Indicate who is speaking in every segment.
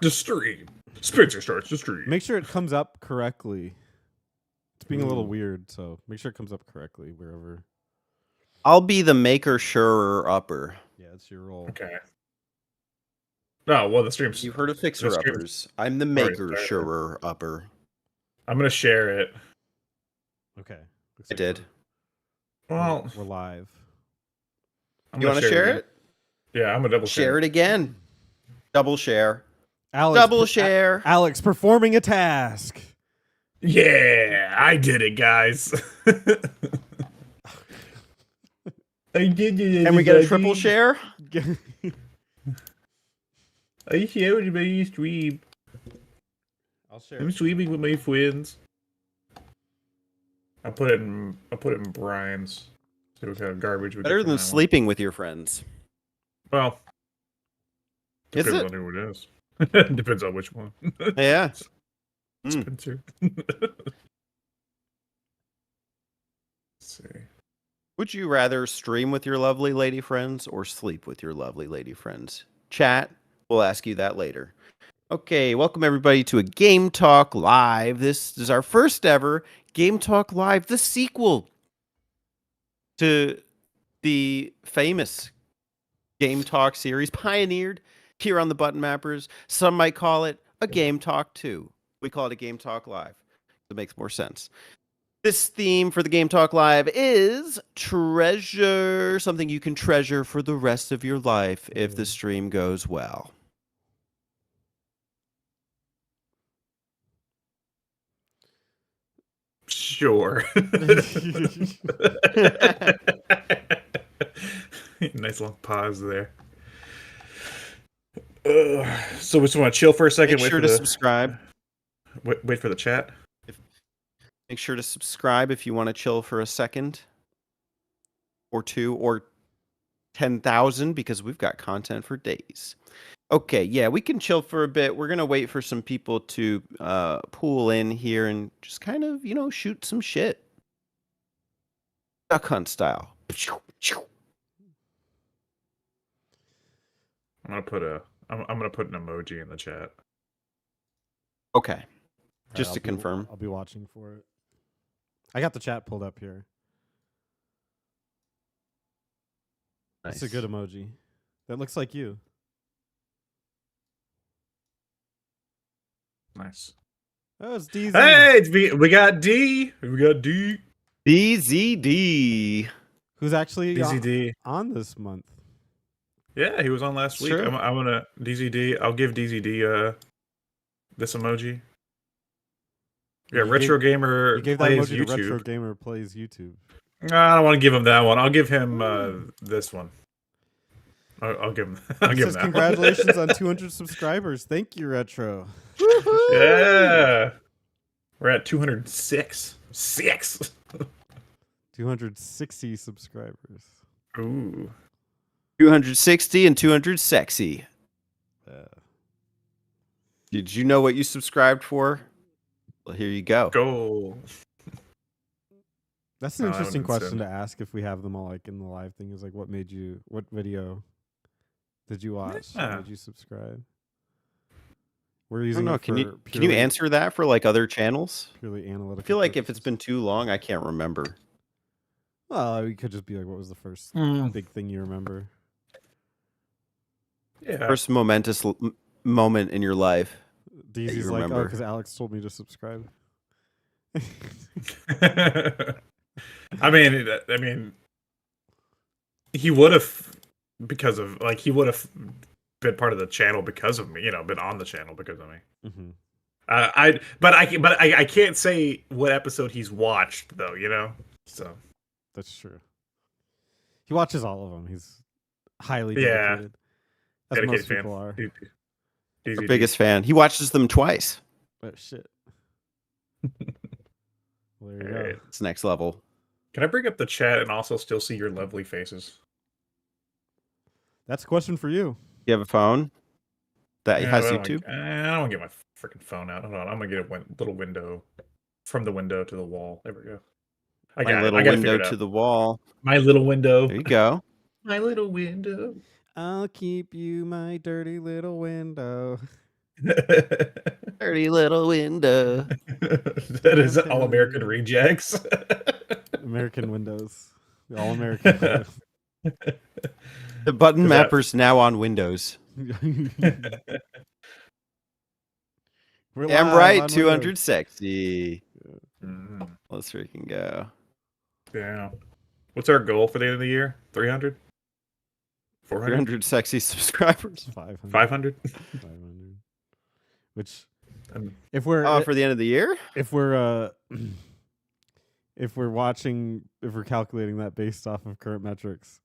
Speaker 1: The stream. Spencer starts the stream.
Speaker 2: Make sure it comes up correctly. It's being a little weird, so make sure it comes up correctly wherever.
Speaker 3: I'll be the maker, surer upper.
Speaker 2: Yeah, it's your role.
Speaker 1: Okay. No, well, the stream's...
Speaker 3: You've heard of fixer uppers. I'm the maker, surer upper.
Speaker 1: I'm going to share it.
Speaker 2: Okay.
Speaker 3: I did.
Speaker 1: Well,
Speaker 2: we're live.
Speaker 3: You want to share it?
Speaker 1: Yeah, I'm going to double
Speaker 3: share it again. Double share.
Speaker 2: Alex,
Speaker 3: double share.
Speaker 2: Alex performing a task.
Speaker 1: Yeah, I did it, guys. I did it.
Speaker 3: Can we get a triple share?
Speaker 1: I shared my stream.
Speaker 2: I'll share.
Speaker 1: I'm streaming with my friends. I put it in Brian's. See what kind of garbage we
Speaker 3: Better than sleeping with your friends.
Speaker 1: Well, depends on who it is. Depends on which one.
Speaker 3: Yeah.
Speaker 1: Spencer. Let's see.
Speaker 3: Would you rather stream with your lovely lady friends or sleep with your lovely lady friends? Chat, we'll ask you that later. Okay, welcome everybody to a Game Talk Live. This is our first ever Game Talk Live, the sequel to the famous Game Talk series pioneered here on the Button Mappers. Some might call it a Game Talk 2. We call it a Game Talk Live. It makes more sense. This theme for the Game Talk Live is treasure, something you can treasure for the rest of your life if the stream goes well.
Speaker 1: Sure. Nice long pause there. So we just want to chill for a second.
Speaker 3: Make sure to subscribe.
Speaker 1: Wait for the chat.
Speaker 3: Make sure to subscribe if you want to chill for a second or two or 10,000 because we've got content for days. Okay, yeah, we can chill for a bit. We're going to wait for some people to pool in here and just kind of, shoot some shit. Duck hunt style.
Speaker 1: I'm going to put an emoji in the chat.
Speaker 3: Okay. Just to confirm.
Speaker 2: I'll be watching for it. I got the chat pulled up here.
Speaker 3: Nice.
Speaker 2: It's a good emoji. That looks like you.
Speaker 1: Nice.
Speaker 2: Oh, it's DZ.
Speaker 1: Hey, we got D. We got D.
Speaker 3: DZD.
Speaker 2: Who's actually
Speaker 1: DZD
Speaker 2: on this month.
Speaker 1: Yeah, he was on last week. I'm gonna DZD. I'll give DZD this emoji. Yeah, Retro Gamer
Speaker 2: plays
Speaker 1: YouTube.
Speaker 2: To Retro Gamer plays YouTube.
Speaker 1: I don't want to give him that one. I'll give him this one. I'll give him. I'll give him that.
Speaker 2: Congratulations on 200 subscribers. Thank you, Retro.
Speaker 1: Yeah, we're at 206.
Speaker 2: 260 subscribers.
Speaker 1: Ooh.
Speaker 3: 260 and 200 sexy. Did you know what you subscribed for? Well, here you go.
Speaker 1: Go.
Speaker 2: That's an interesting question to ask if we have them all like in the live thing. Is like, what video did you watch?
Speaker 1: Yeah.
Speaker 2: Did you subscribe? We're using.
Speaker 3: Can you answer that for like other channels?
Speaker 2: Purely analytical.
Speaker 3: I feel like if it's been too long, I can't remember.
Speaker 2: Well, we could just be like, what was the first big thing you remember?
Speaker 1: Yeah.
Speaker 3: First momentous moment in your life.
Speaker 2: DZ's like, oh, because Alex told me to subscribe.
Speaker 1: I mean, he would have been part of the channel because of me. Been on the channel because of me.
Speaker 2: Mm-hmm.
Speaker 1: I can't say what episode he's watched though. So
Speaker 2: that's true. He watches all of them. He's highly dedicated. As most people are.
Speaker 3: Our biggest fan. He watches them twice.
Speaker 2: Oh shit. Well, there you go.
Speaker 3: Right. It's next level.
Speaker 1: Can I bring up the chat and also still see your lovely faces?
Speaker 2: That's a question for you.
Speaker 3: You have a phone that has YouTube?
Speaker 1: I don't want to get my freaking phone out. Hold on. I'm going to get a little window from the window to the wall. There we go.
Speaker 3: My little window to the wall.
Speaker 1: My little window.
Speaker 3: There you go.
Speaker 1: My little window.
Speaker 2: I'll keep you my dirty little window.
Speaker 3: Dirty little window.
Speaker 1: That is All American Rejects.
Speaker 2: American Windows. All American Windows.
Speaker 3: The button
Speaker 1: Is that-
Speaker 3: mapper's now on Windows.
Speaker 2: We're
Speaker 3: Damn
Speaker 2: live
Speaker 3: right,
Speaker 2: on
Speaker 3: 200
Speaker 2: Windows.
Speaker 3: sexy.
Speaker 1: Mhm.
Speaker 3: Let's freaking go.
Speaker 1: Yeah. What's our goal for the end of the year? 300? 400?
Speaker 3: 300 sexy subscribers.
Speaker 2: 500.
Speaker 1: 500?
Speaker 2: 500. Which,
Speaker 1: Um,
Speaker 2: if we're
Speaker 3: Oh, for the end of the year?
Speaker 2: if we're if we're calculating that based off of current metrics,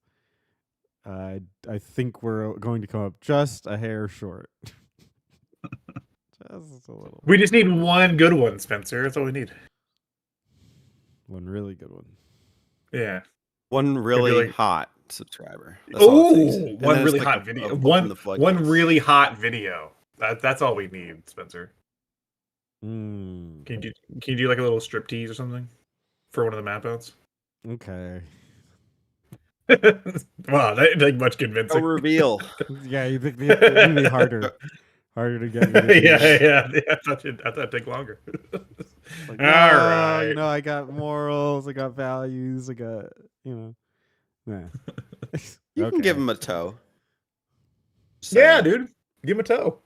Speaker 2: I think we're going to come up just a hair short. Just a little.
Speaker 1: We just need one good one, Spencer. That's all we need.
Speaker 2: One really good one.
Speaker 1: Yeah.
Speaker 3: One really
Speaker 1: like-
Speaker 3: hot subscriber. That's all it takes.
Speaker 1: Oh,
Speaker 3: And
Speaker 1: one
Speaker 3: then it's
Speaker 1: really
Speaker 3: like
Speaker 1: hot
Speaker 3: a-
Speaker 1: video.
Speaker 3: a open
Speaker 1: One
Speaker 3: the floodgates.
Speaker 1: really hot video. That's all we need, Spencer.
Speaker 2: Mm,
Speaker 1: Can you do like a little strip tease or something for one of the map outs?
Speaker 2: okay.
Speaker 1: Wow, that ain't like much
Speaker 3: No
Speaker 1: convincing.
Speaker 3: reveal.
Speaker 2: Yeah, you think it'd be harder to get. Me to do
Speaker 1: yeah,
Speaker 2: that.
Speaker 1: I thought it'd take longer.
Speaker 2: Like,
Speaker 1: All
Speaker 2: no,
Speaker 1: right.
Speaker 2: you know, I got morals, I got values, I got, yeah.
Speaker 3: You can give him a toe. Just
Speaker 1: Yeah,
Speaker 3: saying.
Speaker 1: dude. Give him a toe.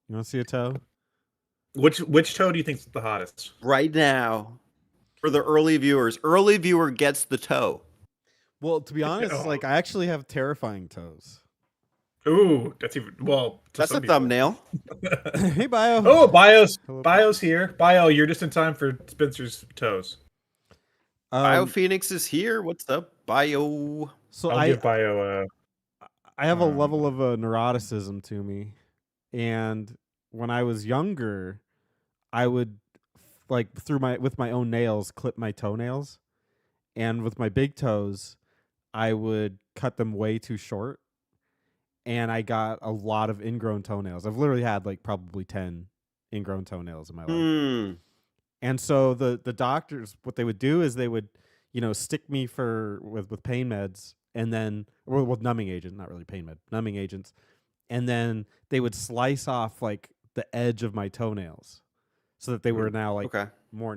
Speaker 2: You want to see a toe?
Speaker 1: Which toe do you think's the hottest?
Speaker 3: Right now, for the early viewers, early viewer gets the toe.
Speaker 2: Well, to be honest,
Speaker 1: Oh.
Speaker 2: like I actually have terrifying toes.
Speaker 1: Ooh, that's even to
Speaker 3: That's a
Speaker 1: some people.
Speaker 3: thumbnail.
Speaker 2: Hey, Bio.
Speaker 1: Oh, Bio's
Speaker 2: Hello.
Speaker 1: here. Bio, you're just in time for Spencer's toes.
Speaker 3: Bio Phoenix is here. What's up, Bio?
Speaker 2: So
Speaker 1: I'll give Bio
Speaker 2: I have a level of neuroticism to me, and when I was younger, I would like with my own nails clip my toenails, and with my big toes, I would cut them way too short, and I got a lot of ingrown toenails. I've literally had like probably 10 ingrown toenails in my life.
Speaker 3: Hmm.
Speaker 2: And so the doctors, what they would do is they would, stick me with pain meds, and then with numbing agent, not really pain med, numbing agents, and then they would slice off like the edge of my toenails, so that they were now like
Speaker 3: Okay.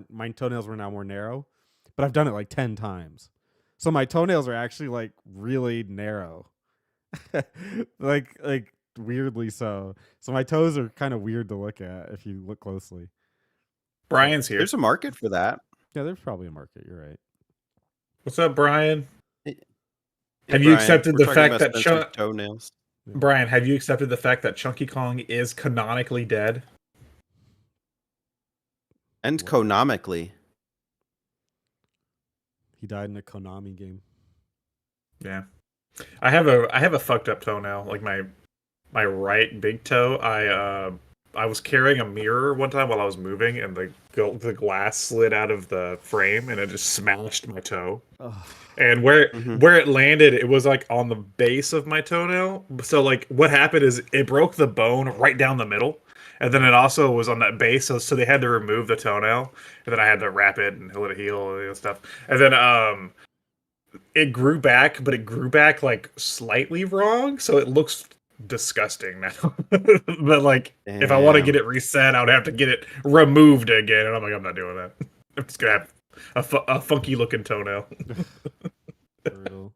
Speaker 2: my toenails were now more narrow. But I've done it like 10 times, so my toenails are actually like really narrow, like weirdly so. So my toes are kind of weird to look at if you look closely.
Speaker 1: Brian's here.
Speaker 3: There's a market for that.
Speaker 2: Yeah, there's probably a market. You're right.
Speaker 1: What's up, Brian?
Speaker 3: Hey,
Speaker 1: Have you accepted
Speaker 3: we're
Speaker 1: the
Speaker 3: talking
Speaker 1: fact
Speaker 3: about
Speaker 1: that
Speaker 3: Spencer's toenails?
Speaker 1: Brian, have you accepted the fact that Chunky Kong is canonically dead?
Speaker 3: And conomically.
Speaker 2: He died in a Konami game.
Speaker 1: Yeah. I have a fucked up toenail, like my right big toe. I was carrying a mirror one time while I was moving, and the glass slid out of the frame, and it just smashed my toe.
Speaker 2: Ugh.
Speaker 1: And where
Speaker 3: Mhm.
Speaker 1: where it landed, it was like on the base of my toenail. So like what happened is it broke the bone right down the middle, and then it also was on that base. So they had to remove the toenail, and then I had to wrap it and let it heal and stuff. And then it grew back, but it grew back like slightly wrong, so it looks disgusting now. But like if I want to
Speaker 3: Damn.
Speaker 1: get it reset, I would have to get it removed again, and I'm like, I'm not doing that. I'm just gonna have a funky looking toenail.
Speaker 2: Brutal.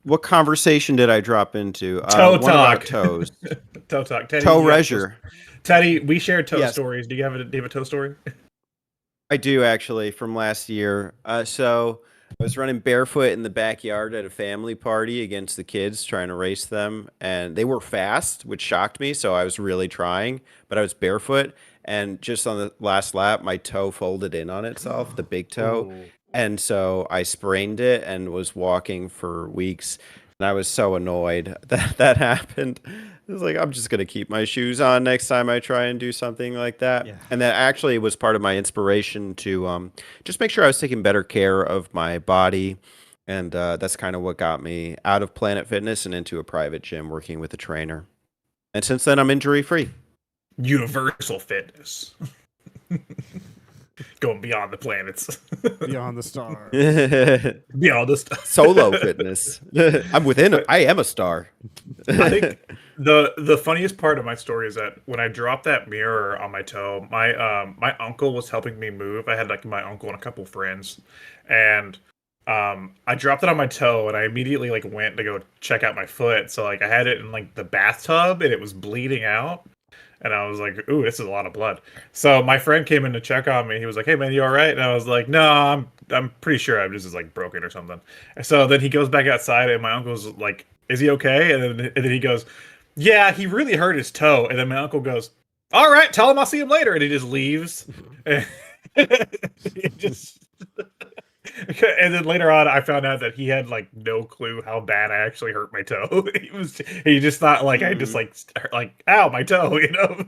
Speaker 3: What conversation did I drop into?
Speaker 1: Toe
Speaker 3: one about
Speaker 1: talk.
Speaker 3: toes.
Speaker 1: Toe talk. Teddy,
Speaker 3: Toe
Speaker 1: you have
Speaker 3: reasure.
Speaker 1: Teddy, we share toe
Speaker 3: Yes.
Speaker 1: stories. Do you have a toe story?
Speaker 3: I do actually from last year. So I was running barefoot in the backyard at a family party against the kids, trying to race them, and they were fast, which shocked me. So I was really trying, but I was barefoot, and just on the last lap, my toe folded in on itself, the big toe, and so I sprained it and was walking for weeks. And I was so annoyed that that happened. I was like, I'm just gonna keep my shoes on next time I try and do something like that.
Speaker 2: Yeah.
Speaker 3: And that actually was part of my inspiration to just make sure I was taking better care of my body. And that's kind of what got me out of Planet Fitness and into a private gym working with a trainer. And since then, I'm injury free.
Speaker 1: Universal fitness. Going beyond the planets.
Speaker 2: Beyond the stars.
Speaker 1: Beyond the stuff.
Speaker 3: Solo fitness. I am a star.
Speaker 1: I think The funniest part of my story is that when I dropped that mirror on my toe, my uncle was helping me move. I had like my uncle and a couple friends, and I dropped it on my toe, and I immediately like went to go check out my foot. So like I had it in like the bathtub, and it was bleeding out. And I was like, "Ooh, this is a lot of blood." So my friend came in to check on me. He was like, "Hey, man, you all right?" And I was like, "No, I'm pretty sure I'm just like broken or something." And so then he goes back outside, and my uncle's like, "Is he okay?" And then he goes, "Yeah, he really hurt his toe." And then my uncle goes, "All right, tell him I'll see him later." And he just leaves. And he just. And then later on, I found out that he had like no clue how bad I actually hurt my toe. He just thought like I just like ow my toe, you know.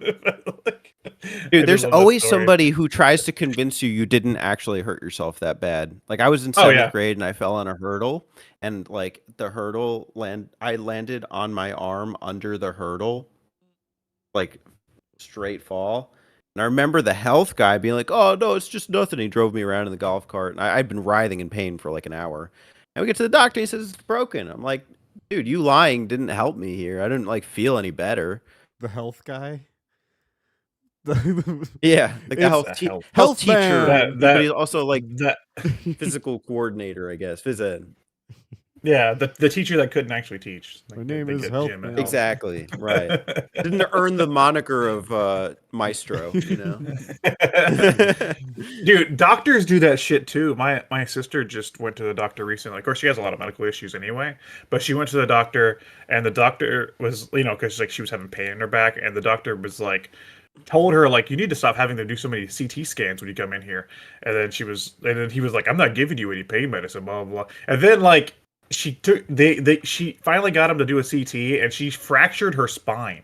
Speaker 1: Like, I
Speaker 3: Dude, there's
Speaker 1: love that
Speaker 3: always
Speaker 1: story.
Speaker 3: somebody who tries to convince you didn't actually hurt yourself that bad. Like I was in
Speaker 1: Oh,
Speaker 3: 7th
Speaker 1: yeah.
Speaker 3: grade and I fell on a hurdle, and like the hurdle I landed on my arm under the hurdle, like straight fall. And I remember the health guy being like, "Oh no, it's just nothing." He drove me around in the golf cart, and I'd been writhing in pain for like an hour. And we get to the doctor, he says it's broken. I'm like, "Dude, you lying didn't help me here. I didn't like feel any better."
Speaker 2: The health guy.
Speaker 3: Yeah, like the
Speaker 2: It's
Speaker 3: health,
Speaker 1: the
Speaker 3: health
Speaker 2: health
Speaker 3: teacher,
Speaker 2: man.
Speaker 3: but he's also like
Speaker 1: that
Speaker 3: physical coordinator, I guess. Phys ed.
Speaker 1: yeah, the teacher that couldn't actually teach.
Speaker 2: My
Speaker 1: Like,
Speaker 2: name
Speaker 1: they
Speaker 2: is
Speaker 1: get
Speaker 2: Health
Speaker 1: Jim
Speaker 2: Man.
Speaker 1: at Health Man.
Speaker 3: Exactly, right. Didn't earn the moniker of maestro, you know.
Speaker 1: Dude, doctors do that shit too. My sister just went to the doctor recently. Of course, she has a lot of medical issues anyway, but she went to the doctor, and the doctor was, because like she was having pain in her back, and the doctor was like, told her like, you need to stop having to do so many CT scans when you come in here. And then he was like, I'm not giving you any pain medicine, blah blah blah. And then like she finally got him to do a CT, and she fractured her spine.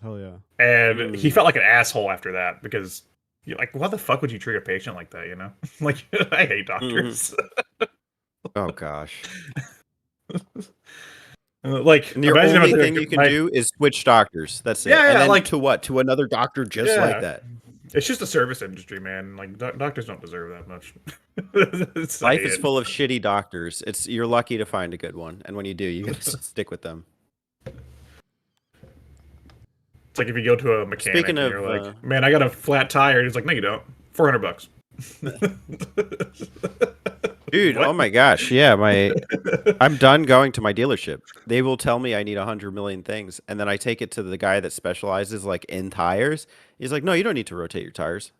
Speaker 2: Hell yeah.
Speaker 1: And he felt like an asshole after that because you're like, why the fuck would you treat a patient like that, you know? Like, I hate doctors.
Speaker 3: Oh gosh.
Speaker 1: Like,
Speaker 3: And your
Speaker 1: imagine
Speaker 3: only
Speaker 1: if
Speaker 3: thing you can do is switch doctors. That's it.
Speaker 1: Yeah,
Speaker 3: And
Speaker 1: yeah,
Speaker 3: then
Speaker 1: like-
Speaker 3: to what? To another doctor just
Speaker 1: Yeah.
Speaker 3: like that.
Speaker 1: It's just a service industry, man. Like, doctors don't deserve that much.
Speaker 3: Life is full of shitty doctors. You're lucky to find a good one, and when you do, you gotta stick with them.
Speaker 1: It's like if you go to a mechanic
Speaker 3: Speaking
Speaker 1: and
Speaker 3: of,
Speaker 1: you're like, man, I got a flat tire. And he's like, no, you don't. $400.
Speaker 3: Dude,
Speaker 1: What?
Speaker 3: oh my gosh, yeah, I'm done going to my dealership. They will tell me I need 100 million things, and then I take it to the guy that specializes like in tires. He's like, "No, you don't need to rotate your tires."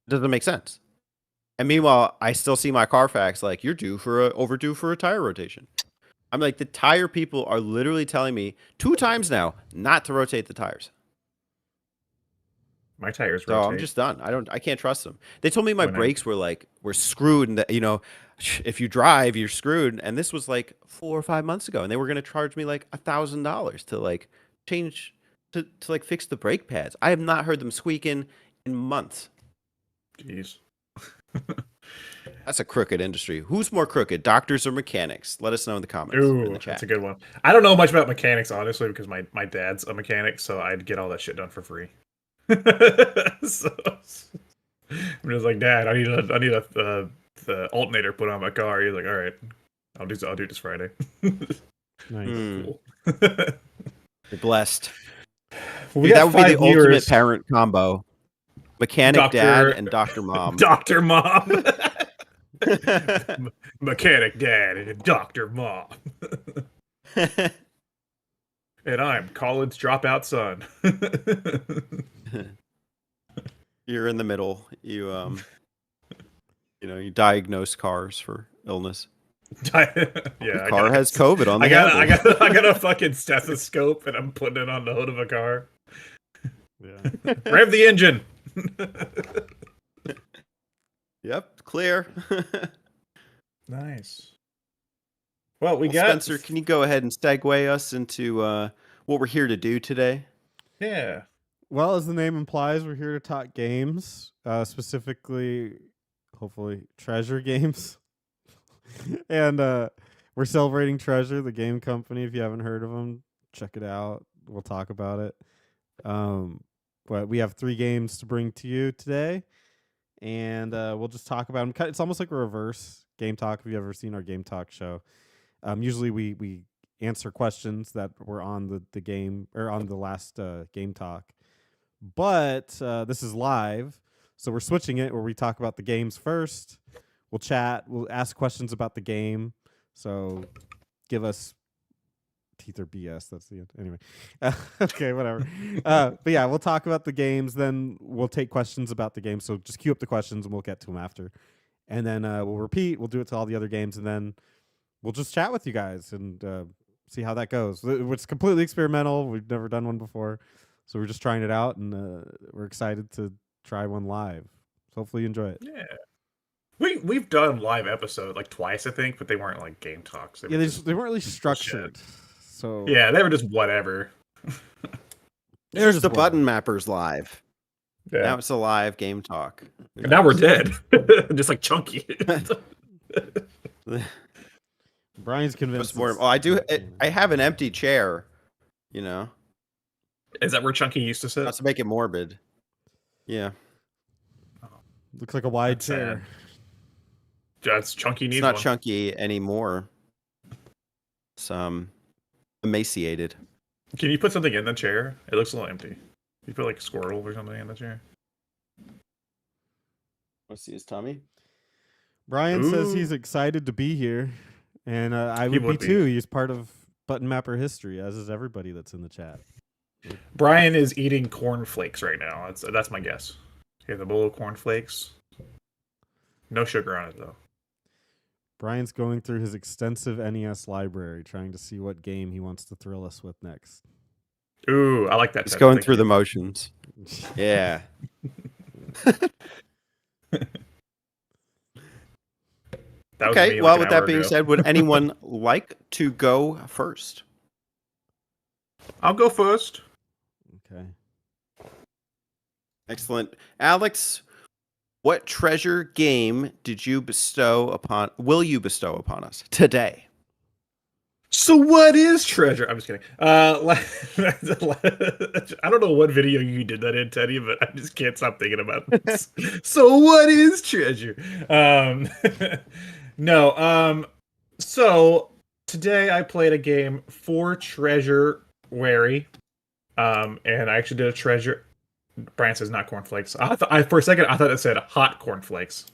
Speaker 3: It doesn't make sense. And meanwhile, I still see my Carfax like, "You're overdue for a tire rotation." I'm like, the tire people are literally telling me 2 times now not to rotate the tires.
Speaker 1: My tires
Speaker 3: So
Speaker 1: rotate.
Speaker 3: I'm just done. I can't trust them. They told me my
Speaker 1: When I-
Speaker 3: brakes were screwed, and that if you drive, you're screwed. And this was like 4 or 5 months ago, and they were going to charge me like $1,000 to like change to like fix the brake pads. I have not heard them squeaking in months.
Speaker 1: Jeez.
Speaker 3: That's a crooked industry. Who's more crooked, doctors or mechanics? Let us know in the comments or in
Speaker 1: Ooh,
Speaker 3: the chat.
Speaker 1: that's a good one. I don't know much about mechanics, honestly, because my dad's a mechanic, so I'd get all that shit done for free. So, I'm just like, Dad, I need the alternator put on my car. He's like, all right, I'll do this Friday.
Speaker 2: Nice.
Speaker 1: Cool.
Speaker 3: You're blessed.
Speaker 1: We
Speaker 3: Dude,
Speaker 1: got
Speaker 3: that would be
Speaker 1: 5
Speaker 3: the ultimate
Speaker 1: viewers.
Speaker 3: parent combo. Mechanic dad
Speaker 1: Doctor-
Speaker 3: and Dr. Mom.
Speaker 1: Dr. Mom. Mechanic Dad and Dr. Mom. And I'm college dropout son.
Speaker 3: You're in the middle. You you diagnose cars for illness.
Speaker 1: Yeah,
Speaker 3: Car has COVID on the
Speaker 1: I
Speaker 3: handle.
Speaker 1: got a fucking stethoscope and I'm putting it on the hood of a car.
Speaker 2: Yeah.
Speaker 1: Rev the engine.
Speaker 3: Yep, clear.
Speaker 1: Nice. Well, we
Speaker 3: Well,
Speaker 1: got
Speaker 3: Spencer, can you go ahead and segue us into what we're here to do today?
Speaker 1: Yeah.
Speaker 2: Well, as the name implies, we're here to talk games, specifically, hopefully, Treasure games. And we're celebrating Treasure, the game company. If you haven't heard of them, check it out. We'll talk about it. But we have 3 games to bring to you today, and we'll just talk about them. It's almost like a reverse Game Talk. If you've ever seen our Game Talk show, usually we answer questions that were on the game or on the last game talk. But this is live, so we're switching it where we talk about the games first. We'll chat. We'll ask questions about the game. So give us teeth or BS. That's the end. Anyway. Okay, whatever. But yeah, we'll talk about the games. Then we'll take questions about the game. So just queue up the questions and we'll get to them after. And then we'll repeat. We'll do it to all the other games. And then we'll just chat with you guys and see how that goes. It's completely experimental. We've never done one before. So we're just trying it out. And we're excited to try one live. So hopefully you enjoy it.
Speaker 1: Yeah. We've done live episode like twice, I think, but they weren't like game talks.
Speaker 2: They weren't really structured. So
Speaker 1: yeah, they were just whatever.
Speaker 3: There's the Button Mappers live.
Speaker 1: Yeah.
Speaker 3: Now it's a live game talk.
Speaker 1: And now we're dead. Just like Chunky.
Speaker 2: Brian's convinced.
Speaker 3: I have an empty chair. You know.
Speaker 1: Is that where Chunky used to sit?
Speaker 3: Not to make it morbid. Yeah.
Speaker 2: Looks like a wide
Speaker 1: That's
Speaker 2: chair.
Speaker 1: That's Chunky needs
Speaker 3: It's not
Speaker 1: one.
Speaker 3: chunky anymore. It's emaciated.
Speaker 1: Can you put something in the chair? It looks a little empty. You put like Squirtle or something in the chair.
Speaker 3: Want to see his tummy?
Speaker 2: Brian says
Speaker 1: Ooh.
Speaker 2: he's excited to be here, and I would be too. He's part of Button Mapper history, as is everybody that's in the chat.
Speaker 1: Brian is eating cornflakes right now. That's my guess. He has a bowl of cornflakes. No sugar on it though.
Speaker 2: Brian's going through his extensive NES library, trying to see what game he wants to thrill us with next.
Speaker 1: Ooh, I like that.
Speaker 3: He's going through the motions. Yeah. Okay, well, with that being said, would anyone like to go first?
Speaker 1: I'll go first.
Speaker 2: Okay.
Speaker 3: Excellent. Alex, what treasure game will you bestow upon us today?
Speaker 1: So what is treasure? I'm just kidding. I don't know what video you did that in, Teddy, but I just can't stop thinking about this. So what is treasure? No. So today I played a game for Treasure Wary. And I actually did a treasure. Brian says not cornflakes. For a second I thought it said hot cornflakes.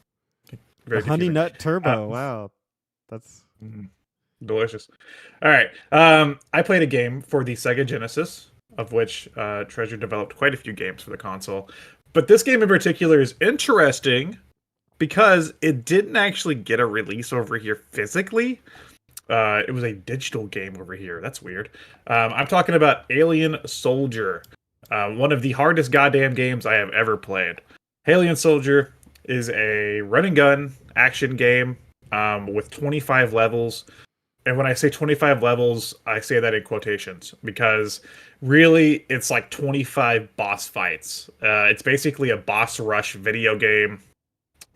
Speaker 2: The Honey Nut Turbo. Wow. That's
Speaker 1: delicious. All right. I played a game for the Sega Genesis, of which Treasure developed quite a few games for the console. But this game in particular is interesting because it didn't actually get a release over here physically. It was a digital game over here. That's weird. I'm talking about Alien Soldier, one of the hardest goddamn games I have ever played. Alien Soldier is a run and gun action game with 25 levels. And when I say 25 levels, I say that in quotations because really it's like 25 boss fights. It's basically a boss rush video game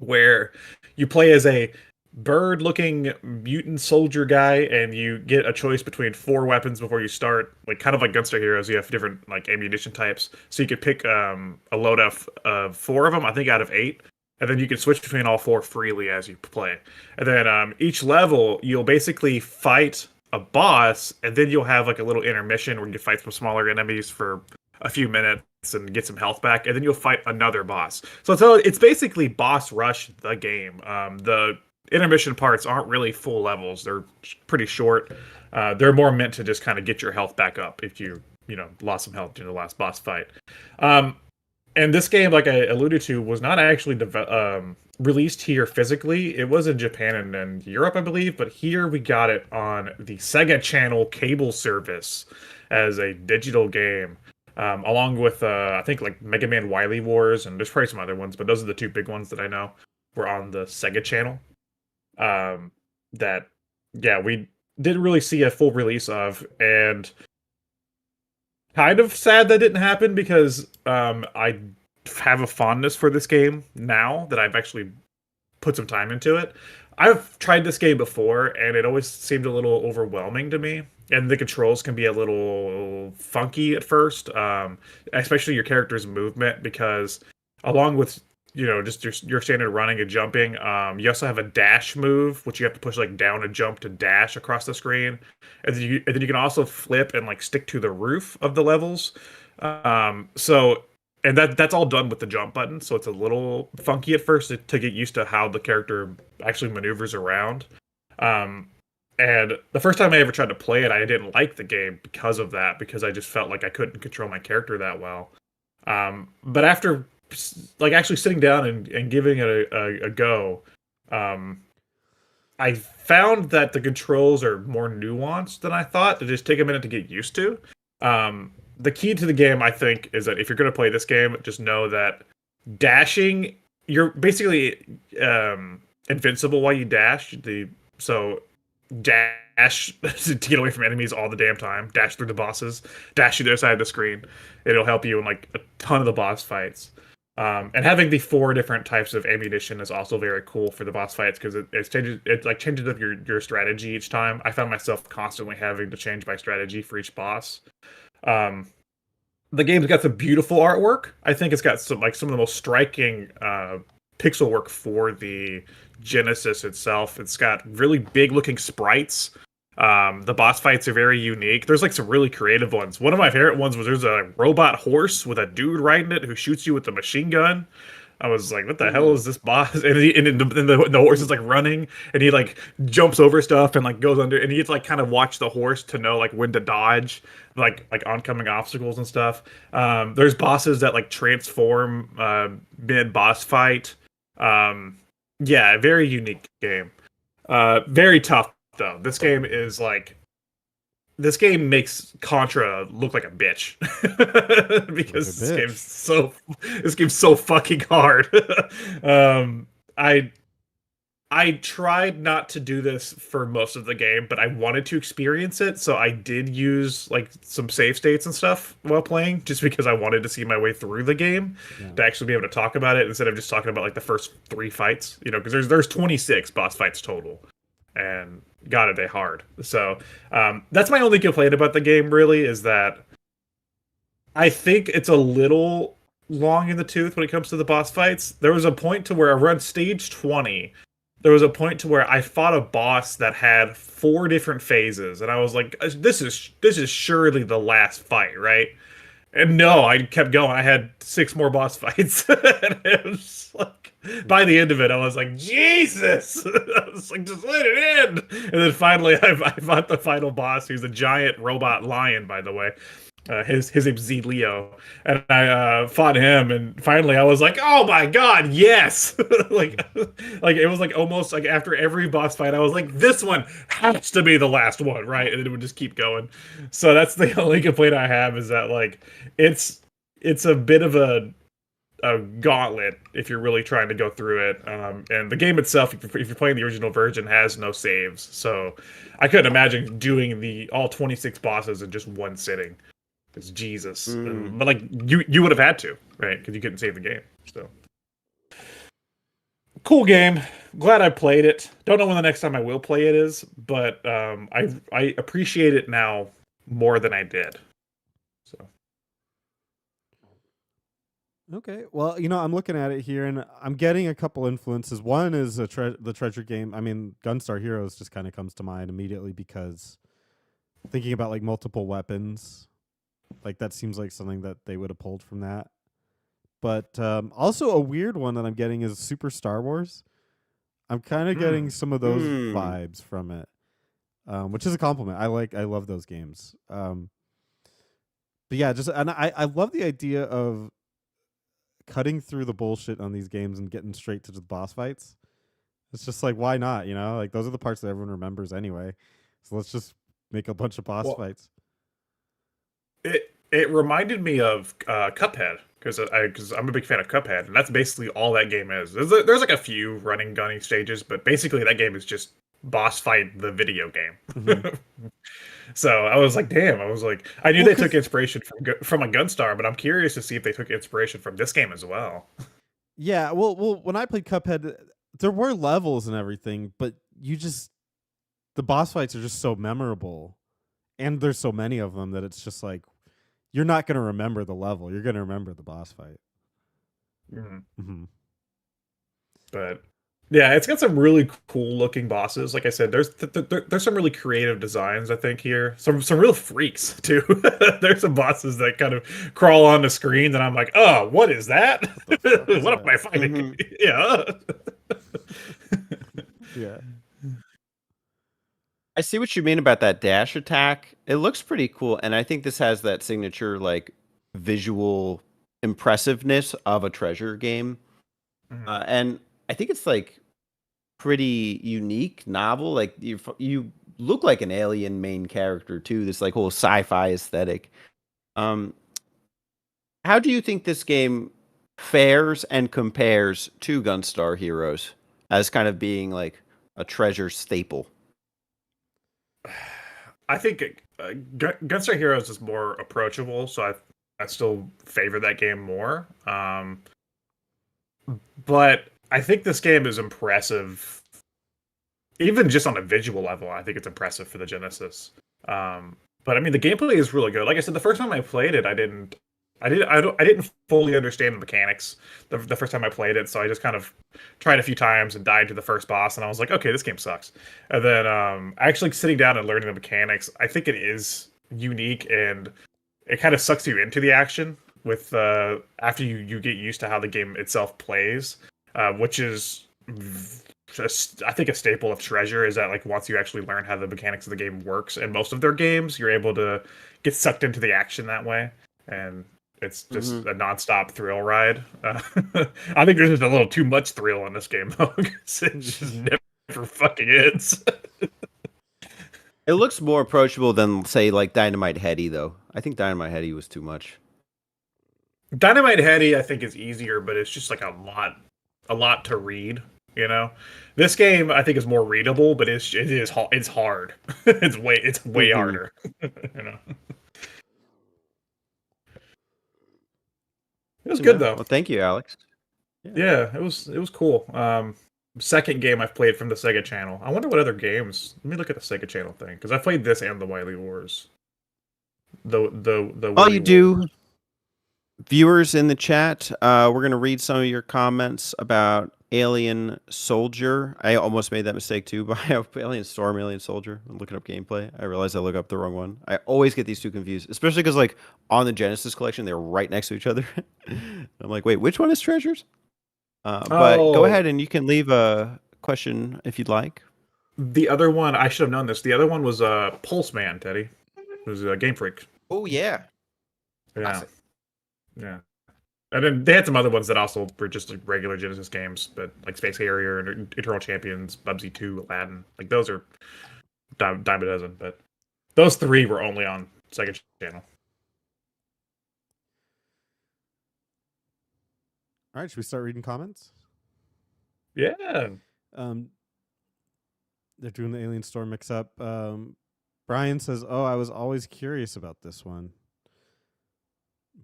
Speaker 1: where you play as a bird-looking mutant soldier guy, and you get a choice between 4 weapons before you start. Like kind of like Gunstar Heroes, you have different like ammunition types, so you could pick a load of 4 of them, I think, out of 8. And then you can switch between all 4 freely as you play. And then each level, you'll basically fight a boss, and then you'll have like a little intermission where you fight some smaller enemies for a few minutes and get some health back, and then you'll fight another boss. So it's basically boss rush the game. The intermission parts aren't really full levels; they're pretty short. They're more meant to just kind of get your health back up if you lost some health during the last boss fight. And this game, like I alluded to, was not actually released here physically. It was in Japan and Europe, I believe, but here we got it on the Sega Channel cable service as a digital game, along with, I think, like Mega Man Wily Wars, and there's probably some other ones, but those are the 2 big ones that I know were on the Sega Channel. That, yeah, we didn't really see a full release of, and kind of sad that didn't happen because I have a fondness for this game now that I've actually put some time into it. I've tried this game before, and it always seemed a little overwhelming to me. And the controls can be a little funky at first, especially your character's movement, because along with just your standard running and jumping. You also have a dash move, which you have to push like down to jump to dash across the screen, and then you can also flip and like stick to the roof of the levels. So and that's all done with the jump button, so it's a little funky at first to get used to how the character actually maneuvers around. Um, and the first time I ever tried to play it, I didn't like the game because of that, because I just felt like I couldn't control my character that well. But after like actually sitting down and giving it a go, um, I found that the controls are more nuanced than I thought. To just take a minute to get used to. The key to the game, I think, is that if you're going to play this game, just know that dashing, you're basically invincible while you dash. So dash to get away from enemies all the damn time. Dash through the bosses. Dash to the other side of the screen. It'll help you in like a ton of the boss fights. And having the 4 different types of ammunition is also very cool for the boss fights, because it changes up your strategy each time. I found myself constantly having to change my strategy for each boss. The game's got some beautiful artwork. I think it's got some of the most striking pixel work for the Genesis itself. It's got really big looking sprites. The boss fights are very unique. There's like some really creative ones. One of my favorite ones was there's a robot horse with a dude riding it who shoots you with a machine gun. I was like, what the hell is this boss? And the horse is like running, and he like jumps over stuff and like goes under, and you have to like kind of watch the horse to know like when to dodge like oncoming obstacles and stuff. There's bosses that like transform mid boss fight. Yeah, very unique game. Very tough though. This game makes Contra look like a bitch because this game's so fucking hard. I tried not to do this for most of the game, but I wanted to experience it, so I did use like some save states and stuff while playing, just because I wanted to see my way through the game to actually be able to talk about it instead of just talking about like the first 3 fights. Because there's 26 boss fights total, and God, are they hard. So that's my only complaint about the game, really, is that I think it's a little long in the tooth when it comes to the boss fights. There was a point to where I run stage 20. There was a point to where I fought a boss that had 4 different phases, and I was like, this is surely the last fight, right? And no, I kept going. I had 6 more boss fights. And it was like, by the end of it, I was like, Jesus! I was like, just let it end! And then finally, I fought the final boss, who's a giant robot lion, by the way. His name's Z Leo, and I fought him, and finally I was like, "Oh my god, yes!" like it was like almost like after every boss fight, I was like, "This one has to be the last one, right?" And it would just keep going. So that's the only complaint I have, is that like it's a bit of a gauntlet if you're really trying to go through it. And the game itself, if you're playing the original version, has no saves, so I couldn't imagine doing all 26 bosses in just one sitting. It's Jesus. But like you would have had to, right? Because you couldn't save the game. So cool game. Glad I played it. Don't know when the next time I will play it is, but I appreciate it now more than I did. So
Speaker 2: Okay, well, I'm looking at it here, and I'm getting a couple influences. One is the treasure game. I mean, Gunstar Heroes just kind of comes to mind immediately, because thinking about like multiple weapons, like that seems like something that they would have pulled from that. But also a weird one that I'm getting is Super Star Wars. I'm kind of getting some of those vibes from it, which is a compliment. I love those games. But yeah, I love the idea of cutting through the bullshit on these games and getting straight to the boss fights. It's just like, why not? Like those are the parts that everyone remembers anyway. So let's just make a bunch of boss fights.
Speaker 1: It reminded me of Cuphead, because I'm a big fan of Cuphead, and that's basically all that game is. There's like a few running gunning stages, but basically that game is just boss fight the video game. Mm-hmm. So I was like, damn. I knew they took inspiration from a Gunstar, but I'm curious to see if they took inspiration from this game as well.
Speaker 2: Yeah, well, when I played Cuphead, there were levels and everything, but the boss fights are just so memorable, and there's so many of them that it's just like, you're not going to remember the level. You're going to remember the boss fight.
Speaker 1: Mm-hmm.
Speaker 2: Mm-hmm.
Speaker 1: But yeah, it's got some really cool looking bosses. Like I said, there's some really creative designs. I think here some real freaks too. There's some bosses that kind of crawl on the screen, and I'm like, oh, what is that?
Speaker 2: What the fuck is
Speaker 1: What am
Speaker 2: that?
Speaker 1: I fighting? Yeah.
Speaker 2: Yeah.
Speaker 3: I see what you mean about that dash attack. It looks pretty cool, and I think this has that signature like visual impressiveness of a treasure game. And I think it's like pretty unique, novel. Like you look like an alien main character too. This like whole sci-fi aesthetic. How do you think this game fares and compares to Gunstar Heroes as kind of being like a treasure staple?
Speaker 1: I think Gunstar Heroes is more approachable, so I still favor that game more. But I think this game is impressive, even just on a visual level. I think it's impressive for the Genesis. But I mean, the gameplay is really good. Like I said, the first time I played it, I didn't fully understand the mechanics the first time I played it, so I just kind of tried a few times and died to the first boss, and I was like, okay, this game sucks. And then actually sitting down and learning the mechanics, I think it is unique, and it kind of sucks you into the action with after you get used to how the game itself plays, which is just, I think a staple of Treasure is that like once you actually learn how the mechanics of the game works, in most of their games, you're able to get sucked into the action that way, and it's just a nonstop thrill ride. I think there's just a little too much thrill in this game, though, because it just never fucking ends.
Speaker 3: It looks more approachable than say like Dynamite Heady, though. I think Dynamite Heady was too much.
Speaker 1: Dynamite Heady, I think, is easier, but it's just like a lot to read. You know, this game I think is more readable, but it's hard. it's way harder. You know. It was good though.
Speaker 3: Well, thank you, Alex.
Speaker 1: Yeah, it was cool. Second game I've played from the Sega channel. I wonder what other games. Let me look at the Sega channel thing, because I played this and the Wily Wars. The
Speaker 3: While
Speaker 1: Wily
Speaker 3: you
Speaker 1: Wars.
Speaker 3: do, viewers in the chat, we're gonna read some of your comments about Alien Soldier. I almost made that mistake too, but I have Alien Storm, Alien Soldier. I'm looking up gameplay. I realized I look up the wrong one. I always get these two confused, especially because like on the Genesis collection, they're right next to each other. I'm like, wait, which one is Treasures? But go ahead and you can leave a question if you'd like.
Speaker 1: The other one, I should have known this. The other one was Pulse Man, Teddy. It was Game Freak.
Speaker 3: Oh yeah.
Speaker 1: Yeah. Yeah. And then they had some other ones that also were just like regular Genesis games, but like Space Harrier and Eternal Champions, Bubsy 2, Aladdin. Like those are dime a dozen, but those three were only on Sega channel.
Speaker 2: All right, should we start reading comments?
Speaker 1: Yeah.
Speaker 2: They're doing the Alien Storm mix-up. Brian says, "Oh, I was always curious about this one."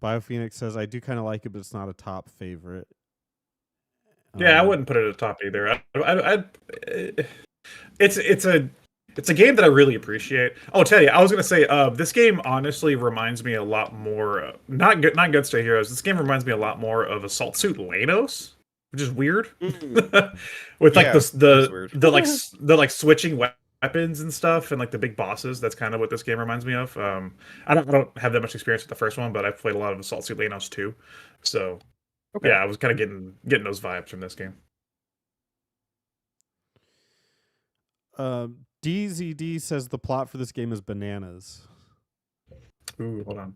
Speaker 2: BioPhoenix says, "I do kind of like it, but it's not a top favorite."
Speaker 1: Yeah, I wouldn't put it at the top either. It's a game that I really appreciate. Oh, Teddy, I was gonna say, this game honestly reminds me a lot more. Not Gunstar Heroes. This game reminds me a lot more of Assault Suit Lanos, which is weird. With like the switching weapons and stuff, and like the big bosses. That's kind of what this game reminds me of. I don't have that much experience with the first one, but I've played a lot of Assault Suit Lanos too. So yeah, I was kind of getting those vibes from this game.
Speaker 2: DZD says the plot for this game is bananas.
Speaker 1: Ooh, hold on.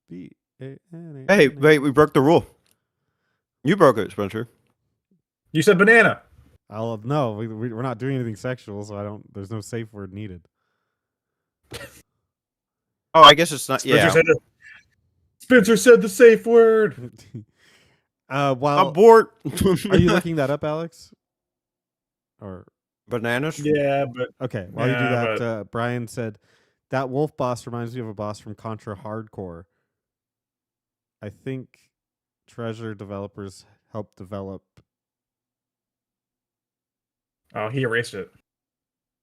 Speaker 3: Hey, wait, we broke the rule. You broke it, Spencer.
Speaker 1: You said banana.
Speaker 2: No, we're not doing anything sexual, so there's no safe word needed.
Speaker 3: Oh, I guess it's not.
Speaker 1: Spencer said the safe word.
Speaker 2: While
Speaker 3: Abort.
Speaker 2: Are you looking that up, Alex? Or
Speaker 3: bananas?
Speaker 1: Yeah, but
Speaker 2: okay. While you do that, Brian said that wolf boss reminds me of a boss from Contra Hardcore. I think Treasure developers helped develop.
Speaker 1: Oh, he erased it.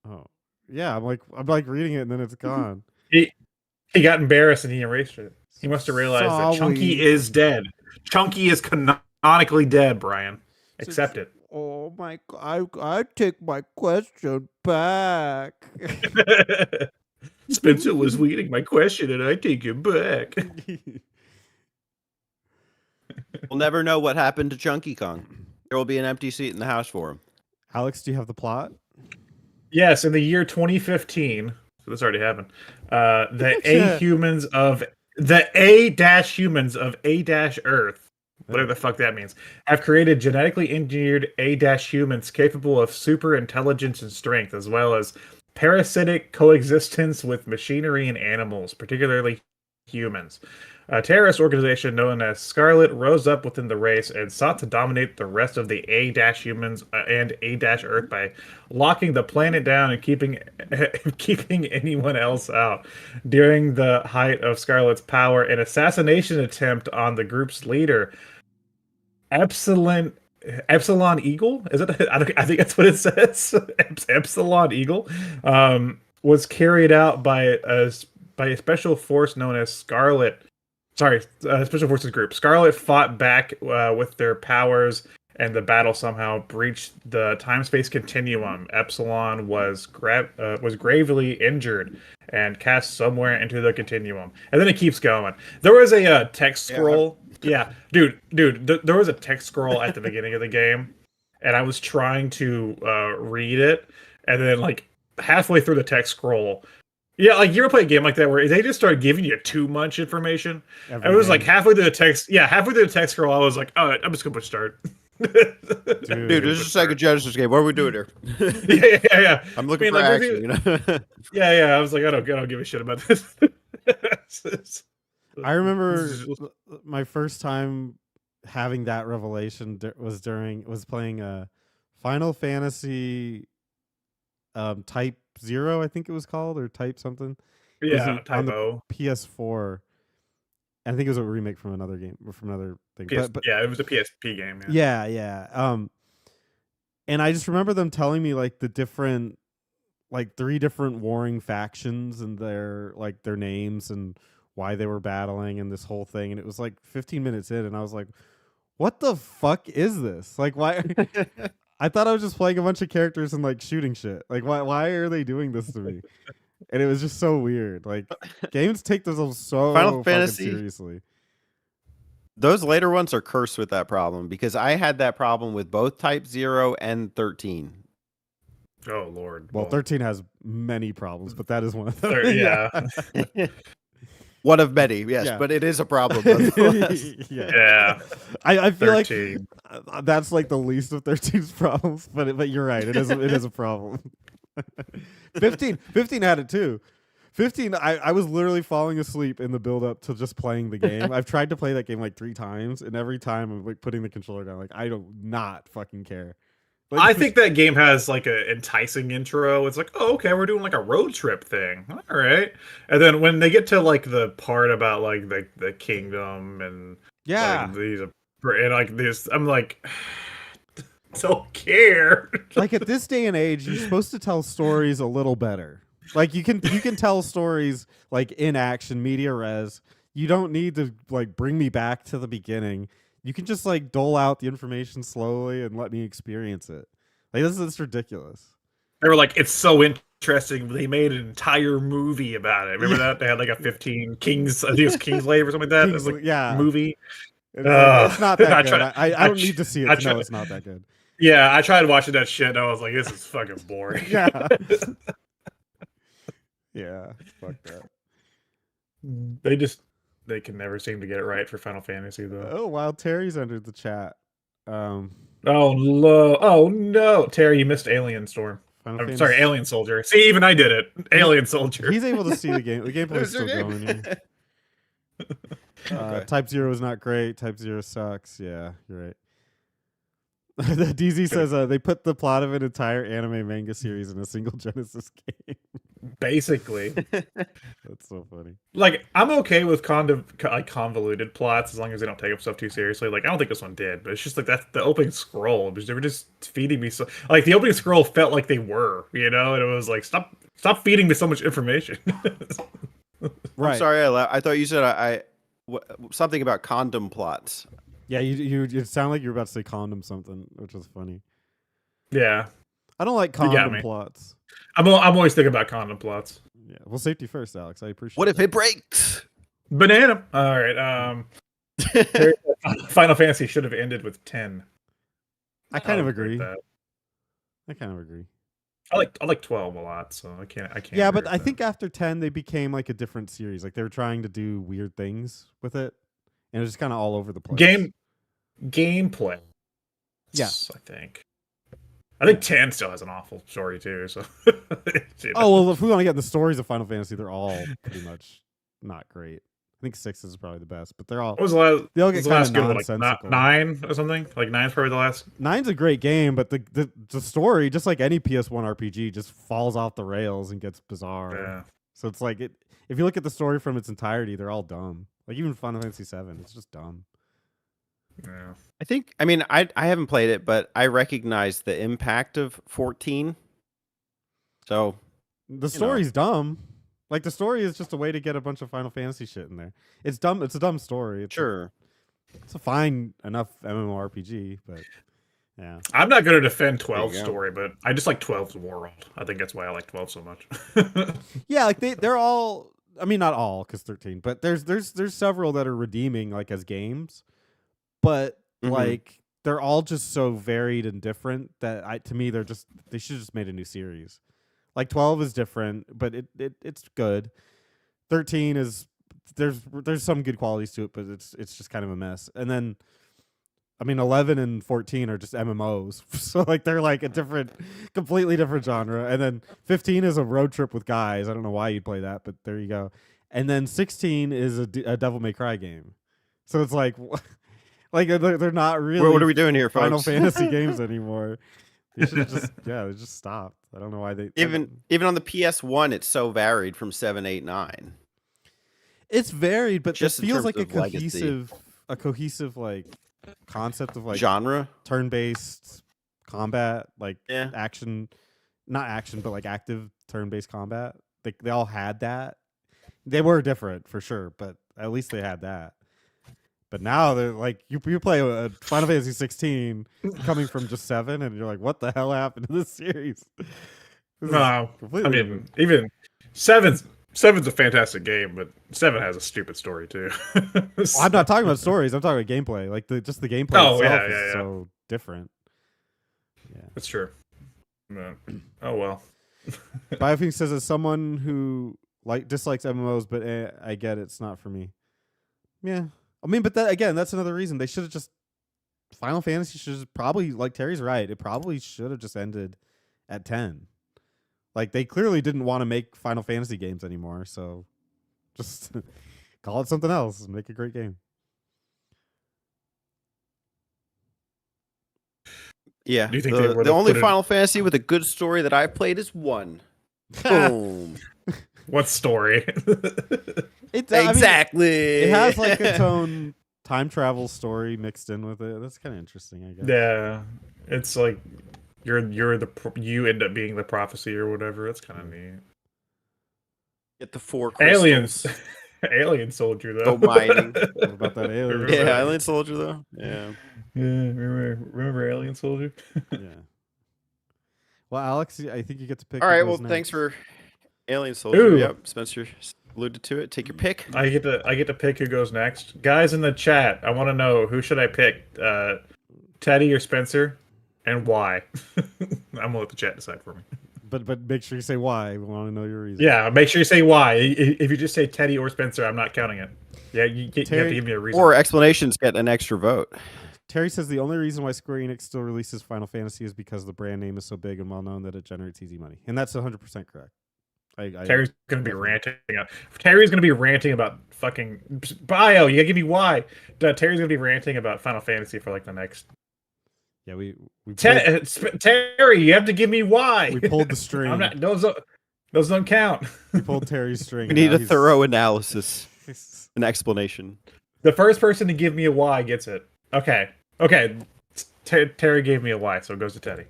Speaker 2: Oh, yeah. I'm like reading it and then it's gone.
Speaker 1: He got embarrassed and he erased it. He must have realized that Chunky is dead. Chunky is canonically dead, Brian. Accept it.
Speaker 2: Oh my god! I take my question back.
Speaker 1: Spencer was reading my question, and I take it back.
Speaker 3: We'll never know what happened to Chunky Kong. There will be an empty seat in the house for him.
Speaker 2: Alex, do you have the plot?
Speaker 1: Yes, in the year 2015, so this already happened. The humans of A-Earth, whatever the fuck that means, have created genetically engineered A-humans capable of super intelligence and strength, as well as parasitic coexistence with machinery and animals, particularly humans. A terrorist organization known as Scarlet rose up within the race and sought to dominate the rest of the A-humans and A-Earth by locking the planet down and keeping anyone else out. During the height of Scarlet's power, an assassination attempt on the group's leader, Epsilon Eagle, is it? I think that's what it says. Epsilon Eagle, was carried out by a special force known as Scarlet. Special Forces Group. Scarlet fought back with their powers, and the battle somehow breached the time-space continuum. Epsilon was gravely injured and cast somewhere into the continuum. And then it keeps going. There was a text scroll. Yeah, dude, there was a text scroll at the beginning of the game, and I was trying to read it, and then like halfway through the text scroll. Yeah, like you ever play a game like that where they just start giving you too much information? It was like halfway through the text. Yeah, halfway through the text scroll, I was like, "All right, I'm just gonna push start."
Speaker 3: Dude, this is a Sega Genesis game. What are we doing here?
Speaker 1: Yeah.
Speaker 3: I'm looking for action. You know?
Speaker 1: Yeah. I was like, I don't give a shit about this.
Speaker 2: I remember my first time having that revelation was playing Final Fantasy Type 0, I think it was called, or Type something.
Speaker 1: Yeah, Type O.
Speaker 2: PS4. I think it was a remake from another game or from another thing. But
Speaker 1: yeah, it was a PSP game.
Speaker 2: Yeah. And I just remember them telling me like the different, like 3 different warring factions and their names and why they were battling and this whole thing. And it was like 15 minutes in, and I was like, "What the fuck is this? Like, why?" I thought I was just playing a bunch of characters and like shooting shit. Like, why are they doing this to me? And it was just so weird. Like, games take themselves so
Speaker 3: Final Fantasy
Speaker 2: seriously.
Speaker 3: Those later ones are cursed with that problem, because I had that problem with both Type 0 and 13.
Speaker 1: Oh Lord.
Speaker 2: Well, 13 has many problems, but that is one of them.
Speaker 1: Yeah.
Speaker 3: One of many, yes, but it is a problem.
Speaker 2: Yeah. I feel 13. Like that's like the least of 13's problems, but you're right. It is a problem. 15 had it too. 15, I was literally falling asleep in the build up to just playing the game. I've tried to play that game like 3 times, and every time I'm like putting the controller down. Like, I do not fucking care. Like,
Speaker 1: I think that game has like an enticing intro. It's like, oh, okay, we're doing like a road trip thing. All right. And then when they get to like the part about like the kingdom and like these and like this, I'm like, don't care.
Speaker 2: Like at this day and age, you're supposed to tell stories a little better. Like you can tell stories like in action, media res. You don't need to like bring me back to the beginning. You can just like dole out the information slowly and let me experience it. Like this is ridiculous.
Speaker 1: They were like, it's so interesting. They made an entire movie about it. Remember that? They had like a 15 Kings, I think it was Kingsslave or something like that. It was like movie.
Speaker 2: It's not that good. I don't need to see it to know it's not that good.
Speaker 1: Yeah, I tried watching that shit and I was like, this is fucking boring.
Speaker 2: Yeah. Yeah, fuck that.
Speaker 1: They can never seem to get it right for Final Fantasy though.
Speaker 2: Oh, Wild Terry's entered the chat.
Speaker 1: Oh no, Terry, you missed Alien Storm. I'm sorry, Alien Soldier. See, even I did it. Alien Soldier.
Speaker 2: He's able to see the game. The gameplay is still going here. Okay. Type 0 is not great. Type 0 sucks. Yeah, you're right. The DZ says they put the plot of an entire anime manga series in a single Genesis game.
Speaker 1: Basically.
Speaker 2: That's so funny.
Speaker 1: Like, I'm okay with convoluted plots as long as they don't take up stuff too seriously. Like, I don't think this one did, but it's just like that's the opening scroll. They were just feeding me so like the opening scroll felt like they were, you know, and it was like stop feeding me so much information.
Speaker 3: Right. I'm sorry, I thought you said something about condom plots.
Speaker 2: Yeah, you sound like you were about to say condom something, which was funny.
Speaker 1: Yeah,
Speaker 2: I don't like
Speaker 1: You got
Speaker 2: condom
Speaker 1: me.
Speaker 2: plots.
Speaker 1: I'm always thinking about condom plots.
Speaker 2: Yeah. Well, safety first, Alex. I appreciate.
Speaker 3: What if
Speaker 2: that.
Speaker 3: it breaks?
Speaker 1: Banana. All right. Terry said Final Fantasy should have ended with 10.
Speaker 2: I kind of
Speaker 1: I'll agree
Speaker 2: agree.
Speaker 1: with that.
Speaker 2: I kind of agree.
Speaker 1: I like 12 a lot, so I can't.
Speaker 2: Yeah,
Speaker 1: agree
Speaker 2: but
Speaker 1: with
Speaker 2: I
Speaker 1: that.
Speaker 2: think after 10, they became like a different series. Like they were trying to do weird things with it, and it was just kind of all over the place.
Speaker 1: Gameplay.
Speaker 2: Yeah.
Speaker 1: I think. I think 10 still has an awful story too. So.
Speaker 2: Oh well, if we want to get in the stories of Final Fantasy, they're all pretty much not great. I think 6 is probably the best, but they're all
Speaker 1: What was the last?
Speaker 2: they all
Speaker 1: what
Speaker 2: get
Speaker 1: was the
Speaker 2: kind
Speaker 1: last
Speaker 2: of
Speaker 1: good one? Like
Speaker 2: nonsensical.
Speaker 1: 9 or something? Like 9's probably the last.
Speaker 2: 9's a great game, but the story, just like any PS1 RPG, just falls off the rails and gets bizarre.
Speaker 1: Yeah.
Speaker 2: So it's like if you look at the story from its entirety, they're all dumb. Like even Final Fantasy 7, it's just dumb.
Speaker 1: Yeah.
Speaker 3: I haven't played it, but I recognize the impact of 14. So
Speaker 2: The story's dumb. Like the story is just a way to get a bunch of Final Fantasy shit in there. It's dumb. It's a dumb story.
Speaker 3: sure.
Speaker 2: It's a fine enough MMORPG, but yeah.
Speaker 1: I'm not going to defend
Speaker 3: There you
Speaker 1: 12's
Speaker 3: go.
Speaker 1: story, but I just like 12's world. I think that's why I like 12 so much.
Speaker 2: Yeah, like they're all. I mean, not all, because 13, but there's several that are redeeming, like as games, but
Speaker 3: Mhm.
Speaker 2: like they're all just so varied and different that to me they should just made a new series. Like 12 is different, but it's good. 13 is there's some good qualities to it, but it's just kind of a mess. And then I mean 11 and 14 are just MMOs. So like they're like a completely different genre. And then 15 is a road trip with guys. I don't know why you'd play that, but there you go. And then 16 is a Devil May Cry game. So it's like like they're not really
Speaker 3: What are we doing here, folks?
Speaker 2: Final Fantasy games anymore. They should just they just stopped. I don't know why they
Speaker 3: Even on the PS1, it's so varied from 7, 8, 9.
Speaker 2: it's varied, but
Speaker 3: Just
Speaker 2: it
Speaker 3: in
Speaker 2: feels
Speaker 3: terms
Speaker 2: like
Speaker 3: of legacy.
Speaker 2: a cohesive like concept of like
Speaker 3: Genre.
Speaker 2: turn-based combat, like
Speaker 3: Yeah.
Speaker 2: action, not action, but like active turn-based combat. They all had that. They were different for sure, but at least they had that. But now they're like you play a Final Fantasy 16 coming from just 7, and you're like, what the hell happened to this series? This is
Speaker 1: No, I
Speaker 2: completely
Speaker 1: mean,
Speaker 2: different.
Speaker 1: even seven's a fantastic game, but 7 has a stupid story too.
Speaker 2: Well, I'm not talking about stories. I'm talking about gameplay. Like the gameplay
Speaker 1: Oh,
Speaker 2: itself
Speaker 1: yeah,
Speaker 2: is
Speaker 1: yeah, yeah.
Speaker 2: so different. Yeah.
Speaker 1: That's true. No. Oh well.
Speaker 2: Biofink says, as someone who dislikes MMOs, but I get it's not for me. Yeah, I mean, but that again, that's another reason they should have just Final Fantasy should have probably, like Terry's right, it probably should have just ended at 10. Like they clearly didn't want to make Final Fantasy games anymore, so just call it something else and make a great game.
Speaker 3: Yeah.
Speaker 1: Do you think they
Speaker 3: the
Speaker 1: would've
Speaker 3: only
Speaker 1: put it-
Speaker 3: Final Fantasy with a good story that I've played is 1. Boom.
Speaker 1: What story?
Speaker 2: It I mean,
Speaker 3: Exactly.
Speaker 2: it has like its own time travel story mixed in with it. That's kind of interesting, I guess.
Speaker 1: Yeah, it's like you end up being the prophecy or whatever. That's kind of neat.
Speaker 3: Get the 4 crystals.
Speaker 1: Aliens, alien soldier though.
Speaker 3: Go mining.
Speaker 2: What about that alien?
Speaker 1: Remember
Speaker 3: Yeah,
Speaker 1: that?
Speaker 3: Alien Soldier though. Yeah.
Speaker 1: Yeah, remember Alien Soldier?
Speaker 2: Yeah. Well, Alex, I think you get to pick.
Speaker 3: All
Speaker 2: who
Speaker 3: right.
Speaker 2: goes
Speaker 3: Well, thanks
Speaker 2: next.
Speaker 3: for Alien Soldier.
Speaker 1: Ooh.
Speaker 3: Yep. Spencer alluded to it. Take your pick.
Speaker 1: I get to pick who goes next. Guys in the chat, I want to know who should I pick, Teddy or Spencer, and why. I'm gonna let the chat decide for me.
Speaker 2: But make sure you say why. We want to know your reason.
Speaker 1: Yeah, make sure you say why. If you just say Teddy or Spencer, I'm not counting it. Yeah, you have
Speaker 2: Terry-
Speaker 1: to give me a reason.
Speaker 3: Or explanations get an extra vote.
Speaker 2: Terry says the only reason why Square Enix still releases Final Fantasy is because the brand name is so big and well known that it generates easy money, and that's 100% correct.
Speaker 1: Terry's gonna be ranting. Terry's gonna be ranting about fucking bio. You gotta give me why. Terry's gonna be ranting about Final Fantasy for like the next.
Speaker 2: Yeah, we
Speaker 1: Terry, you have to give me why.
Speaker 2: we pulled the string.
Speaker 1: I'm not. Those don't count.
Speaker 2: We pulled Terry's string.
Speaker 3: We
Speaker 2: and
Speaker 3: need
Speaker 2: now
Speaker 3: a
Speaker 2: he's-
Speaker 3: thorough analysis, an explanation.
Speaker 1: The first person to give me a why gets it. Okay. Terry gave me a why, so it goes to Teddy.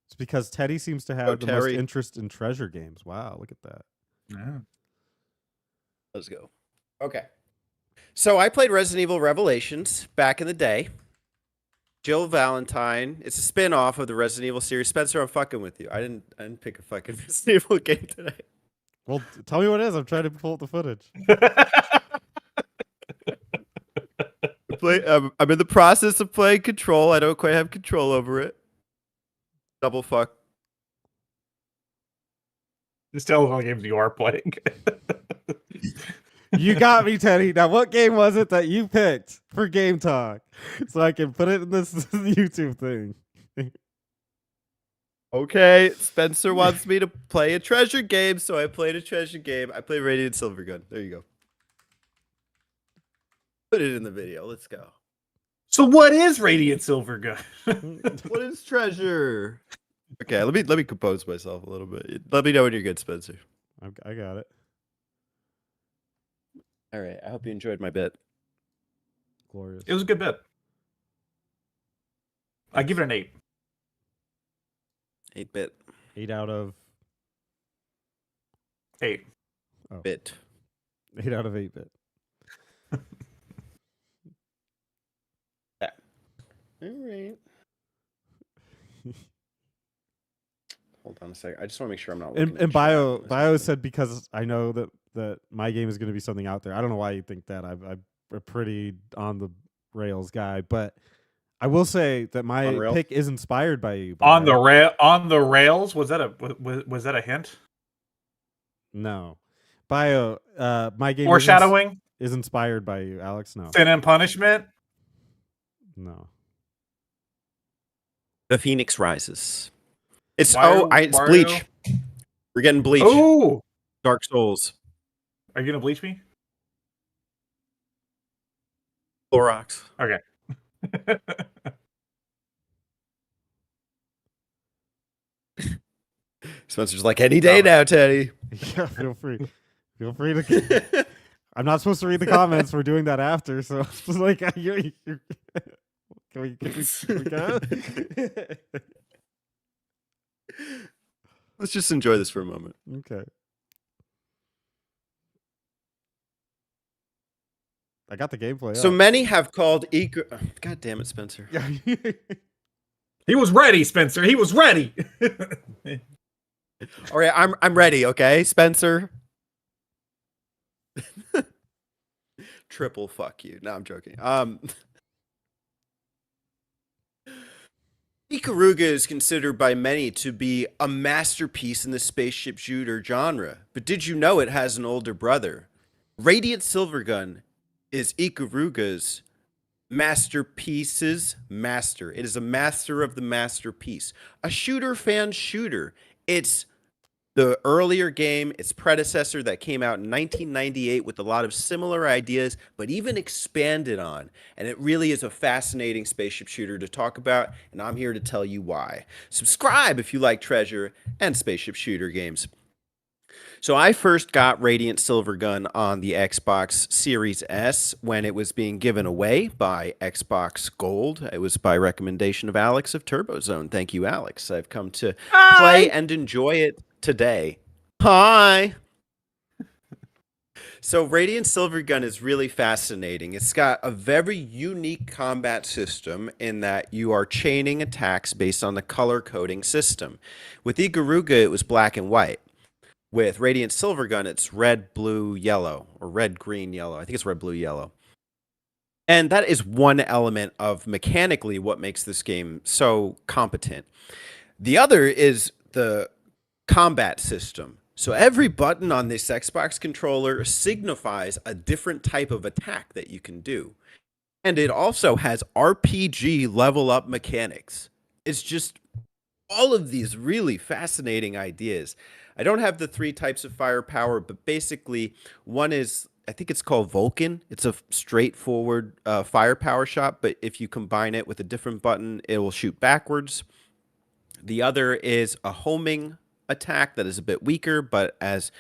Speaker 2: It's because Teddy seems to have the most
Speaker 3: Terry.
Speaker 2: interest in treasure games. Wow, look at that.
Speaker 1: Yeah.
Speaker 3: Let's go. Okay. So I played Resident Evil Revelations back in the day. Jill Valentine. It's a spin-off of the Resident Evil series. Spencer, I'm fucking with you. I didn't pick a fucking Resident Evil game today.
Speaker 2: Well, tell me what it is. I'm trying to pull up the footage.
Speaker 3: I'm in the process of playing Control. I don't quite have control over it. Double fuck.
Speaker 1: Just tell us what games you are playing.
Speaker 2: You got me, Teddy. Now, what game was it that you picked for Game Talk, so I can put it in this YouTube thing?
Speaker 3: Okay, Spencer wants me to play a treasure game, so I played a treasure game. I played Radiant Silvergun. There you go. Put it in the video. Let's go.
Speaker 1: So what is Radiant Silvergun?
Speaker 3: What is treasure? Okay, let me compose myself a little bit. Let me know when you're good, Spencer.
Speaker 2: I got it.
Speaker 3: All right. I hope you enjoyed my bit.
Speaker 2: Glorious.
Speaker 1: It was a good bit. I give it an 8.
Speaker 3: 8-bit.
Speaker 2: 8 out of
Speaker 1: 8.
Speaker 3: Bit.
Speaker 2: 8 out of 8-bit.
Speaker 3: All right. Hold on a second. I just want to make sure I'm not.
Speaker 2: And Bio said, because I know that my game is going to be something out there. I don't know why you think that. I'm a pretty on the rails guy, but I will say that my pick is inspired by you.
Speaker 1: On the rails. Was that a hint?
Speaker 2: No, Bio. My game
Speaker 1: Foreshadowing
Speaker 2: is inspired by you, Alex. No.
Speaker 1: Sin and Punishment.
Speaker 2: No.
Speaker 3: The Phoenix Rises. It's it's Bleach. We're getting Bleach.
Speaker 1: Oh,
Speaker 3: Dark Souls.
Speaker 1: Are you gonna bleach me?
Speaker 3: Clorox.
Speaker 1: Okay.
Speaker 3: Spencer's like, any day now, Teddy.
Speaker 2: Yeah, feel free. Feel free to. I'm not supposed to read the comments. We're doing that after, so it's like, can we go?
Speaker 3: Let's just enjoy this for a moment.
Speaker 2: Okay. I got the gameplay.
Speaker 3: So many have called God damn it, Spencer.
Speaker 1: He was ready, Spencer. He was ready.
Speaker 3: All right, I'm ready. Okay, Spencer. Triple fuck you. No, I'm joking. Ikaruga is considered by many to be a masterpiece in the spaceship shooter genre. But did you know it has an older brother? Radiant Silvergun is Ikaruga's masterpiece's master. It is a master of the masterpiece. A shooter fan shooter. It's the earlier game, its predecessor that came out in 1998 with a lot of similar ideas, but even expanded on. And it really is a fascinating spaceship shooter to talk about, and I'm here to tell you why. Subscribe if you like treasure and spaceship shooter games. So I first got Radiant Silvergun on the Xbox Series S when it was being given away by Xbox Gold. It was by recommendation of Alex of TurboZone. Thank you, Alex. I've come to play and enjoy it today. Hi. So Radiant Silvergun is really fascinating. It's got a very unique combat system in that you are chaining attacks based on the color coding system. With Ikaruga, it was black and white. With Radiant Silvergun, it's red, blue, yellow, or red, green, yellow. I think it's red, blue, yellow. And that is one element of mechanically what makes this game so competent. The other is the combat system. So every button on this Xbox controller signifies a different type of attack that you can do. And it also has RPG level up mechanics. It's just all of these really fascinating ideas. I don't have the 3 types of firepower, but basically one is, I think it's called Vulcan. It's a straightforward firepower shot, but if you combine it with a different button, it will shoot backwards. The other is a homing attack that is a bit weaker, but as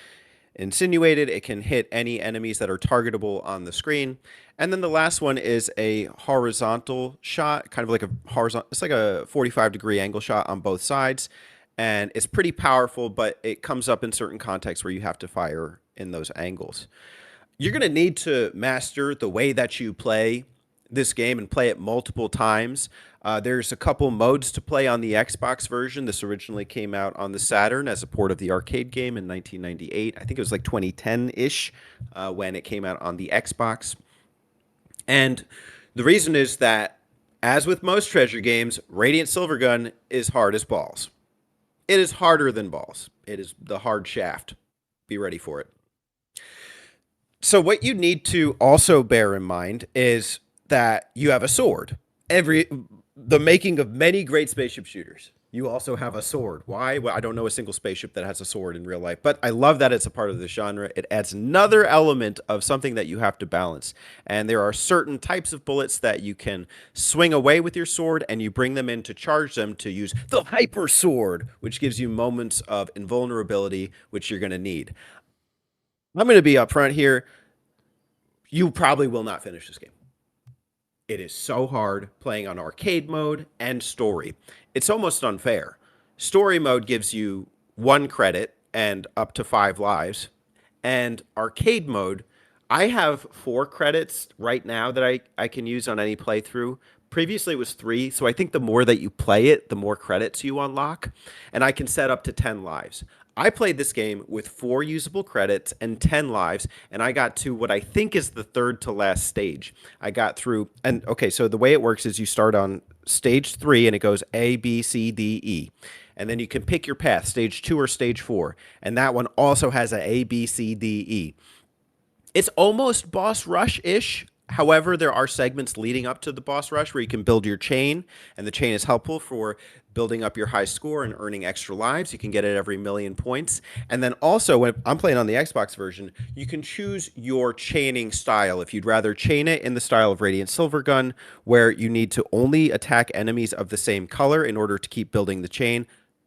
Speaker 3: insinuated, it can hit any enemies that are targetable on the screen. And then the last one is a horizontal shot, kind of like a horizontal, it's like a 45-degree angle shot on both sides. And it's pretty powerful, but it comes up in certain contexts where you have to fire in those angles. You're going to need to master the way that you play this game and play it multiple times. There's a couple modes to play on the Xbox version. This originally came out on the Saturn as a port of the arcade game in 1998. I think it was like 2010-ish when it came out on the Xbox. And the reason is that, as with most treasure games, Radiant Silvergun is hard as balls. It is harder than balls. It is the hard shaft. Be ready for it. So what you need to also bear in mind is that you have a sword. The making of many great spaceship shooters, you also have a sword. Why? Well, I don't know a single spaceship that has a sword in real life, but I love that it's a part of the genre. It adds another element of something that you have to balance. And there are certain types of bullets that you can swing away with your sword, and you bring them in to charge them to use the hyper sword, which gives you moments of invulnerability, which you're going to need. I'm going to be upfront here. You probably will not finish this game. It is so hard playing on arcade mode and story. It's almost unfair. Story mode gives you 1 credit and up to 5 lives. And arcade mode, I have 4 credits right now that I can use on any playthrough. Previously it was 3, so I think the more that you play it, the more credits you unlock. And I can set up to 10 lives. I played this game with 4 usable credits and 10 lives, and I got to what I think is the third to last stage. I got through, and okay, so the way it works is you start on stage 3, and it goes A, B, C, D, E. And then you can pick your path, stage 2 or stage 4. And that one also has a A, B, C, D, E. It's almost boss rush-ish. However, there are segments leading up to the boss rush where you can build your chain, and the chain is helpful for building up your high score and earning extra lives. You can get it every 1,000,000 points. And then also, when I'm playing on the Xbox version, you can choose your chaining style. If you'd rather chain it in the style of Radiant Silvergun, where you need to only attack enemies of the same color in order to keep building the chain.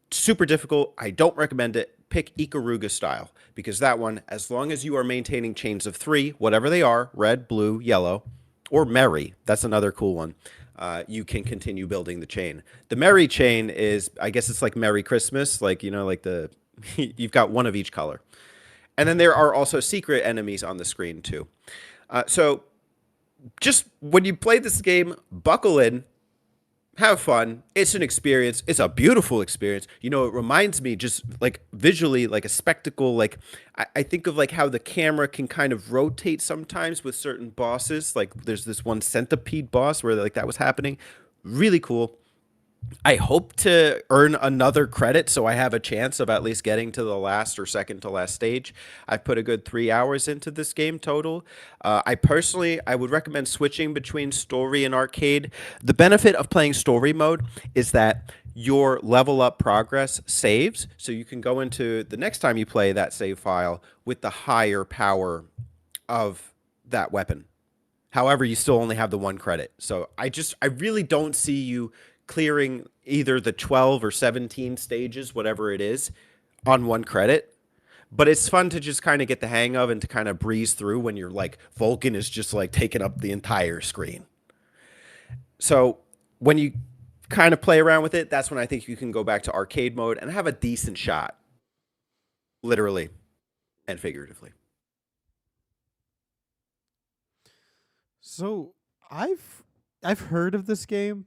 Speaker 3: Super difficult. I don't recommend it. Pick Ikaruga style, because that one, as long as you are maintaining chains of 3, whatever they are, red, blue, yellow, or Merry, that's another cool one, you can continue building the chain. The Merry chain is, I guess it's like Merry Christmas, like, you know, like you've got one of each color. And then there are also secret enemies on the screen too. So just when you play this game, buckle in. Have fun. It's an experience. It's a beautiful experience. You know, it reminds me just like visually, like a spectacle. Like I think of like how the camera can kind of rotate sometimes with certain bosses. Like there's this one centipede boss where like that was happening. Really cool. I hope to earn another credit so I have a chance of at least getting to the last or second to last stage. I've put a good 3 hours into this game total. I would recommend switching between story and arcade. The benefit of playing story mode is that your level up progress saves, so you can go into the next time you play that save file with the higher power of that weapon. However, you still only have the 1 credit. So I really don't see you clearing either the 12 or 17 stages, whatever it is, on 1 credit. But it's fun to just kind of get the hang of and to kind of breeze through when you're like, Vulcan is just like taking up the entire screen. So when you kind of play around with it, that's when I think you can go back to arcade mode and have a decent shot, literally and figuratively.
Speaker 2: So I've heard of this game,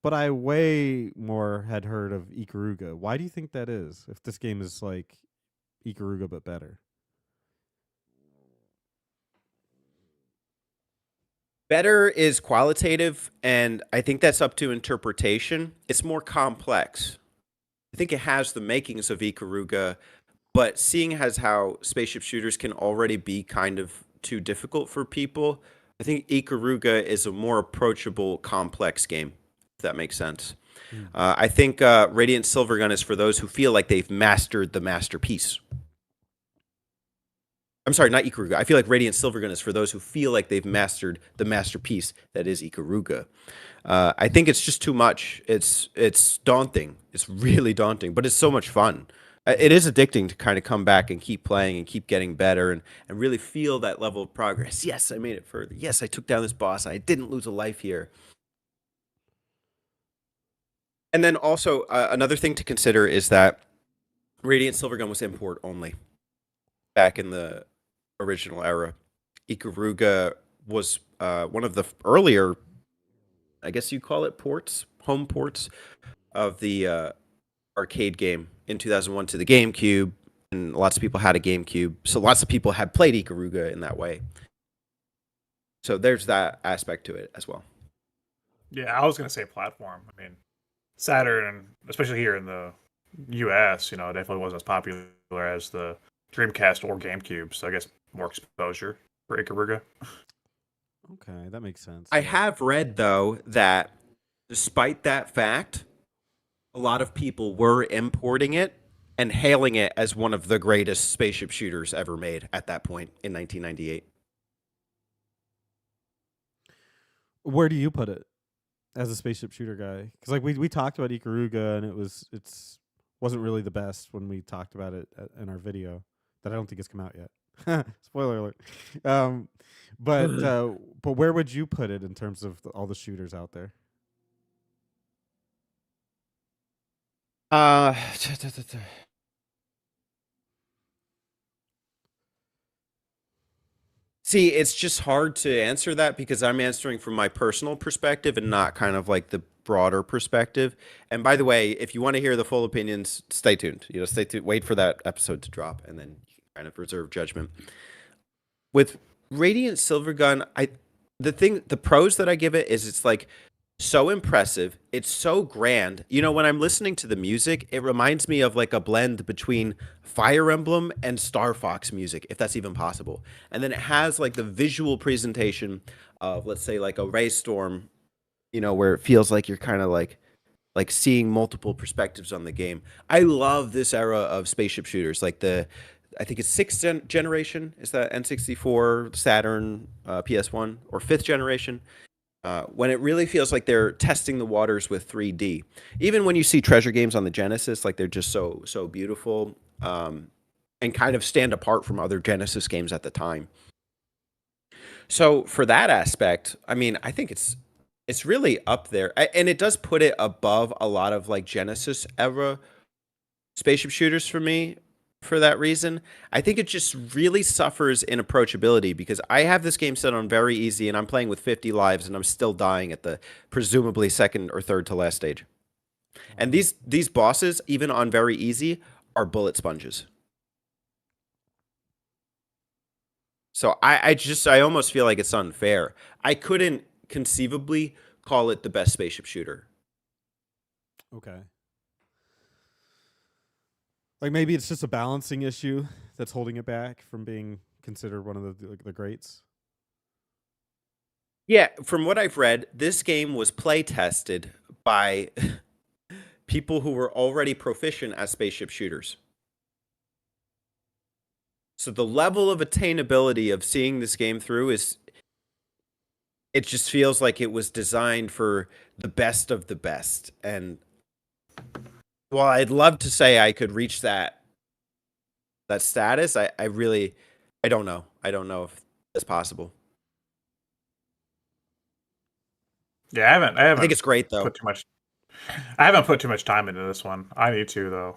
Speaker 2: but I way more had heard of Ikaruga. Why do you think that is? If this game is like Ikaruga but better.
Speaker 3: Better is qualitative, and I think that's up to interpretation. It's more complex. I think it has the makings of Ikaruga, but seeing as how spaceship shooters can already be kind of too difficult for people, I think Ikaruga is a more approachable, complex game, if that makes sense. I think Radiant Silvergun is for those who feel like they've mastered the masterpiece. I'm sorry, not Ikaruga. I feel like Radiant Silvergun is for those who feel like they've mastered the masterpiece that is Ikaruga. I think it's just too much. It's daunting. It's really daunting, but it's so much fun. It is addicting to kind of come back and keep playing and keep getting better and really feel that level of progress. Yes, I made it further. Yes, I took down this boss. I didn't lose a life here. And then also another thing to consider is that Radiant Silvergun was import only back in the original era. Ikaruga was one of the earlier, I guess you call it home ports of the arcade game in 2001 to the GameCube, and lots of people had a GameCube, so lots of people had played Ikaruga in that way. So there's that aspect to it as well.
Speaker 1: Yeah, I was gonna say platform. I mean, Saturn, especially here in the U.S., definitely wasn't as popular as the Dreamcast or GameCube. So I guess more exposure for Ikaruga.
Speaker 2: Okay, that makes sense.
Speaker 3: I have read, though, that despite that fact, a lot of people were importing it and hailing it as one of the greatest spaceship shooters ever made at that point in 1998.
Speaker 2: Where do you put it as a spaceship shooter guy? Because like we talked about Ikaruga, and it wasn't really the best when we talked about it in our video that I don't think has come out yet. Spoiler alert. But where would you put it in terms of all the shooters out there?
Speaker 3: See, it's just hard to answer that because I'm answering from my personal perspective and not kind of like the broader perspective. And by the way, if you want to hear the full opinions, stay tuned. Stay tuned. Wait for that episode to drop, and then you can kind of reserve judgment. With Radiant Silvergun, the pros that I give it is it's like so impressive. It's so grand. When I'm listening to the music, it reminds me of like a blend between Fire Emblem and Star Fox music, if that's even possible. And then it has like the visual presentation of, let's say, like a Ray Storm, where it feels like you're kind of like seeing multiple perspectives on the game. I love this era of spaceship shooters, like I think it's sixth generation. Is that N64, Saturn, PS1, or fifth generation? When it really feels like they're testing the waters with 3D. Even when you see treasure games on the Genesis, like they're just so beautiful, and kind of stand apart from other Genesis games at the time. So for that aspect, I mean, I think it's really up there, and it does put it above a lot of like Genesis era spaceship shooters for me. For that reason, I think it just really suffers in approachability because I have this game set on very easy and I'm playing with 50 lives and I'm still dying at the presumably second or third to last stage. And these bosses, even on very easy, are bullet sponges. So I almost feel like it's unfair. I couldn't conceivably call it the best spaceship shooter.
Speaker 2: Okay. Like maybe it's just a balancing issue that's holding it back from being considered one of the greats.
Speaker 3: Yeah, from what I've read, this game was play tested by people who were already proficient as spaceship shooters. So the level of attainability of seeing this game through it just feels like it was designed for the best of the best. And well, I'd love to say I could reach that status. I don't know. I don't know if it's possible.
Speaker 1: Yeah, I haven't.
Speaker 3: I think it's great though.
Speaker 1: I haven't put too much time into this one. I need to though,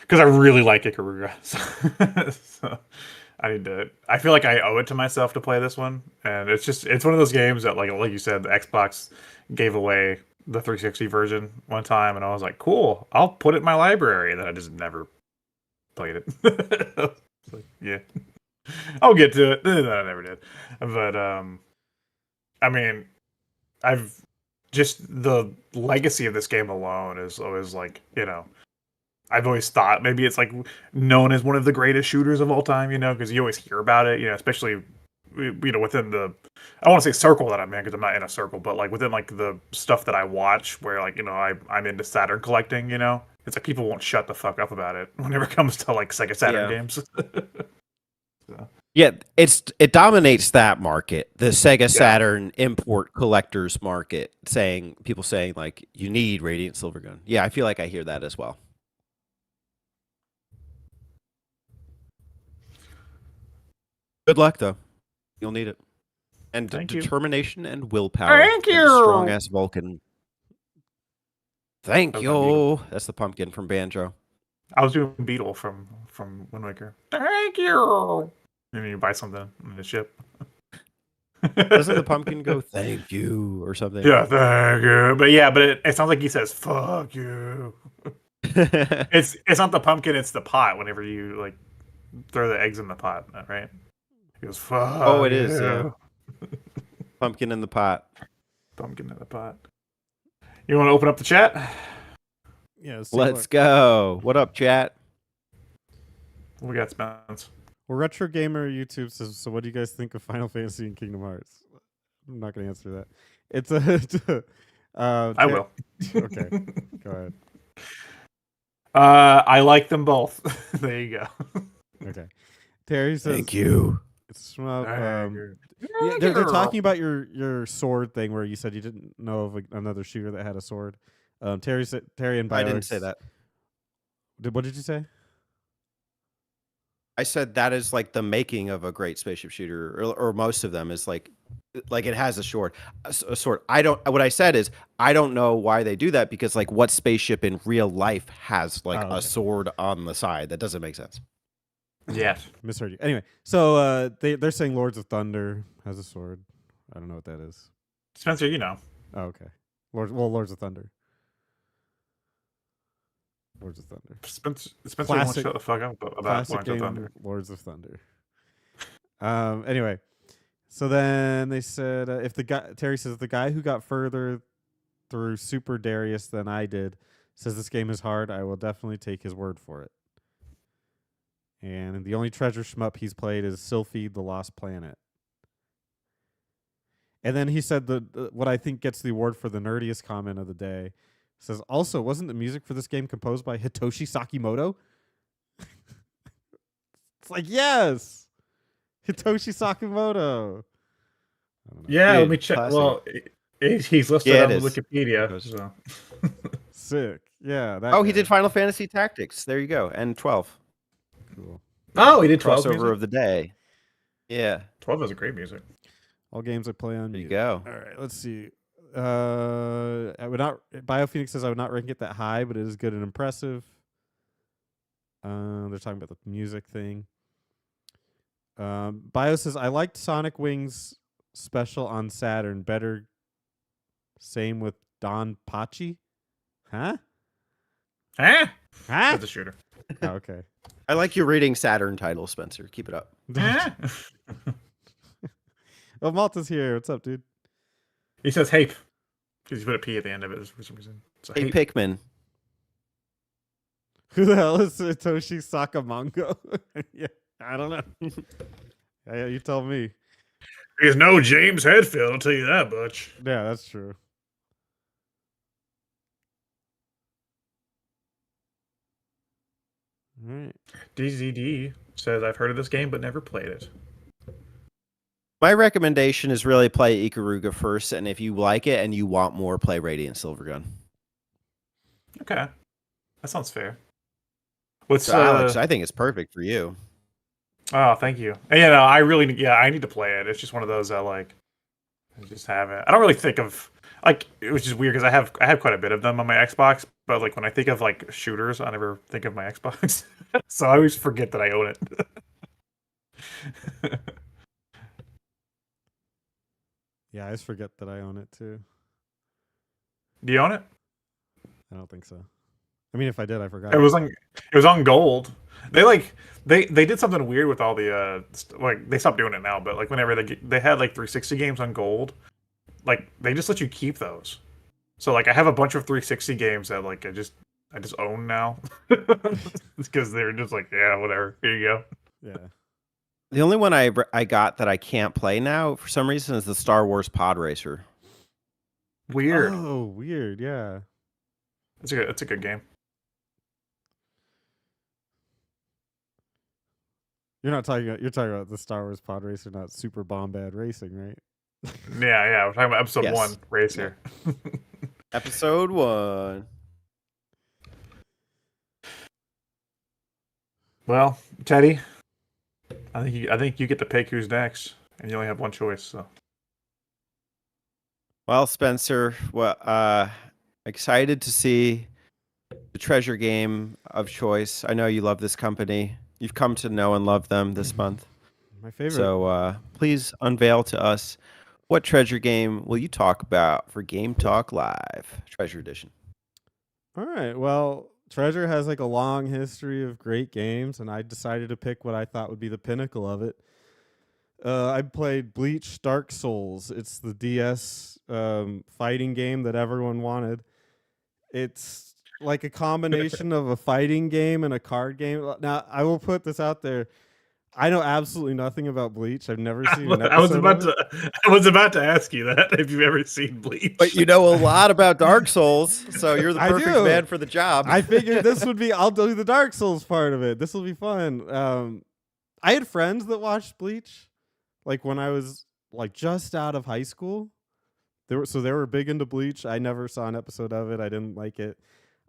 Speaker 1: because I really like Ikaruga. So I need to. I feel like I owe it to myself to play this one, and it's one of those games that like you said, the Xbox gave away the 360 version one time, and I was like, cool, I'll put it in my library. And then I just never played it. Like, yeah, I'll get to it. No, I never did. But I mean, I've just the legacy of this game alone is always like, I've always thought maybe it's like known as one of the greatest shooters of all time, because you always hear about it, especially within the, I want to say circle that I'm in because I'm not in a circle, but like within like the stuff that I watch where like, I'm into Saturn collecting, it's like people won't shut the fuck up about it whenever it comes to like Sega Saturn games. So.
Speaker 3: Yeah, it dominates that market, the Sega Saturn import collectors market, people saying like you need Radiant Silvergun. Yeah, I feel like I hear that as well. Good luck though. You'll need it. And determination and willpower.
Speaker 1: Thank you.
Speaker 3: Strong ass Vulcan. Thank you. That's the pumpkin from Banjo.
Speaker 1: I was doing Beetle from Wind Waker. Thank you. And then you buy something on the ship.
Speaker 3: Doesn't the pumpkin go "thank you" or something?
Speaker 1: Yeah, thank you. But yeah, but it sounds like he says "fuck you." It's not the pumpkin, it's the pot. Whenever you like throw the eggs in the pot, right? He goes "fuck."
Speaker 3: Oh, it is, yeah.
Speaker 1: you."
Speaker 3: Pumpkin in the pot.
Speaker 1: Pumpkin in the pot. You want to open up the chat?
Speaker 2: Yeah, let's take a
Speaker 3: Let's
Speaker 2: look.
Speaker 3: go. What up, chat?
Speaker 1: We got Spence.
Speaker 2: Well, Retro Gamer YouTube says, so what do you guys think of Final Fantasy and Kingdom Hearts? I'm not going to answer that. It's a.
Speaker 1: I will.
Speaker 2: Okay, go ahead.
Speaker 1: I like them both. There you go.
Speaker 2: Okay. Terry says,
Speaker 3: Thank you.
Speaker 2: It's yeah, they're talking about your sword thing where you said you didn't know of another shooter that had a sword. Terry and
Speaker 3: I
Speaker 2: BioX,
Speaker 3: didn't say that.
Speaker 2: What did you say?
Speaker 3: I said that is like the making of a great spaceship shooter, or most of them is like it has a sword. A sword. I don't. What I said is I don't know why they do that because like what spaceship in real life has like
Speaker 2: Oh, okay.
Speaker 3: a sword on the side? That doesn't make sense.
Speaker 1: Yeah.
Speaker 2: Misheard you. Anyway, so they're saying Lords of Thunder has a sword. I don't know what that is.
Speaker 1: Spencer, you know.
Speaker 2: Oh, okay. Lords of Thunder. Lords of Thunder.
Speaker 1: Spencer won't
Speaker 2: Classic-
Speaker 1: shut the fuck up about
Speaker 2: Classic
Speaker 1: Lords of
Speaker 2: game,
Speaker 1: Thunder.
Speaker 2: Lords of Thunder. Anyway, so then they said if the guy Terry says the guy who got further through Super Darius than I did says this game is hard, I will definitely take his word for it. And the only treasure shmup he's played is Sylphie the Lost Planet. And then he said what I think gets the award for the nerdiest comment of the day. Says, also, wasn't the music for this game composed by Hitoshi Sakimoto? It's like, yes! Hitoshi Sakimoto. I don't know.
Speaker 1: Yeah,
Speaker 3: Dude,
Speaker 1: let me check.
Speaker 3: classic.
Speaker 1: Well, he's listed
Speaker 3: Yeah,
Speaker 1: on
Speaker 3: it is.
Speaker 1: Wikipedia. So.
Speaker 2: Sick. Yeah. That
Speaker 3: Oh, he
Speaker 2: guy.
Speaker 3: did Final Fantasy Tactics. There you go. And 12.
Speaker 2: Cool.
Speaker 1: Oh, he did 12
Speaker 3: Crossover
Speaker 1: music?
Speaker 3: of the day. Yeah.
Speaker 1: 12 is a great music.
Speaker 2: All games I play on
Speaker 3: There you
Speaker 2: mute.
Speaker 3: go.
Speaker 2: All right, let's see. I would not. BioPhoenix says I would not rank it that high, but it is good and impressive. They're talking about the music thing. Bio says I liked Sonic Wings special on Saturn better. Same with Don Pachi. Huh?
Speaker 1: Eh?
Speaker 2: Huh?
Speaker 1: That's a shooter.
Speaker 2: Oh, okay.
Speaker 3: I like your reading Saturn title, Spencer. Keep it up.
Speaker 1: Eh?
Speaker 2: Oh, Malta's here. What's up, dude?
Speaker 1: He says "hape" because you put a P at the end of it for some reason. So
Speaker 3: Hey,
Speaker 1: hape.
Speaker 3: Pikmin.
Speaker 2: Who the hell is Satoshi Sakamongo? Yeah, I don't know. Yeah, you tell me.
Speaker 1: He's no James Hetfield, I'll tell you that much.
Speaker 2: Yeah, that's true. All right.
Speaker 1: DZD says I've heard of this game but never played it.
Speaker 3: My recommendation is really play Ikaruga first, and if you like it and you want more, play Radiant Silvergun.
Speaker 1: Okay, that sounds fair. What's
Speaker 3: So, Alex, I think it's perfect for you.
Speaker 1: Oh, thank you. And, yeah, no, I need to play it. It's just one of those that like I just haven't. I don't really think of like it was just weird because I have quite a bit of them on my Xbox, but like when I think of like shooters, I never think of my Xbox. So I always forget that I own it.
Speaker 2: Yeah, I just forget that I own it too.
Speaker 1: Do you own it?
Speaker 2: I don't think so. I mean, if I did, I forgot.
Speaker 1: It was on gold. They did something weird with all the like they stopped doing it now, but like whenever they had like 360 games on gold, like they just let you keep those. So like I have a bunch of 360 games that like I just own now because they're just like yeah whatever, here you go.
Speaker 2: Yeah.
Speaker 3: The only one I got that I can't play now for some reason is the Star Wars Pod Racer.
Speaker 1: Weird.
Speaker 2: Oh, weird. Yeah.
Speaker 1: It's a good game.
Speaker 2: You're talking about the Star Wars Pod Racer, not Super Bombad Racing, right?
Speaker 1: Yeah, we're talking about episode
Speaker 3: Yes.
Speaker 1: 1 Racer.
Speaker 3: Episode 1.
Speaker 1: Well, Teddy, I think you get to pick who's next, and you only have one choice. So
Speaker 3: Well, Spencer, excited to see the treasure game of choice. I know you love this company. You've come to know and love them this month.
Speaker 2: My favorite.
Speaker 3: So please unveil to us what treasure game will you talk about for Game Talk Live Treasure Edition.
Speaker 2: All right. Well, Treasure has like a long history of great games, and I decided to pick what I thought would be the pinnacle of it. I played Bleach Dark Souls. It's the DS fighting game that everyone wanted. It's like a combination of a fighting game and a card game. Now, I will put this out there. I know absolutely nothing about Bleach. I've never seen an
Speaker 1: I was
Speaker 2: episode
Speaker 1: about
Speaker 2: of it.
Speaker 1: to. I was about to ask you that if you've ever seen Bleach.
Speaker 3: But you know a lot about Dark Souls, so you're the
Speaker 2: I
Speaker 3: perfect
Speaker 2: do.
Speaker 3: man for the job.
Speaker 2: I figured this would be. I'll do the Dark Souls part of it. This will be fun. I had friends that watched Bleach, like when I was like just out of high school. They were big into Bleach. I never saw an episode of it. I didn't like it.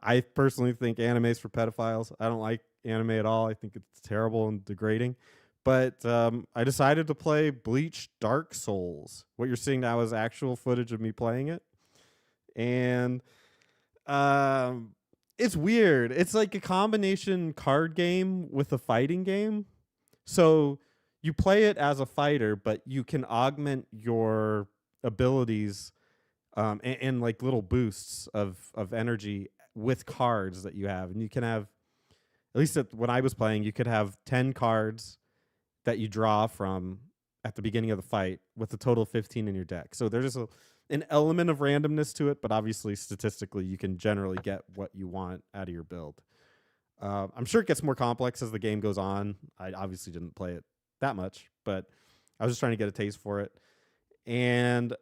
Speaker 2: I personally think anime's for pedophiles. I don't like anime at all. I think it's terrible and degrading. But I decided to play Bleach Dark Souls. What you're seeing now is actual footage of me playing it. And it's weird. It's like a combination card game with a fighting game. So you play it as a fighter, but you can augment your abilities and like little boosts of energy with cards that you have. And you can have, at least when I was playing, you could have 10 cards that you draw from at the beginning of the fight with a total of 15 in your deck. So there's just an element of randomness to it, but obviously statistically you can generally get what you want out of your build. I'm sure it gets more complex as the game goes on. I obviously didn't play it that much, but I was just trying to get a taste for it. And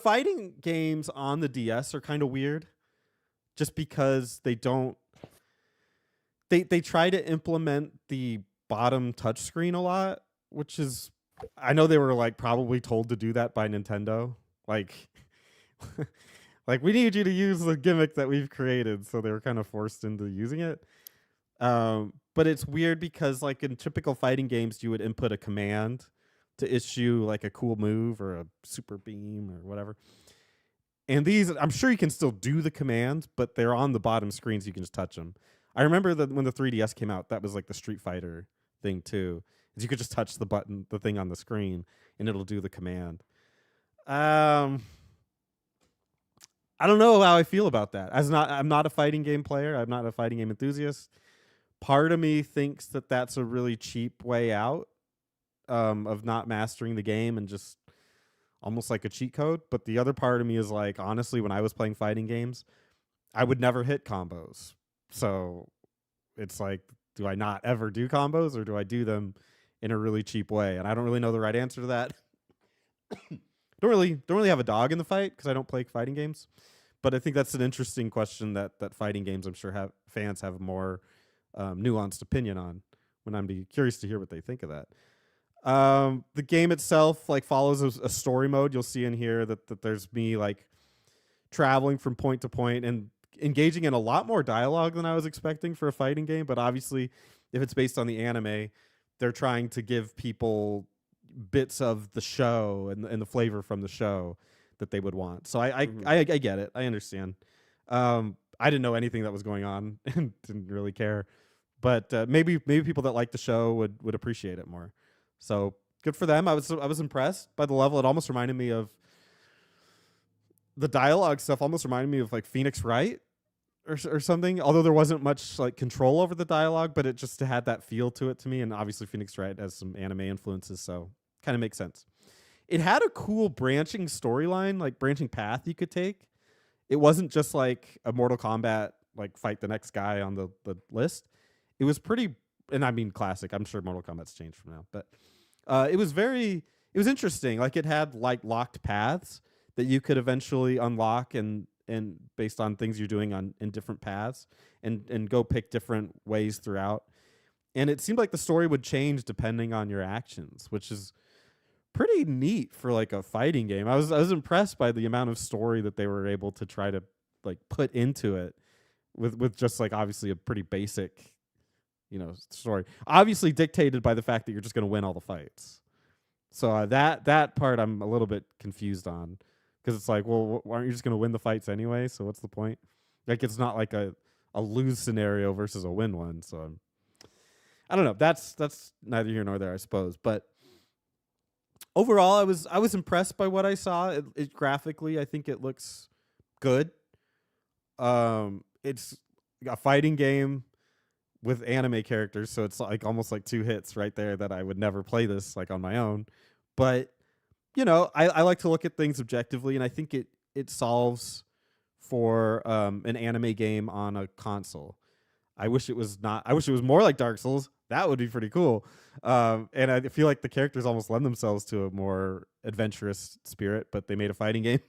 Speaker 2: fighting games on the DS are kind of weird just because they don't they try to implement the bottom touchscreen a lot, which is, I know they were like probably told to do that by Nintendo. Like like we need you to use the gimmick that we've created, so they were kind of forced into using it. But it's weird because like in typical fighting games, you would input a command to issue like a cool move or a super beam or whatever. And these, I'm sure you can still do the commands, but they're on the bottom screen so you can just touch them. I remember that when the 3DS came out, that was like the Street Fighter thing too. Is you could just touch the thing on the screen, and it'll do the command. I don't know how I feel about that. I'm not a fighting game player. I'm not a fighting game enthusiast. Part of me thinks that that's a really cheap way out of not mastering the game and just almost like a cheat code. But the other part of me is like, honestly, when I was playing fighting games, I would never hit combos. So it's like, do I not ever do combos, or do I do them in a really cheap way? And I don't really know the right answer to that. don't really have a dog in the fight because I don't play fighting games. But I think that's an interesting question that fighting games, I'm sure, fans have more nuanced opinion on. When I'm be curious to hear what they think of that. The game itself like follows a story mode. You'll see in here that there's me like traveling from point to point and engaging in a lot more dialogue than I was expecting for a fighting game. But obviously, if it's based on the anime, they're trying to give people bits of the show and the flavor from the show that they would want. So I get it. I understand. I didn't know anything that was going on and didn't really care. But maybe people that like the show would appreciate it more. So good for them. I was impressed by the level. It almost reminded me of the dialogue stuff. Almost reminded me of like Phoenix Wright or something. Although there wasn't much like control over the dialogue, but it just had that feel to it to me. And obviously Phoenix Wright has some anime influences, so kind of makes sense. It had a cool branching storyline, like branching path you could take. It wasn't just like a Mortal Kombat like fight the next guy on the list. It was pretty, and I mean classic. I'm sure Mortal Kombat's changed from now, but it was interesting. Like it had like locked paths that you could eventually unlock and based on things you're doing in different paths and go pick different ways throughout. And it seemed like the story would change depending on your actions, which is pretty neat for like a fighting game. I was impressed by the amount of story that they were able to try to like put into it with just like obviously a pretty basic story, obviously dictated by the fact that you're just going to win all the fights. So that part I'm a little bit confused on, because it's like, well, why aren't you just going to win the fights anyway? So what's the point? Like, it's not like a lose scenario versus a win one. So I don't know. That's neither here nor there, I suppose. But overall, I was impressed by what I saw. It graphically, I think it looks good. It's a fighting game with anime characters, so it's like almost like two hits right there that I would never play this like on my own. But I like to look at things objectively, and I think it solves for an anime game on a console. I wish it was not. I wish it was more like Dark Souls. That would be pretty cool. And I feel like the characters almost lend themselves to a more adventurous spirit, but they made a fighting game.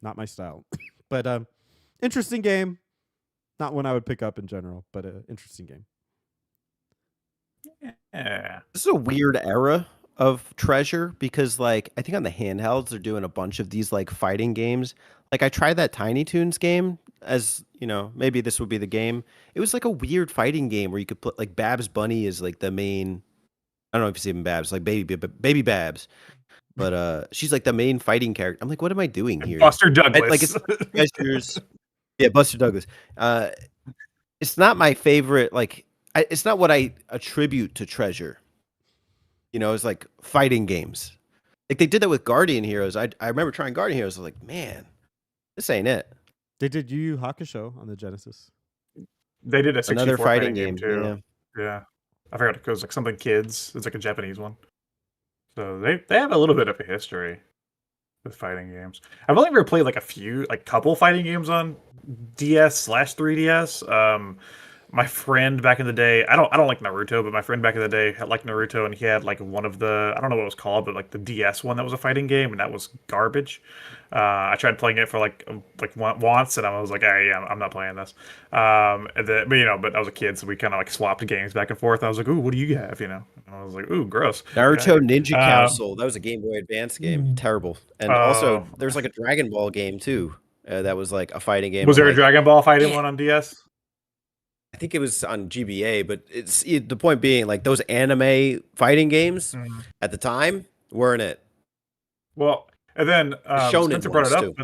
Speaker 2: Not my style. But interesting game. Not one I would pick up in general, but an interesting game.
Speaker 1: Yeah.
Speaker 3: This is a weird era of Treasure because, like, I think on the handhelds they're doing a bunch of these like fighting games. Like, I tried that Tiny Toons game, as maybe this would be the game. It was like a weird fighting game where you could put like Babs Bunny is like the main. I don't know if it's even Babs, like baby Babs, but she's like the main fighting character. I'm like, what am I doing here?
Speaker 1: Buster Douglas.
Speaker 3: Like, it's Treasures. Yeah, Buster Douglas. It's not my favorite. Like, it's not what I attribute to Treasure. It's like fighting games. Like, they did that with Guardian Heroes. I remember trying Guardian Heroes. I was like, man, this ain't it.
Speaker 2: They did Yu Yu Hakusho on the Genesis.
Speaker 1: They did a 64
Speaker 3: Another fighting game
Speaker 1: too. Yeah. I forgot it was like something kids. It's like a Japanese one. So they have a little bit of a history with fighting games. I've only ever played like a couple fighting games on DS/3DS. My friend back in the day, I don't like Naruto, but my friend back in the day had liked Naruto, and he had like one of the, I don't know what it was called, but like the DS one that was a fighting game, and that was garbage. I tried playing it for like once, and I was like, hey, yeah, I'm not playing this. And then, but I was a kid, so we kind of like swapped games back and forth. I was like, ooh, what do you have? And I was like, ooh, gross.
Speaker 3: Naruto Ninja Council. That was a Game Boy Advance game. Terrible. And also, there's like a Dragon Ball game too. That was like a fighting game.
Speaker 1: Was there a Dragon Ball fighting one on DS?
Speaker 3: I think it was on GBA, but the point being, like, those anime fighting games at the time weren't it.
Speaker 1: Well, and then Spencer brought it up,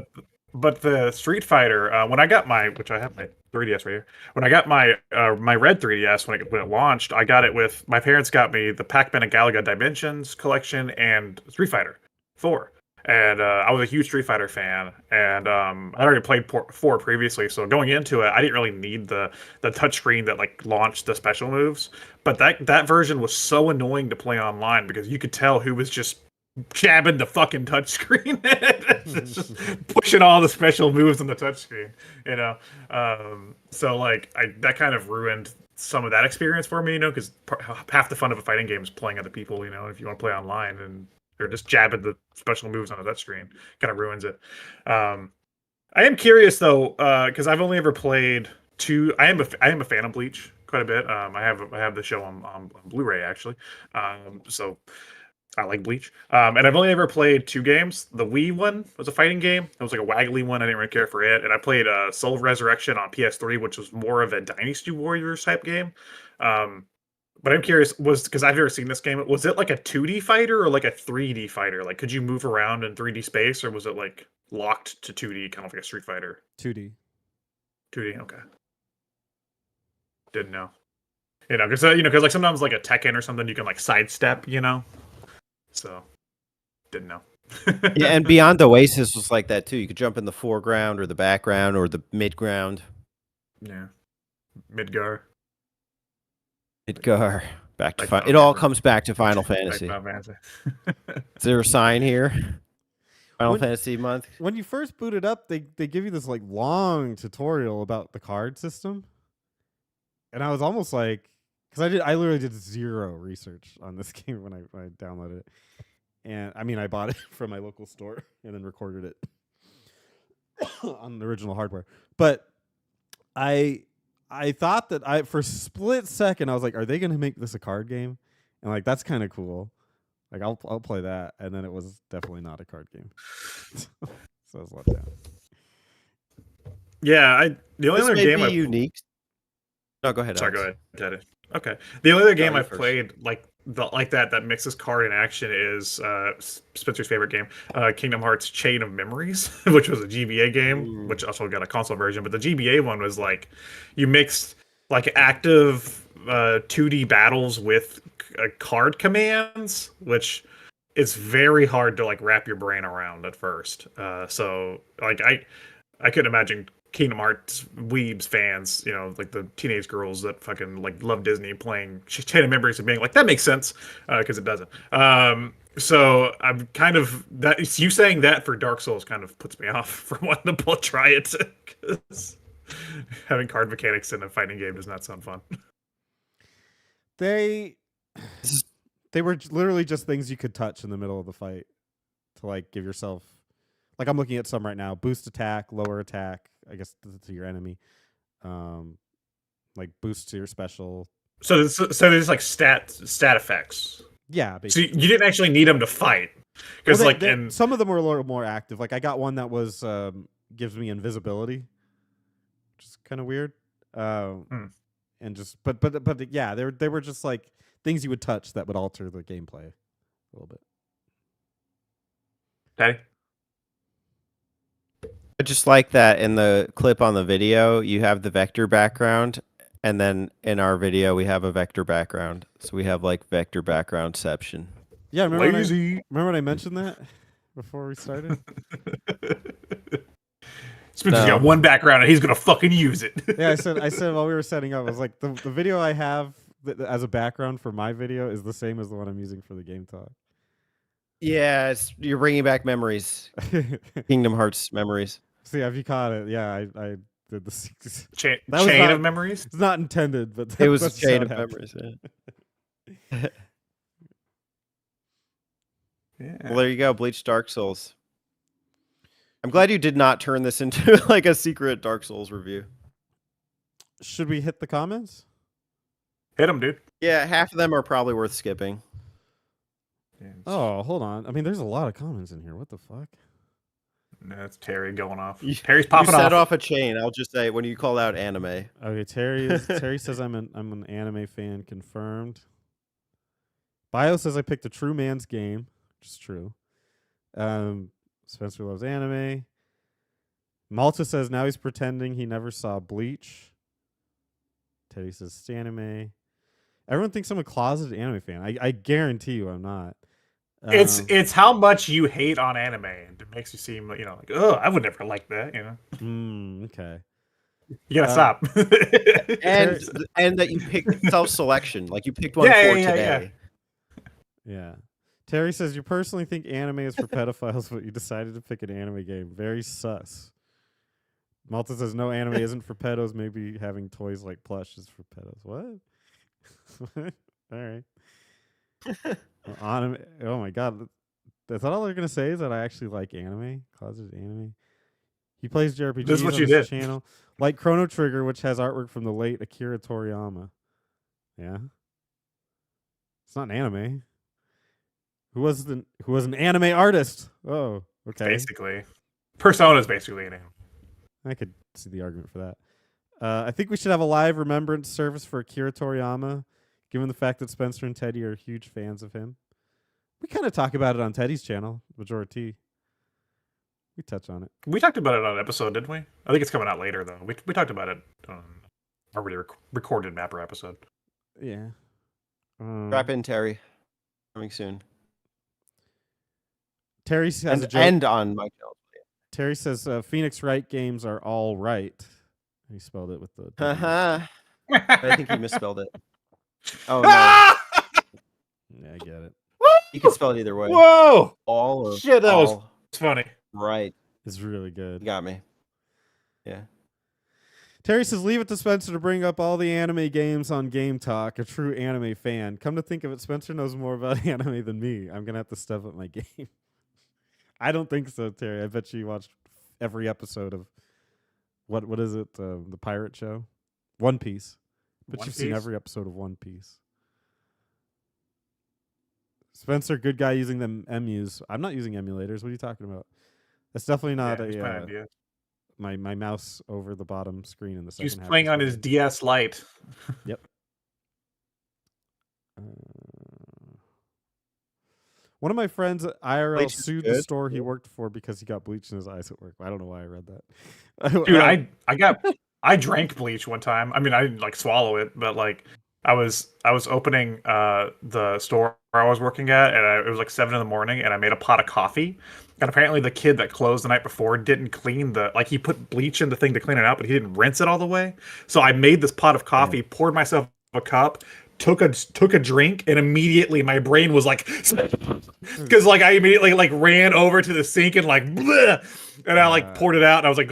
Speaker 1: but the Street Fighter, when I got which I have my 3DS right here, when I got my red 3DS when it launched, I got it with, my parents got me the Pac-Man and Galaga Dimensions collection and Street Fighter 4. And I was a huge Street Fighter fan, and I'd already played 4 previously, so going into it, I didn't really need the touchscreen that like launched the special moves. But that version was so annoying to play online because you could tell who was just jabbing the fucking touchscreen, just pushing all the special moves on the touchscreen. So like that kind of ruined some of that experience for me, because half the fun of a fighting game is playing other people. If you want to play online and they're just jabbing the special moves on a touchscreen, kind of ruins it. I am curious though, because I've only ever played 2. I am a fan of Bleach quite a bit. I have the show on Blu-ray actually, so I like Bleach. And I've only ever played 2 games. The Wii one was a fighting game. It was like a waggly one. I didn't really care for it. And I played Soul of Resurrection on PS3, which was more of a Dynasty Warriors type game. But I'm curious, because I've never seen this game, was it like a 2D fighter or like a 3D fighter? Like, could you move around in 3D space, or was it like locked to 2D, kind of like a Street Fighter?
Speaker 2: 2D.
Speaker 1: 2D, okay. Didn't know. Because like sometimes like a Tekken or something, you can like sidestep, So, didn't know.
Speaker 3: Yeah, and Beyond Oasis was like that too. You could jump in the foreground or the background or the midground.
Speaker 1: Yeah, Midgar.
Speaker 3: Midgar. Back to it all comes back to Final Fantasy. Is there a sign here? Final Fantasy month.
Speaker 2: When you first boot it up, they give you this like long tutorial about the card system, and I was almost like, because I literally did 0 research on this game when I downloaded it, and I bought it from my local store and then recorded it on the original hardware, but I thought that for a split second I was like, are they going to make this a card game? And like, that's kind of cool. Like, I'll play that. And then it was definitely not a card game. So I was let down.
Speaker 1: Yeah, the only other game
Speaker 3: unique. No, go ahead.
Speaker 1: Sorry, go ahead. Okay. The only other game I've played like that mixes card and action is Spencer's favorite game, Kingdom Hearts Chain of Memories, which was a GBA game, which also got a console version. But the GBA one was like, you mixed like active 2D battles with card commands, which it's very hard to like wrap your brain around at first. So like I couldn't imagine Kingdom Hearts weebs fans, you know, like the teenage girls that fucking like love Disney playing Chain of Memories and being like, that makes sense, because it doesn't. So I'm kind of that you saying that for Dark Souls kind of puts me off from wanting to try it, because having card mechanics in a fighting game does not sound fun.
Speaker 2: They were literally just things you could touch in the middle of the fight to like give yourself. Like I'm looking at some right now: boost attack, lower attack. I guess to your enemy, like boost to your special.
Speaker 1: So there's like stat effects.
Speaker 2: Yeah,
Speaker 1: So
Speaker 2: basically.
Speaker 1: you didn't actually need them to fight, because
Speaker 2: Well,
Speaker 1: like in
Speaker 2: some of them were a little more active. Like I got one that was gives me invisibility, which is kind of weird. And just but yeah, they were just like things you would touch that would alter the gameplay a little bit.
Speaker 1: Daddy?
Speaker 3: I just like that in the clip on the video, you have the vector background, and then in our video we have a vector background. So we have like vector backgroundception.
Speaker 2: Yeah, remember
Speaker 1: Lazy.
Speaker 2: when I mentioned that before we started?
Speaker 1: Spencer's got one background and he's gonna fucking use it.
Speaker 2: Yeah, I said while we were setting up, I was like, the video I have as a background for my video is the same as the one I'm using for the game talk.
Speaker 3: Yeah, you're bringing back memories, Kingdom Hearts memories.
Speaker 2: See, have you caught it? Yeah, I did the
Speaker 1: chain
Speaker 2: not,
Speaker 1: of memories.
Speaker 2: It's not intended, but
Speaker 3: It was a
Speaker 2: that's
Speaker 3: chain
Speaker 2: how
Speaker 3: of
Speaker 2: it
Speaker 3: memories. Yeah.
Speaker 1: Yeah.
Speaker 3: Well, there you go, Bleach Dark Souls. I'm glad you did not turn this into like a secret Dark Souls review.
Speaker 2: Should we hit the comments?
Speaker 1: Hit him, dude.
Speaker 3: Yeah, half of them are probably worth skipping.
Speaker 2: Oh, hold on. I mean, there's a lot of comments in here. What the fuck?
Speaker 1: That's Terry going off.
Speaker 3: You-
Speaker 1: Terry's popping
Speaker 3: you set
Speaker 1: off.
Speaker 3: off a chain. I'll just say when you call out anime.
Speaker 2: Okay, Terry says I'm an anime fan, confirmed. Bio says I picked a true man's game, which is true. Spencer loves anime. Malta says now he's pretending he never saw Bleach. Teddy says anime. Everyone thinks I'm a closeted anime fan. I guarantee you I'm not.
Speaker 1: It's how much you hate on anime, and it makes you seem, you know, like, oh, I would never like that, you know.
Speaker 2: Okay.
Speaker 1: You gotta stop.
Speaker 3: and that you picked self-selection, like you picked one for today.
Speaker 2: Yeah. Terry says you personally think anime is for pedophiles, but you decided to pick an anime game. Very sus. Malta says no, anime isn't for pedos. Maybe having toys like plush is for pedos. What? All right. Anime. Oh my god. That's all they're gonna say is that I actually like anime. Closeted anime. He plays JRPGs
Speaker 1: This is what
Speaker 2: on
Speaker 1: you
Speaker 2: his
Speaker 1: did.
Speaker 2: channel, like Chrono Trigger, which has artwork from the late Akira Toriyama. Yeah. It's not an anime. Who was an anime artist? Oh, okay.
Speaker 1: Basically, Persona is basically an anime.
Speaker 2: I could see the argument for that. I think we should have a live remembrance service for Akira Toriyama, given the fact that Spencer and Teddy are huge fans of him. We kind of talk about it on Teddy's channel, Majority. We touch on it.
Speaker 1: We talked about it on an episode, didn't we? I think it's coming out later, though. We talked about it on a already recorded Mapper episode.
Speaker 2: Yeah.
Speaker 3: Strap in, Terry. Coming soon.
Speaker 2: Terry has a joke.
Speaker 3: And on my channel.
Speaker 2: Terry says Phoenix Wright games are all right. He spelled it with the.
Speaker 3: I think he misspelled it. Oh no.
Speaker 2: Yeah, I get it.
Speaker 3: You can spell it either way.
Speaker 1: Whoa!
Speaker 3: All or
Speaker 1: Shit, that was
Speaker 3: all.
Speaker 1: funny.
Speaker 3: Right.
Speaker 2: It's really good.
Speaker 3: You got me. Yeah.
Speaker 2: Terry says, leave it to Spencer to bring up all the anime games on Game Talk. A true anime fan. Come to think of it, Spencer knows more about anime than me. I'm gonna have to step up my game. I don't think so, Terry. I bet you watched every episode of what is it? The pirate show, One Piece. But you've seen every episode of One Piece. Spencer, good guy using them emus. I'm not using emulators. What are you talking about? That's definitely not my mouse over the bottom screen in the second
Speaker 1: He's
Speaker 2: half.
Speaker 1: playing on his DS Lite.
Speaker 2: Yep. One of my friends at IRL
Speaker 3: Bleach is
Speaker 2: sued
Speaker 3: good.
Speaker 2: the store he worked for because he got bleach in his eyes at work. I don't know why I read that.
Speaker 1: Dude, I got I drank bleach one time. I mean, I didn't like swallow it, but like I was opening the store I was working at, and it was like 7 in the morning, and I made a pot of coffee. And apparently, the kid that closed the night before didn't clean the like he put bleach in the thing to clean it out, but he didn't rinse it all the way. So I made this pot of coffee, poured myself a cup, took a drink, and immediately my brain was like, because like I immediately like ran over to the sink and like, bleh, and I like poured it out, and I was like,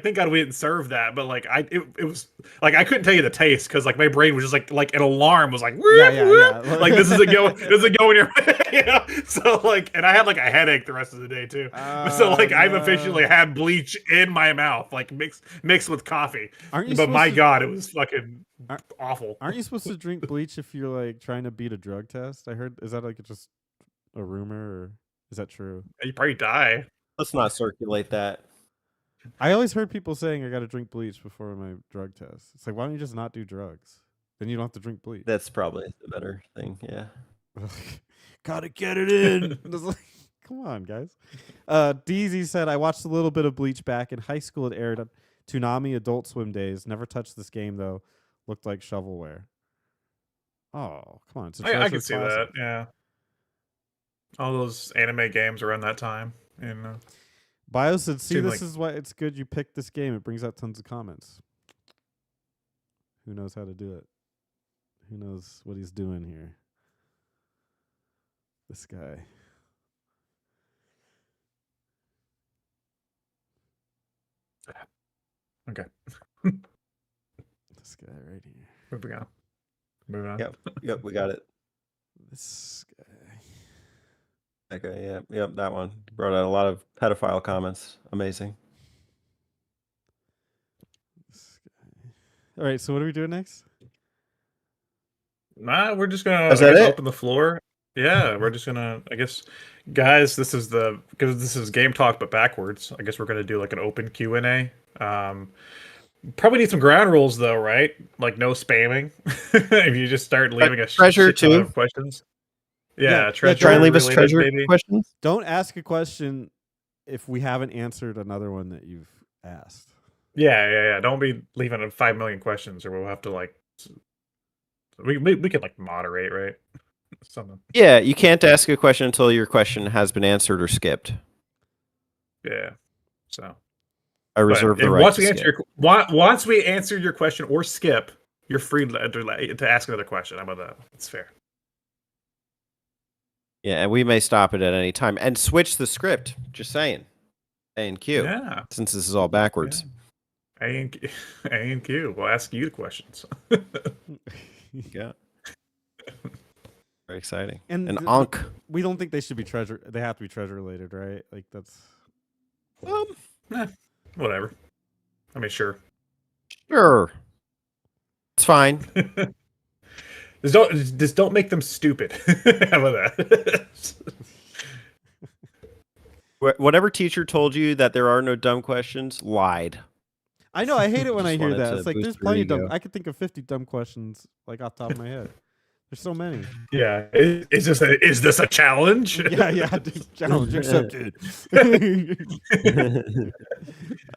Speaker 1: thank God we didn't serve that. But like it was like I couldn't tell you the taste because like my brain was just like an alarm was like,
Speaker 2: Yeah.
Speaker 1: like this isn't going your you know? So like, and I had like a headache the rest of the day too. So like I've officially had bleach in my mouth, like mixed with coffee.
Speaker 2: Aren't you
Speaker 1: But my
Speaker 2: supposed to-
Speaker 1: God, it was fucking awful.
Speaker 2: Aren't you supposed to drink bleach if you're like trying to beat a drug test? I heard. Is that like just a rumor, or is that true?
Speaker 1: You probably die.
Speaker 3: Let's not circulate that.
Speaker 2: I always heard people saying I got to drink bleach before my drug test. It's like, why don't you just not do drugs? Then you don't have to drink bleach.
Speaker 3: That's probably the better thing. Yeah.
Speaker 2: Gotta get it in. It's like, come on, guys. DZ said, I watched a little bit of Bleach back in high school. It aired on Toonami Adult Swim days. Never touched this game though. Looked like shovelware. Oh, come on. It's a
Speaker 1: I
Speaker 2: treasure
Speaker 1: can see
Speaker 2: classic.
Speaker 1: that. Yeah. All those anime games around that time. And
Speaker 2: Bio said, see,
Speaker 1: Seemed
Speaker 2: this
Speaker 1: like-
Speaker 2: is why it's good you picked this game. It brings out tons of comments. Who knows how to do it? Who knows what he's doing here? This guy.
Speaker 1: Okay.
Speaker 2: This guy right here.
Speaker 1: moving on. Moving on.
Speaker 3: Yep, we got it.
Speaker 2: This guy.
Speaker 3: Okay, yep, that one. Brought out a lot of pedophile comments. Amazing.
Speaker 2: This guy. All right, so what are we doing next?
Speaker 1: Nah, we're just gonna
Speaker 3: Is that it?
Speaker 1: open the floor. Yeah, we're just gonna. I guess, guys, this is game talk but backwards. I guess we're gonna do like an open Q&A. Probably need some ground rules though, right? Like no spamming. If you just start leaving a
Speaker 3: treasure
Speaker 1: shit ton
Speaker 3: too.
Speaker 1: of questions.
Speaker 2: Yeah,
Speaker 1: Yeah,
Speaker 2: yeah,
Speaker 1: treasure.
Speaker 3: Try and leave us
Speaker 1: related,
Speaker 3: treasure
Speaker 1: maybe.
Speaker 3: questions.
Speaker 2: Don't ask a question if we haven't answered another one that you've asked.
Speaker 1: Yeah. Don't be leaving 5 million questions, or we'll have to like. We can like moderate, right? Something.
Speaker 3: Yeah, you can't ask a question until your question has been answered or skipped.
Speaker 1: Yeah. So.
Speaker 3: I reserve
Speaker 1: But
Speaker 3: the right
Speaker 1: once
Speaker 3: to
Speaker 1: we
Speaker 3: skip.
Speaker 1: once we answer your question or skip, you're free to ask another question. How about that? It's fair.
Speaker 3: Yeah, and we may stop it at any time and switch the script. Just saying. A and Q.
Speaker 1: Yeah.
Speaker 3: Since this is all backwards.
Speaker 1: A and Q. A and Q. We'll ask you the questions.
Speaker 3: Yeah. Very exciting.
Speaker 2: And
Speaker 3: An
Speaker 2: th-
Speaker 3: Ankh.
Speaker 2: We don't think they should be treasure. They have to be treasure related, right? Like that's.
Speaker 1: Whatever. I mean, sure.
Speaker 3: Sure. It's fine.
Speaker 1: Just don't make them stupid. How about that?
Speaker 3: Whatever teacher told you that there are no dumb questions lied.
Speaker 2: I know. I hate it when I
Speaker 3: Just
Speaker 2: hear
Speaker 3: wanted
Speaker 2: that.
Speaker 3: to
Speaker 2: It's like
Speaker 3: boost
Speaker 2: there's
Speaker 3: your
Speaker 2: plenty of dumb.
Speaker 3: ego.
Speaker 2: I could think of 50 dumb questions like off the top of my head. There's so many.
Speaker 1: Yeah. Is this a challenge?
Speaker 2: Yeah. Dude, challenge accepted.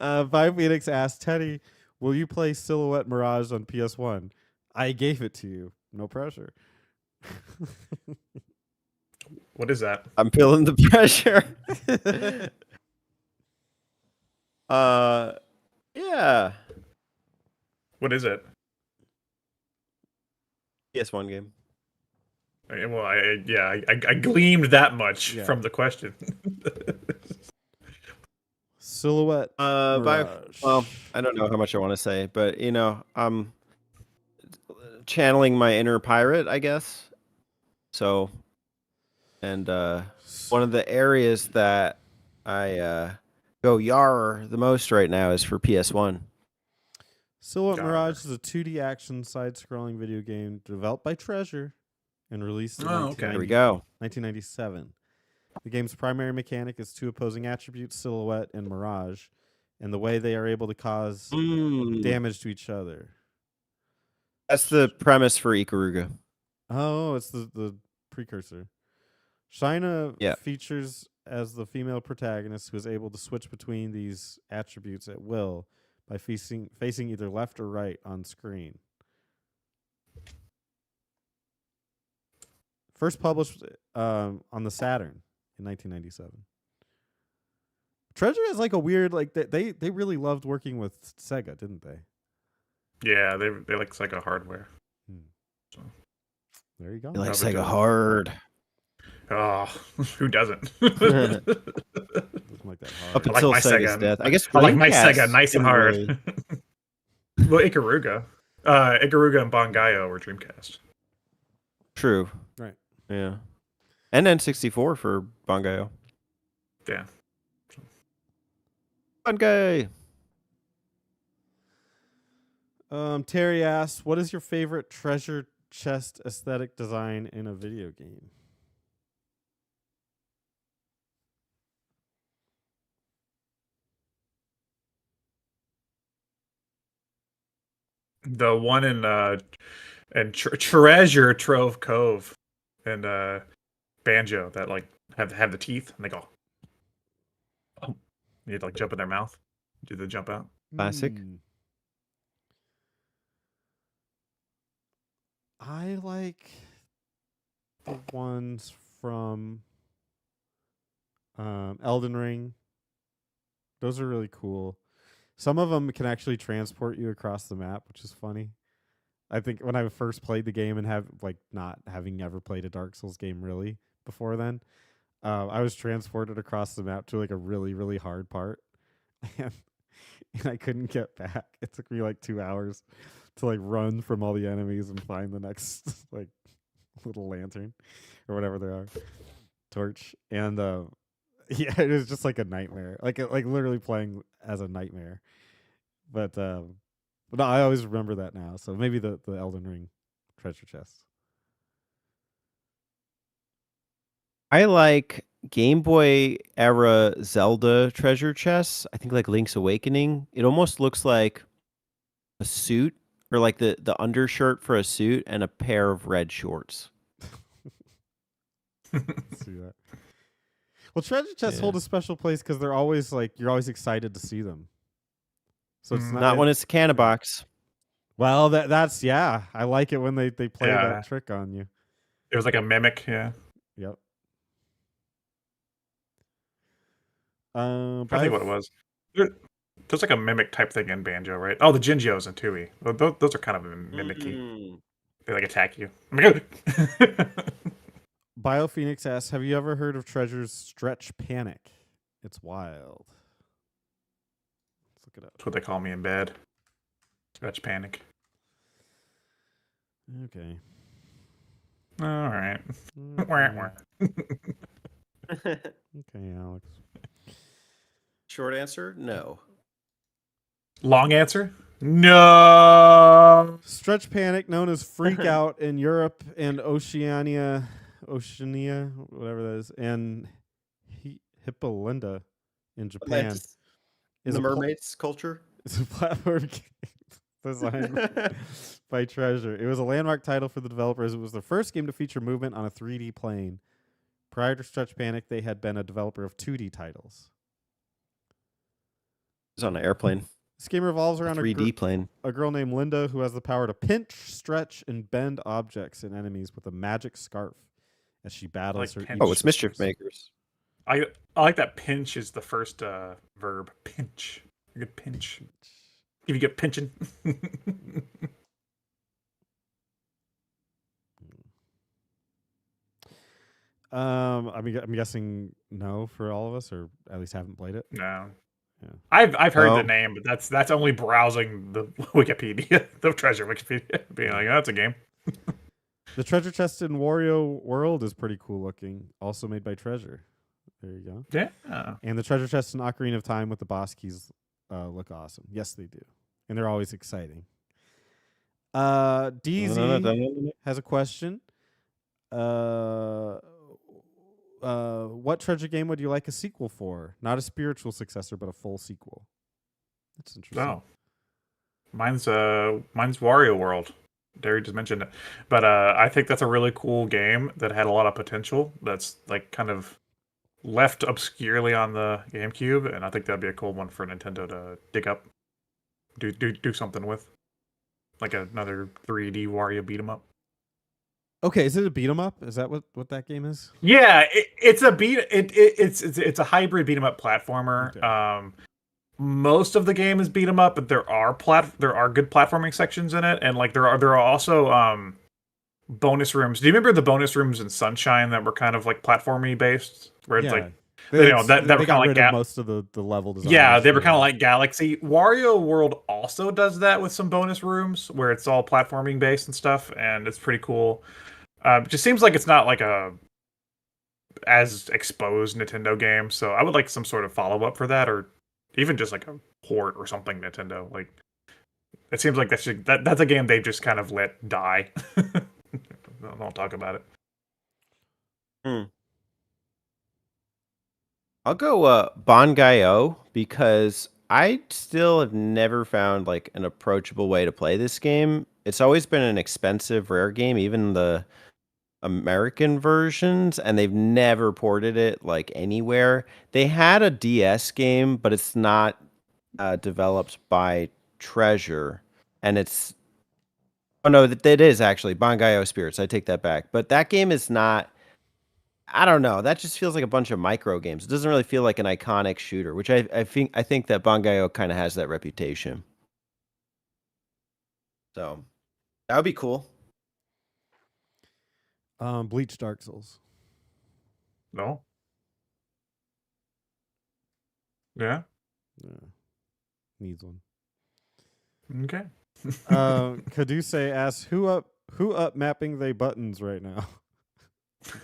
Speaker 2: Vi Phoenix asked Teddy, "Will you play Silhouette Mirage on PS1?" I gave it to you. No pressure.
Speaker 1: What is that?
Speaker 3: I'm feeling the pressure. Yeah.
Speaker 1: What is it?
Speaker 3: PS1 game.
Speaker 1: Well, I gleamed that much
Speaker 2: Yeah.
Speaker 1: from the question.
Speaker 2: Silhouette Mirage.
Speaker 3: Well, I don't know how much I want to say, but I'm channeling my inner pirate, I guess. So, and one of the areas that I go yar the most right now is for PS1.
Speaker 2: Silhouette
Speaker 1: Got
Speaker 2: Mirage is a 2D action side-scrolling video game developed by Treasure and released in
Speaker 1: Oh, okay.
Speaker 3: There we go.
Speaker 2: 1997. The game's primary mechanic is two opposing attributes, Silhouette and Mirage, and the way they are able to cause damage to each other.
Speaker 3: That's the premise for Ikaruga.
Speaker 2: Oh, it's the precursor. Shina
Speaker 3: Yeah.
Speaker 2: features as the female protagonist who is able to switch between these attributes at will by facing either left or right on screen. First published on the Saturn in 1997. Treasure is like a weird they really loved working with Sega, didn't they?
Speaker 1: Yeah, they like Sega hardware.
Speaker 2: There you go.
Speaker 3: He likes
Speaker 1: Never
Speaker 3: Sega
Speaker 1: did.
Speaker 3: hard.
Speaker 1: Oh, who doesn't?
Speaker 2: Doesn't like that
Speaker 3: Up
Speaker 2: hard.
Speaker 1: I like
Speaker 3: until
Speaker 1: my
Speaker 3: Sega's
Speaker 1: Sega.
Speaker 3: death. I guess
Speaker 1: I like my
Speaker 3: Dreamcast
Speaker 1: Sega nice and
Speaker 3: didn't
Speaker 1: hard.
Speaker 3: really-
Speaker 1: Well, Ikaruga. Ikaruga and Bangayo were Dreamcast.
Speaker 3: True.
Speaker 2: Right.
Speaker 3: Yeah. And N64 for Bangayo.
Speaker 1: Yeah.
Speaker 3: Bangai.
Speaker 2: Terry asks, what is your favorite treasure chest aesthetic design in a video game?
Speaker 1: The one in Treasure Trove Cove and Banjo that like have the teeth and they go. Oh, you had to like jump in their mouth. Do the jump out?
Speaker 3: Classic.
Speaker 2: I like the ones from Elden Ring. Those are really cool. Some of them can actually transport you across the map, which is funny. I think when I first played the game and not having ever played a Dark Souls game really before then, I was transported across the map to like a really, really hard part, and I couldn't get back. It took me like 2 hours to like run from all the enemies and find the next like little lantern or whatever they are, torch, and yeah, it was just like a nightmare, like literally playing as a nightmare. But no, I always remember that now. So maybe the Elden Ring treasure chest.
Speaker 3: I like Game Boy era Zelda treasure chests. I think like Link's Awakening. It almost looks like a suit or like the undershirt for a suit and a pair of red shorts.
Speaker 2: Let's see that. Well, treasure chests
Speaker 3: Yeah.
Speaker 2: hold a special place because they're always like you're always excited to see them. So it's
Speaker 3: Not when it's a canna box.
Speaker 2: Well, that's yeah. I like it when they play
Speaker 1: Yeah.
Speaker 2: that trick on you.
Speaker 1: It was like a mimic. Yeah.
Speaker 2: Yep.
Speaker 1: I think what it was. There's like a mimic type thing in Banjo, right? Oh, the Jinjos and Tui. Those are kind of mimicky. They like attack you. Oh my God.
Speaker 2: BioPhoenix asks, have you ever heard of Treasure's Stretch Panic? It's wild. Let's look it up.
Speaker 1: That's what they call me in bed. Stretch panic.
Speaker 2: Okay.
Speaker 1: All right.
Speaker 2: Okay, Alex.
Speaker 3: Short answer, no.
Speaker 1: Long answer? No.
Speaker 2: Stretch Panic, known as Freak Out in Europe and Oceania, whatever that is, and Hippolinda in Japan.
Speaker 3: Atlantis.
Speaker 2: Is
Speaker 3: The
Speaker 2: a pl-
Speaker 3: mermaids culture.
Speaker 2: It's a platform game designed by Treasure. It was a landmark title for the developers. It was their first game to feature movement on a 3D plane. Prior to Stretch Panic, they had been a developer of 2D titles.
Speaker 3: It's on an airplane.
Speaker 2: This game revolves around a
Speaker 3: 3D plane.
Speaker 2: girl named Linda who has the power to pinch, stretch, and bend objects and enemies with a magic scarf as she battles
Speaker 1: Like
Speaker 2: her.
Speaker 1: pinch.
Speaker 3: Oh, it's Mischief Makers.
Speaker 1: I like that pinch is the first verb. Pinch. You could pinch. If you get pinching.
Speaker 2: I'm guessing no for all of us, or at least haven't played it.
Speaker 1: No.
Speaker 2: Yeah.
Speaker 1: I've heard
Speaker 3: No.
Speaker 1: the name, but that's only browsing the Wikipedia, the treasure Wikipedia, being like, oh, that's a game.
Speaker 2: The treasure chest in Wario World is pretty cool looking. Also made by Treasure. There you go.
Speaker 1: Yeah.
Speaker 2: And the treasure chest in Ocarina of Time with the boss keys look awesome. Yes, they do, and they're always exciting. DZ has a question. What treasure game would you like a sequel for? Not a spiritual successor, but a full sequel. That's interesting.
Speaker 1: No. Mine's Wario World. Derry just mentioned it. But I think that's a really cool game that had a lot of potential that's like kind of left obscurely on the GameCube, and I think that'd be a cool one for Nintendo to dig up. do something with, like another 3D Wario beat 'em up.
Speaker 2: Okay, is it a beat 'em up? Is that what that game is?
Speaker 1: Yeah, it's a it's a hybrid beat 'em up platformer.
Speaker 2: Okay.
Speaker 1: Most of the game is beat 'em up, but there are good platforming sections in it, and like there are also bonus rooms. Do you remember the bonus rooms in Sunshine that were kind of like platformy based, where it's like that
Speaker 2: They
Speaker 1: were kind
Speaker 2: got
Speaker 1: of
Speaker 2: rid
Speaker 1: like
Speaker 2: of most of the level design.
Speaker 1: yeah, they were kind of like Galaxy. Wario World also does that with some bonus rooms where it's all platforming based and stuff, and it's pretty cool. It just seems like it's not like a as exposed Nintendo game, so I would like some sort of follow up for that, or even just like a port or something. Nintendo, like it seems like that's a game they've just kind of let die. Don't talk about it.
Speaker 3: I'll go Bangai-O because I still have never found like an approachable way to play this game. It's always been an expensive, rare game, even the American versions, and they've never ported it like anywhere. They had a DS game, but it's not developed by Treasure, and it's oh no, that is actually Bangai-O Spirits. I take that back, but that game is not. I don't know. That just feels like a bunch of micro games. It doesn't really feel like an iconic shooter, which I think that Bangai-O kind of has that reputation. So that would be cool.
Speaker 2: Bleach Dark Souls.
Speaker 1: No. Yeah.
Speaker 2: Needs one.
Speaker 1: Okay.
Speaker 2: Kaduse asks who up mapping they buttons right now.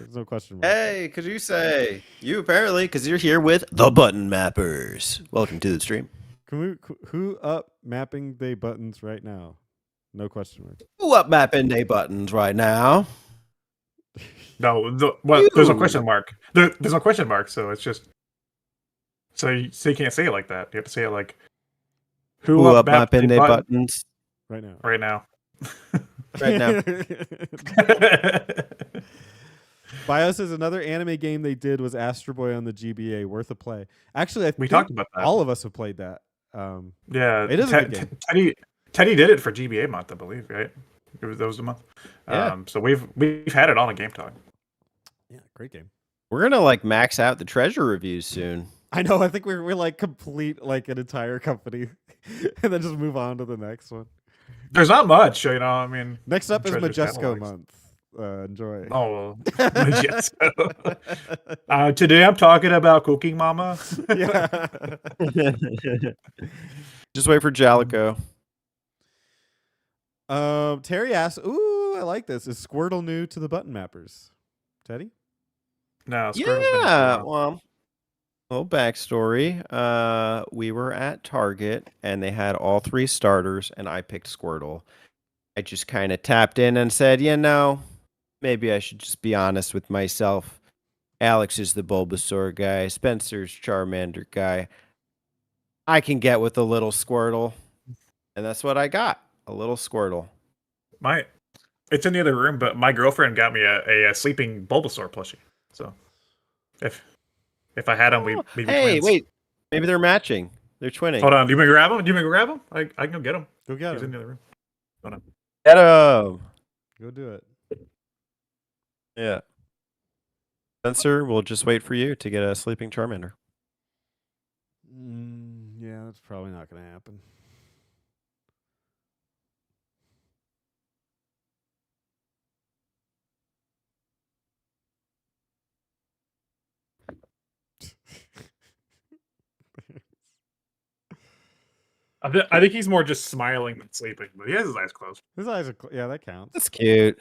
Speaker 2: There's no question mark.
Speaker 3: Hey, could you say you apparently because you're here with the Button Mappers. Welcome to the stream.
Speaker 2: Who up mapping they buttons right now? No question mark.
Speaker 3: Who up mapping they buttons right now?
Speaker 1: No, there's no question mark. There's no question mark, so it's just so you can't say it like that. You have to say it like
Speaker 3: who up mapping they buttons
Speaker 2: right now.
Speaker 1: Right now.
Speaker 3: Right now.
Speaker 2: Bio says another anime game they did was Astro Boy on the GBA, worth a play. Actually, I think
Speaker 1: talked about that.
Speaker 2: all of us have played that.
Speaker 1: Yeah,
Speaker 2: it is a good
Speaker 1: game. Teddy did it for GBA month, I believe, right? That was the month.
Speaker 3: Yeah.
Speaker 1: So we've had it on a Game Talk.
Speaker 2: Yeah, great game.
Speaker 3: We're gonna like max out the Treasure reviews soon.
Speaker 2: I know. I think we're like complete like an entire company, and then just move on to the next one.
Speaker 1: There's not much, you know. I mean,
Speaker 2: next up is Majesco month. Enjoy.
Speaker 1: Oh, Majesco. Today I'm talking about Cooking Mama.
Speaker 2: Yeah.
Speaker 3: Just wait for Jalico.
Speaker 2: Terry asks, "Ooh, I like this. Is Squirtle new to the button mappers?" Teddy?
Speaker 1: No.
Speaker 3: Yeah. Well, little backstory. We were at Target and they had all 3 starters, and I picked Squirtle. I just kind of tapped in and said, maybe I should just be honest with myself. Alex is the Bulbasaur guy. Spencer's Charmander guy. I can get with a little Squirtle. And that's what I got. A little Squirtle.
Speaker 1: It's in the other room, but my girlfriend got me a sleeping Bulbasaur plushie. So if I had them, we'd be twins.
Speaker 3: Wait. Maybe they're matching. They're twinning.
Speaker 1: Hold on. Do you want me to grab them? I can go get them.
Speaker 2: Go get
Speaker 1: He's
Speaker 2: him.
Speaker 1: in the other room. Hold on.
Speaker 3: Get him.
Speaker 2: Go do it.
Speaker 3: Yeah. Spencer, we'll just wait for you to get a sleeping Charmander.
Speaker 2: Yeah, that's probably not going to happen.
Speaker 1: I think he's more just smiling than sleeping, but he has his eyes closed.
Speaker 2: His eyes are yeah, that counts.
Speaker 3: That's cute.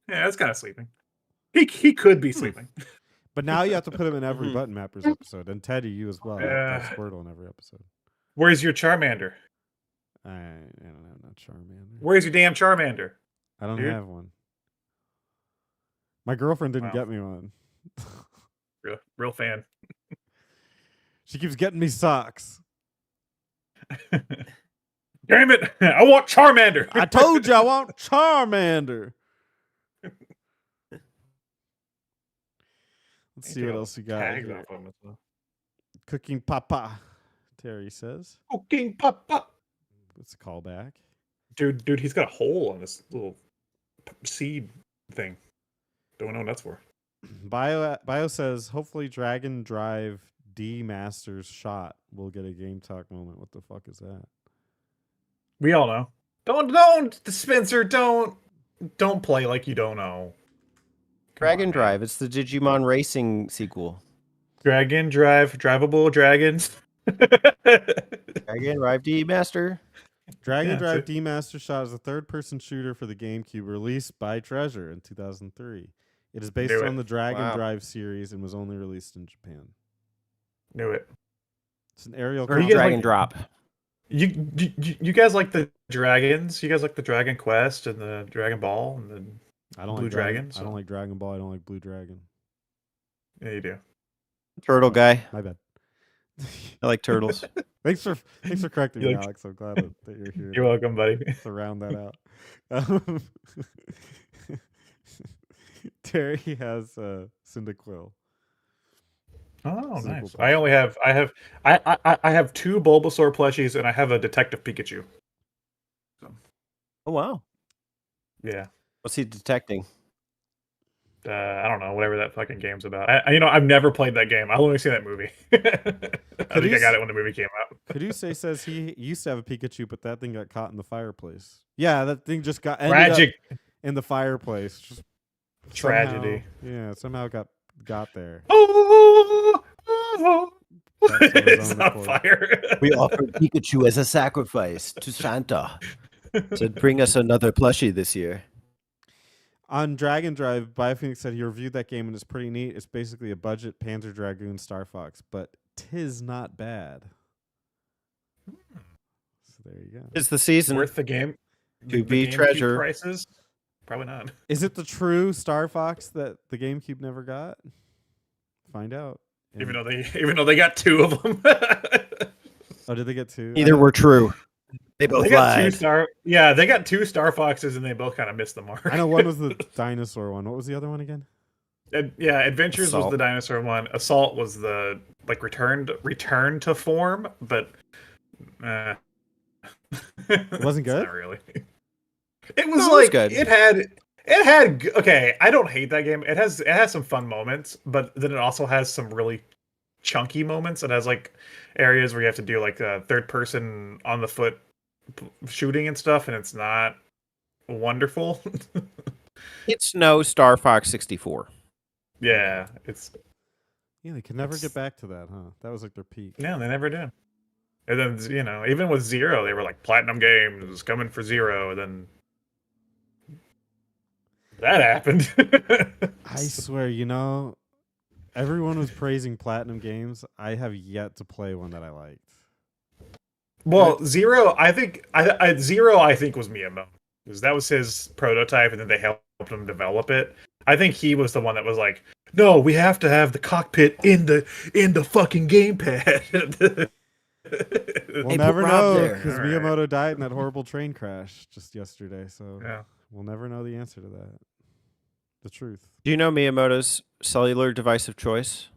Speaker 1: Yeah, that's kind of sleeping. He could be sleeping.
Speaker 2: But now you have to put him in every Button Mappers episode, and Teddy, you as well. Squirtle in every episode.
Speaker 1: Where's your Charmander?
Speaker 2: I don't have no Charmander.
Speaker 1: Where's your damn Charmander?
Speaker 2: I don't have one. My girlfriend didn't get me one.
Speaker 1: Real fan.
Speaker 2: She keeps getting me socks.
Speaker 1: Damn it! I want Charmander.
Speaker 2: I told you I want Charmander. Let's see what else you got. Here. Cooking Papa, Terry says.
Speaker 1: Cooking Papa.
Speaker 2: It's a callback.
Speaker 1: Dude, he's got a hole on this little seed thing. Don't know what that's for.
Speaker 2: Bio says, hopefully Dragon Drive D Masters shot will get a Game Talk moment. What the fuck is that?
Speaker 1: We all know. Don't, Spencer. Don't play like you don't know. Come
Speaker 3: Dragon
Speaker 1: on, man.
Speaker 3: Drive. It's the Digimon Racing sequel.
Speaker 1: Dragon Drive, drivable dragons.
Speaker 3: Dragon Drive D Master.
Speaker 2: Dragon
Speaker 1: Yeah,
Speaker 2: Drive
Speaker 1: so-
Speaker 2: D Master Shot is a third-person shooter for the GameCube released by Treasure in 2003. It is based
Speaker 1: Knew
Speaker 2: on
Speaker 1: it.
Speaker 2: the Dragon
Speaker 3: Wow.
Speaker 2: Drive series and was only released in Japan.
Speaker 1: Knew it.
Speaker 2: It's an aerial
Speaker 3: Or
Speaker 1: you
Speaker 2: combat.
Speaker 1: guys
Speaker 3: Dragon
Speaker 1: like-
Speaker 3: Drop.
Speaker 1: You guys like the dragons? You guys like the Dragon Quest and the Dragon Ball and the
Speaker 2: I don't
Speaker 1: Blue
Speaker 2: like
Speaker 1: Dragon,
Speaker 2: I don't like Dragon Ball. I don't like Blue Dragon.
Speaker 1: yeah, you do.
Speaker 3: Turtle guy.
Speaker 2: My bad.
Speaker 3: I like turtles.
Speaker 2: thanks for correcting me,
Speaker 1: You like-
Speaker 2: Alex. I'm glad that you're here
Speaker 1: You're welcome, buddy.
Speaker 2: to round that out. Terry has Cyndaquil.
Speaker 1: Oh,
Speaker 2: Super
Speaker 1: nice.
Speaker 2: plushie.
Speaker 1: I have 2 Bulbasaur plushies and I have a Detective Pikachu.
Speaker 3: Oh wow.
Speaker 1: Yeah.
Speaker 3: What's he detecting?
Speaker 1: I don't know, whatever that fucking game's about. I've never played that game. I've only seen that movie. I think
Speaker 2: you
Speaker 1: I got it when the movie came out.
Speaker 2: Kaduse says he used to have a Pikachu, but that thing got caught in the fireplace. Yeah, that thing just ended up
Speaker 1: Tragic
Speaker 2: in the fireplace. Just
Speaker 1: tragedy.
Speaker 2: somehow got there.
Speaker 1: Oh,
Speaker 2: That's on his
Speaker 1: it's
Speaker 2: own
Speaker 1: on
Speaker 2: accord.
Speaker 1: fire.
Speaker 3: We offered Pikachu as a sacrifice to Santa. Said, bring us another plushie this year.
Speaker 2: On Dragon Drive, Biophoenix said he reviewed that game and it's pretty neat. It's basically a budget Panzer Dragoon Star Fox, but 'tis not bad. So there you go.
Speaker 3: It's the season.
Speaker 1: Worth the game.
Speaker 3: To
Speaker 1: The
Speaker 3: be
Speaker 1: GameCube
Speaker 3: treasure.
Speaker 1: prices? Probably not.
Speaker 2: Is it the true Star Fox that the GameCube never got? Find out.
Speaker 1: Even though they got 2 of them.
Speaker 2: Oh, did they get two?
Speaker 3: Neither were true. They both
Speaker 1: They got
Speaker 3: lied.
Speaker 1: they got 2 Star Foxes and they both kind of missed the mark.
Speaker 2: I know one was the dinosaur one. What was the other one again?
Speaker 1: Adventures was
Speaker 3: Assault.
Speaker 1: the dinosaur one. Assault was the like return to form, but it
Speaker 2: wasn't good?
Speaker 1: Not really. It was
Speaker 3: No, it was
Speaker 1: like
Speaker 3: good.
Speaker 1: it had okay. I don't hate that game. It has some fun moments, but then it also has some really chunky moments. It has like areas where you have to do like third person on the foot shooting and stuff, and it's not wonderful.
Speaker 3: It's no Star Fox 64.
Speaker 1: Yeah, it's
Speaker 2: Yeah, they could never get back to that, huh? That was like their peak.
Speaker 1: no, they never did. And then even with Zero, they were like Platinum Games coming for Zero, and then that happened.
Speaker 2: I swear, everyone was praising Platinum Games. I have yet to play one that I liked.
Speaker 1: Well, Zero, I think Zero was Miyamoto, because that was his prototype, and then they helped him develop it. I think he was the one that was like, "No, we have to have the cockpit in the fucking gamepad."
Speaker 2: We'll
Speaker 3: Hey,
Speaker 2: never
Speaker 3: put Rob
Speaker 2: know
Speaker 3: there.
Speaker 2: because
Speaker 1: All right.
Speaker 2: Miyamoto died in that horrible train crash just yesterday. So
Speaker 1: Yeah.
Speaker 2: we'll never know the answer to that. The truth.
Speaker 3: Do you know Miyamoto's cellular device of choice?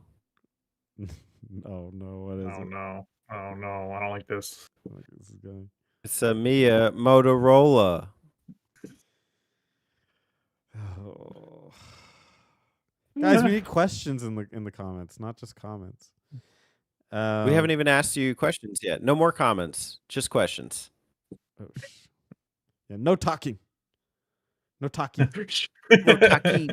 Speaker 2: Oh no, what is
Speaker 1: Oh
Speaker 2: it?
Speaker 1: no! Oh no! I don't like this.
Speaker 2: Look, this is going.
Speaker 3: It's a Mia Motorola.
Speaker 2: Oh. Guys, we need questions in the comments, not just comments.
Speaker 3: We haven't even asked you questions yet. No more comments, just questions.
Speaker 2: Yeah, no talking. No talking.
Speaker 3: No taki.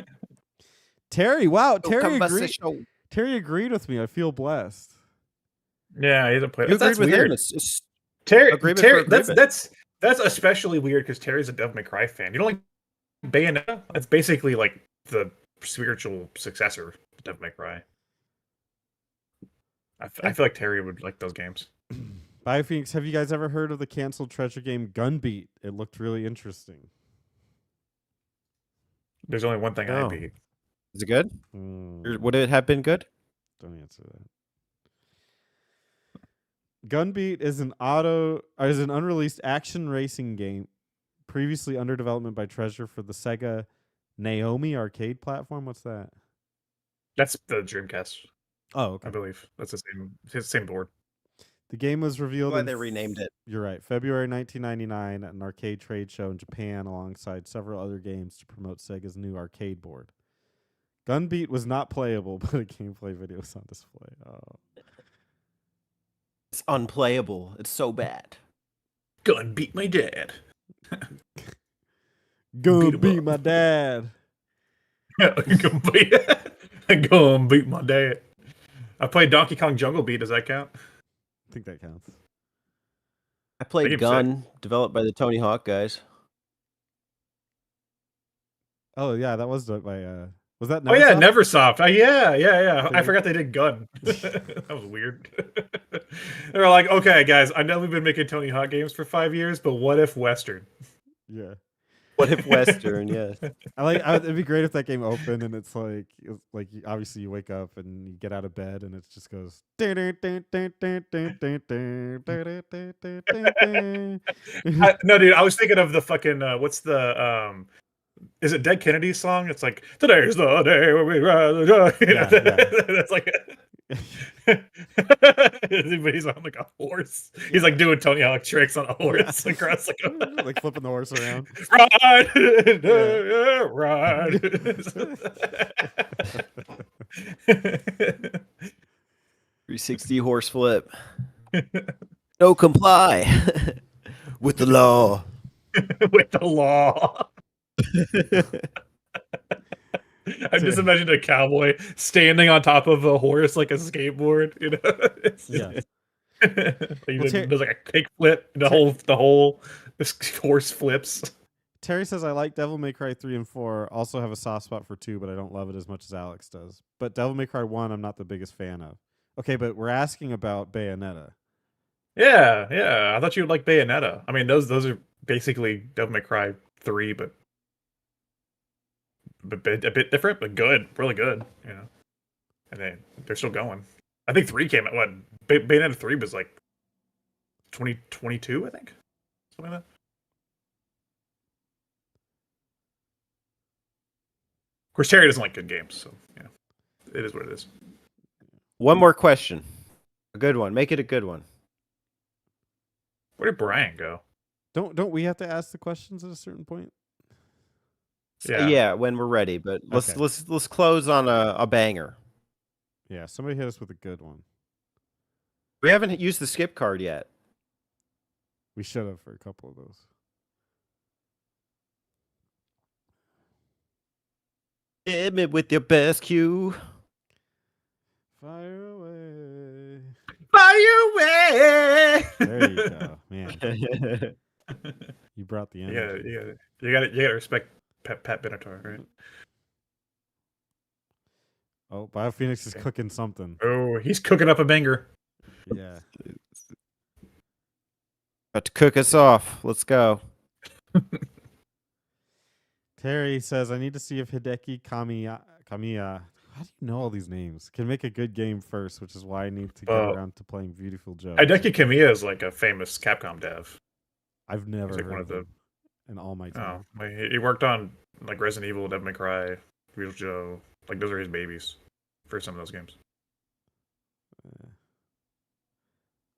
Speaker 2: Terry, wow,
Speaker 3: No
Speaker 2: Terry agreed.
Speaker 3: conversation.
Speaker 2: Terry agreed with me. I feel blessed.
Speaker 1: Yeah, he hasn't played.
Speaker 3: You agreed
Speaker 1: That's
Speaker 3: with
Speaker 1: weird.
Speaker 3: him. It's
Speaker 1: Terry,
Speaker 3: Agreement
Speaker 1: Terry
Speaker 3: for
Speaker 1: that's
Speaker 3: agreement.
Speaker 1: that's especially weird because Terry's a Devil May Cry fan. You don't like Bayonetta? It's basically like the spiritual successor to Devil May Cry. I feel like Terry would like those games.
Speaker 2: Biophoenix, have you guys ever heard of the canceled treasure game Gunbeat? It looked really interesting.
Speaker 1: There's only one thing I
Speaker 3: Oh.
Speaker 1: beat.
Speaker 3: Is it good?
Speaker 2: Mm,
Speaker 3: Would it have been good?
Speaker 2: don't answer that. Gunbeat is an unreleased action racing game previously under development by Treasure for the Sega Naomi arcade platform. What's that?
Speaker 1: That's the Dreamcast,
Speaker 2: Oh,
Speaker 1: I
Speaker 2: okay.
Speaker 1: believe. That's the same board.
Speaker 2: The game was revealed
Speaker 3: Why
Speaker 2: in
Speaker 3: they renamed it.
Speaker 2: You're right. February 1999 at an arcade trade show in Japan alongside several other games to promote Sega's new arcade board. Gunbeat was not playable, but a gameplay video was on display. Oh.
Speaker 3: It's unplayable. It's so bad.
Speaker 1: Gun beat my dad.
Speaker 2: Go
Speaker 1: Beat 'em
Speaker 2: beat
Speaker 1: up.
Speaker 2: my dad.
Speaker 1: Gun beat my dad. I played Donkey Kong Jungle Beat. Does that count?
Speaker 2: I think that counts.
Speaker 3: I played
Speaker 1: game's
Speaker 3: Gun, developed by the Tony Hawk guys.
Speaker 2: Oh yeah, that was done by was that
Speaker 1: Oh yeah,
Speaker 2: Neversoft?
Speaker 1: Neversoft. Yeah. I
Speaker 2: They-
Speaker 1: forgot they did Gun. That was weird. They were like, okay, guys, I know we've been making Tony Hawk games for 5 years, but what if Western?
Speaker 2: Yeah.
Speaker 3: What if Western? Yes.
Speaker 2: It'd be great if that game opened and it's like obviously you wake up and you get out of bed and it just goes.
Speaker 1: No, dude, I was thinking of the fucking what's the is it Dead Kennedy's song? It's like today's the day when we rise.
Speaker 2: Yeah.
Speaker 1: That's like but he's on like a horse. He's like doing Tony Hawk tricks on a horse across like a
Speaker 2: like flipping the horse around.
Speaker 1: ride, ride.
Speaker 3: 360 horse flip. No comply with the law.
Speaker 1: With the law. I just imagined a cowboy standing on top of a horse like a skateboard, you know? It's
Speaker 2: Yeah.
Speaker 1: there's like a kick flip, the whole this horse flips.
Speaker 2: Terry says I like Devil May Cry 3 and 4. Also have a soft spot for 2, but I don't love it as much as Alex does. But Devil May Cry 1 I'm not the biggest fan of. Okay, but we're asking about Bayonetta.
Speaker 1: Yeah. I thought you would like Bayonetta. I mean, those are basically Devil May Cry 3, but a bit different, but good, really good, you know. And they're still going. I think 3 came out. What Bayonetta 3 was like 2022, I think, something like that. Of course, Terry doesn't like good games, so yeah, it is what it is.
Speaker 3: One more question. A good one. Make it a good one.
Speaker 1: Where did Brian go?
Speaker 2: Don't we have to ask the questions at a certain point?
Speaker 3: Yeah, when we're ready. But let's
Speaker 2: Okay.
Speaker 3: let's close on a banger.
Speaker 2: Yeah, somebody hit us with a good one.
Speaker 3: We haven't used the skip card yet.
Speaker 2: We should have for a couple of those.
Speaker 3: Hit me with your best cue.
Speaker 2: Fire away.
Speaker 1: Fire away!
Speaker 2: There you go, man. You brought the
Speaker 1: You
Speaker 2: energy.
Speaker 1: gotta respect Pat Benatar, right?
Speaker 2: Oh, BioPhoenix is cooking something.
Speaker 1: Oh, he's cooking up a banger.
Speaker 2: Yeah.
Speaker 3: About to cook us off. Let's go.
Speaker 2: Terry says, I need to see if Hideki Kamiya, how do you know all these names? Can make a good game first, which is why I need to get
Speaker 1: Well,
Speaker 2: around to playing Beautiful Joe.
Speaker 1: Hideki Kamiya is like a famous Capcom dev.
Speaker 2: I've never
Speaker 1: like
Speaker 2: heard
Speaker 1: one
Speaker 2: of
Speaker 1: of
Speaker 2: him in all my
Speaker 1: Oh,
Speaker 2: time.
Speaker 1: like, he worked on like Resident Evil, Devil May Cry, Beautiful Joe. Like those are his babies for some of those games.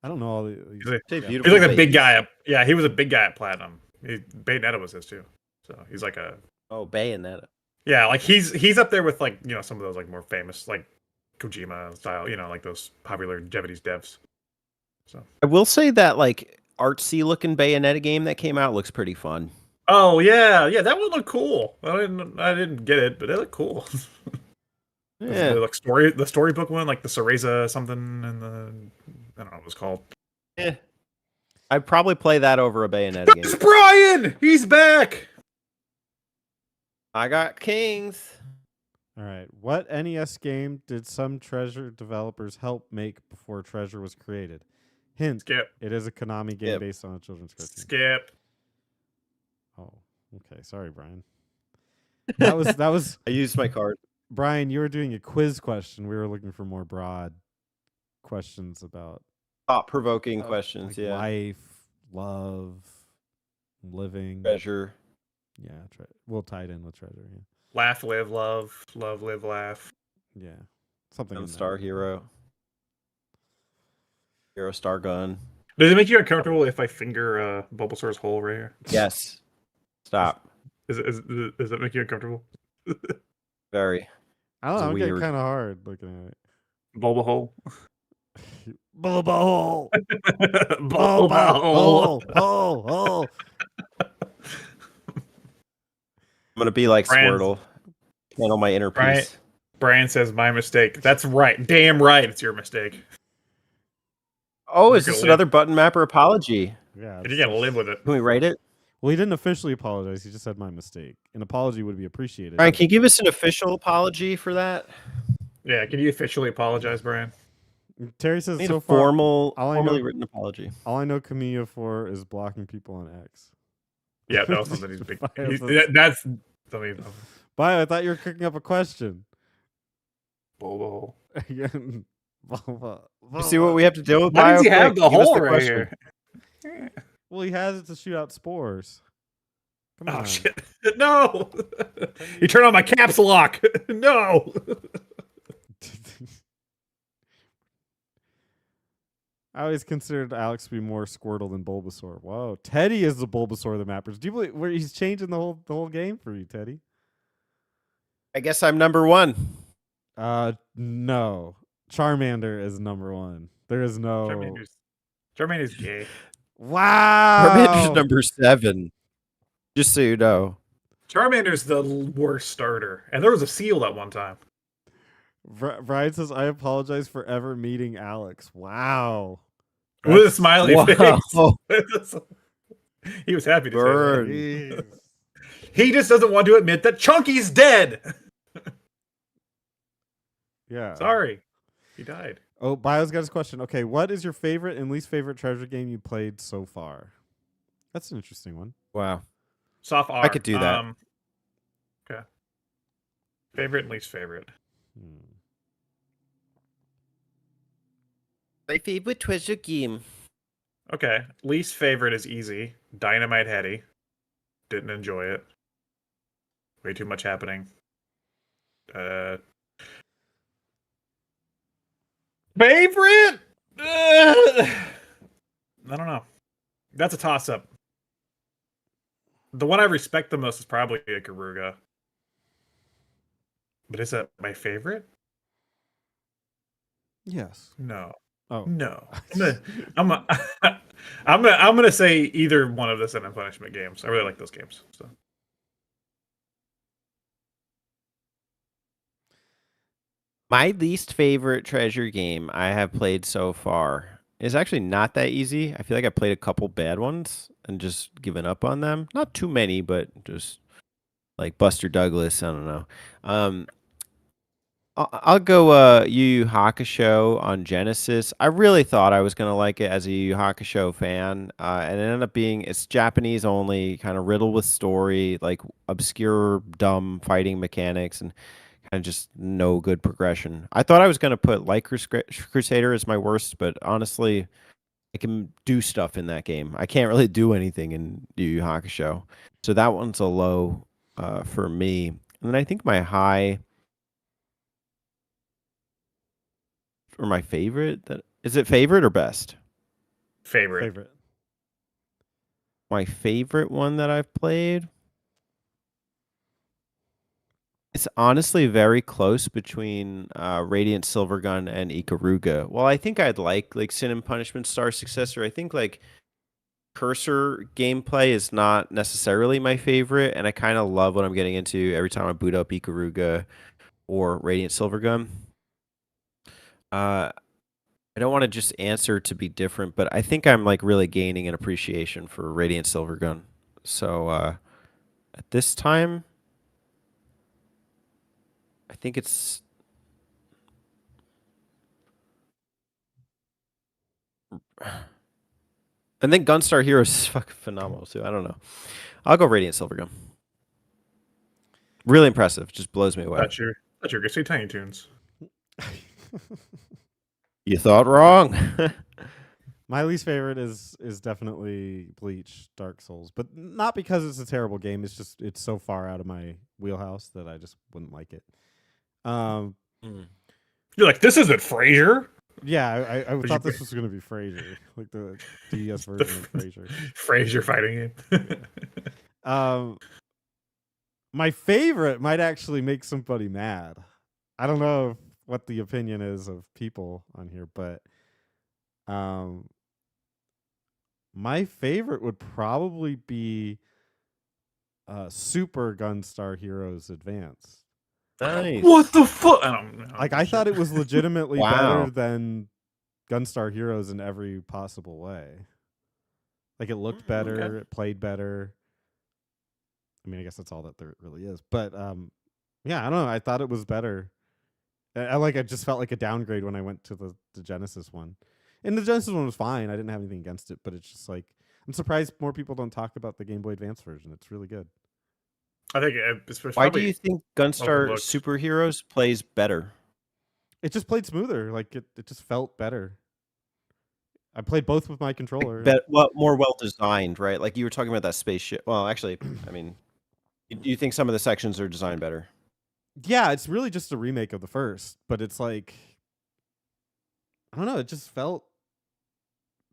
Speaker 2: I don't know all the.
Speaker 1: He's like,
Speaker 3: Say
Speaker 2: Yeah.
Speaker 3: beautiful
Speaker 1: he's like the big
Speaker 3: babies.
Speaker 1: guy. Yeah, he was a big guy at Platinum. Bayonetta was his too. So he's like a
Speaker 3: Oh, Bayonetta.
Speaker 1: yeah, like he's up there with like some of those like more famous like Kojima style, like those popular Japanese devs. So
Speaker 3: I will say that like artsy looking Bayonetta game that came out looks pretty fun.
Speaker 1: oh yeah, that one looked cool. I didn't get it, but it looked cool.
Speaker 3: Yeah.
Speaker 1: The storybook one, like the Cereza something, and the I don't know what it was called.
Speaker 3: Yeah. I'd probably play that over a Bayonetta
Speaker 1: It's
Speaker 3: game.
Speaker 1: Brian, he's back.
Speaker 3: I got Kings.
Speaker 2: All right. What NES game did some Treasure developers help make before Treasure was created? Hint:
Speaker 1: Skip,
Speaker 2: it is a Konami game
Speaker 3: Skip.
Speaker 2: based on a children's cartoon.
Speaker 1: skip.
Speaker 2: Oh, okay. Sorry, Brian. That was
Speaker 3: I used my card.
Speaker 2: Brian. You were doing a quiz question. We were looking for more broad questions about
Speaker 3: Thought provoking questions.
Speaker 2: like
Speaker 3: Yeah.
Speaker 2: life, love, living.
Speaker 3: Treasure.
Speaker 2: Yeah, we'll tie it in with Treasure. Yeah,
Speaker 1: Laugh, live, love, live, laugh.
Speaker 2: yeah. Something. in
Speaker 3: Star
Speaker 2: there.
Speaker 3: Hero. Hero Star Gun.
Speaker 1: Does it make you uncomfortable if I finger Bulbasaur's hole right here?
Speaker 3: Yes. Stop.
Speaker 1: Does that make you uncomfortable?
Speaker 3: Very.
Speaker 2: I don't
Speaker 3: It's
Speaker 2: know. I'm getting
Speaker 3: weird.
Speaker 2: kind of hard looking at it.
Speaker 1: Bulba hole.
Speaker 2: Bulba hole.
Speaker 1: Bulba hole.
Speaker 2: hole.
Speaker 3: I'm gonna be like
Speaker 1: Friends.
Speaker 3: Squirtle. Channel my inner
Speaker 1: Right.
Speaker 3: peace.
Speaker 1: Brian says my mistake. That's right. Damn right. It's your mistake.
Speaker 3: Oh,
Speaker 1: You're
Speaker 3: is this
Speaker 1: gonna
Speaker 3: another button mapper apology?
Speaker 2: Yeah.
Speaker 1: And you gotta live with it.
Speaker 3: Can we rate it?
Speaker 2: Well, he didn't officially apologize. He just said my mistake. An apology would be appreciated.
Speaker 3: Brian, can you give us an official apology for that?
Speaker 1: Yeah. Can you officially apologize, Brian?
Speaker 2: Terry says
Speaker 3: Need
Speaker 2: so
Speaker 3: a
Speaker 2: far.
Speaker 3: formally
Speaker 2: know-
Speaker 3: written apology.
Speaker 2: All I know Camilla for is blocking people on X.
Speaker 1: Yeah, that was something he's big.
Speaker 2: Bio says-
Speaker 1: That's something.
Speaker 2: Bio, I thought you were cooking up a question.
Speaker 1: Bulba hole.
Speaker 2: Again, Bulba.
Speaker 3: You see what we have to deal with?
Speaker 1: Why does he
Speaker 3: Bio?
Speaker 1: have
Speaker 3: Quick,
Speaker 1: the
Speaker 3: give us
Speaker 1: hole right
Speaker 3: question.
Speaker 1: here?
Speaker 2: Well, he has it to shoot out spores. Come on.
Speaker 1: Oh shit! No! You turn on my caps lock. No!
Speaker 2: I always considered Alex to be more Squirtle than Bulbasaur. Whoa, Teddy is the Bulbasaur of the mappers. Do you believe where he's changing the whole game for you, Teddy?
Speaker 3: I guess I'm number one.
Speaker 2: No. Charmander is number one. There is no.
Speaker 1: Charmander's gay.
Speaker 2: Wow.
Speaker 3: Charmander's number 7. Just so you know.
Speaker 1: Charmander's the worst starter, and there was a seal at one time.
Speaker 2: Brian says, "I apologize for ever meeting Alex." Wow.
Speaker 1: With a smiley
Speaker 3: Wow.
Speaker 1: face. He was happy to
Speaker 3: Burn.
Speaker 1: say that.
Speaker 2: Jeez.
Speaker 1: He just doesn't want to admit that Chunky's dead.
Speaker 2: Yeah.
Speaker 1: Sorry, he died.
Speaker 2: Oh, Bio's got his question. Okay, what is your favorite and least favorite treasure game you played so far? That's an interesting one.
Speaker 3: Wow.
Speaker 1: Soft R.
Speaker 3: I could do that.
Speaker 1: Okay. Favorite and least favorite.
Speaker 3: My favorite treasure game.
Speaker 1: Okay. Least favorite is easy. Dynamite Heady. Didn't enjoy it. Way too much happening. Favorite? I don't know. That's a toss-up. The one I respect the most is probably Ikaruga. But is that my favorite?
Speaker 2: Yes.
Speaker 1: No.
Speaker 2: Oh.
Speaker 1: No. I'm gonna say either one of the Sin and Punishment games. I really like those games. So
Speaker 3: My least favorite treasure game I have played so far is actually not that easy. I feel like I played a couple bad ones and just given up on them. Not too many, but just like Buster Douglas. I don't know. I'll go Yu Yu Hakusho on Genesis. I really thought I was going to like it as a Yu Yu Hakusho fan. And it ended up being, it's Japanese only, kind of riddled with story, like obscure, dumb fighting mechanics, and kind of just no good progression. I thought I was going to put Light Crusader as my worst, but honestly, I can do stuff in that game. I can't really do anything in Yu Yu Hakusho. So that one's a low for me. And then I think my high, or my favorite, is it favorite or best?
Speaker 1: favorite.
Speaker 3: My favorite one that I've played, it's honestly very close between Radiant Silvergun and Ikaruga. Well, I think I'd like Sin and Punishment Star Successor. I think like cursor gameplay is not necessarily my favorite, and I kind of love what I'm getting into every time I boot up Ikaruga or Radiant Silvergun. I don't want to just answer to be different, but I think I'm like really gaining an appreciation for Radiant Silvergun. So at this time, I think it's and then Gunstar Heroes is fucking phenomenal too. I don't know. I'll go Radiant Silvergun. Really impressive. Just blows me away.
Speaker 1: That's your good. Sweet Tiny Toons.
Speaker 3: You thought wrong.
Speaker 2: My least favorite is definitely Bleach Dark Souls, but not because it's a terrible game. It's just it's so far out of my wheelhouse that I just wouldn't like it.
Speaker 1: You're like, this isn't Frasier.
Speaker 2: Yeah, I
Speaker 1: Would
Speaker 2: thought
Speaker 1: you
Speaker 2: this was gonna be Frasier, like the DS
Speaker 1: the
Speaker 2: version of Frasier.
Speaker 1: Frasier fighting game?
Speaker 2: Um, my favorite might actually make somebody mad. I don't know what the opinion is of people on here, but um, my favorite would probably be Super Gunstar Heroes Advance.
Speaker 3: Nice.
Speaker 1: What the fuck? I don't know.
Speaker 2: Like I thought it was legitimately
Speaker 3: Wow.
Speaker 2: better than Gunstar Heroes in every possible way. Like it looked better,
Speaker 1: Okay.
Speaker 2: it played better. I mean, I guess that's all that there really is. But yeah, I don't know. I thought it was better. I just felt like a downgrade when I went to the Genesis one. And the Genesis one was fine. I didn't have anything against it, but it's just like I'm surprised more people don't talk about the Game Boy Advance version. It's really good.
Speaker 1: I think it's
Speaker 3: Why
Speaker 1: probably
Speaker 3: do you think Gunstar
Speaker 1: overlooked.
Speaker 3: Superheroes plays better?
Speaker 2: It just played smoother. Like it just felt better. I played both with my controller.
Speaker 3: More well designed, right? Like you were talking about that spaceship. Well, actually, I mean, do you think some of the sections are designed better?
Speaker 2: Yeah, it's really just a remake of the first, but it's like I don't know, it just felt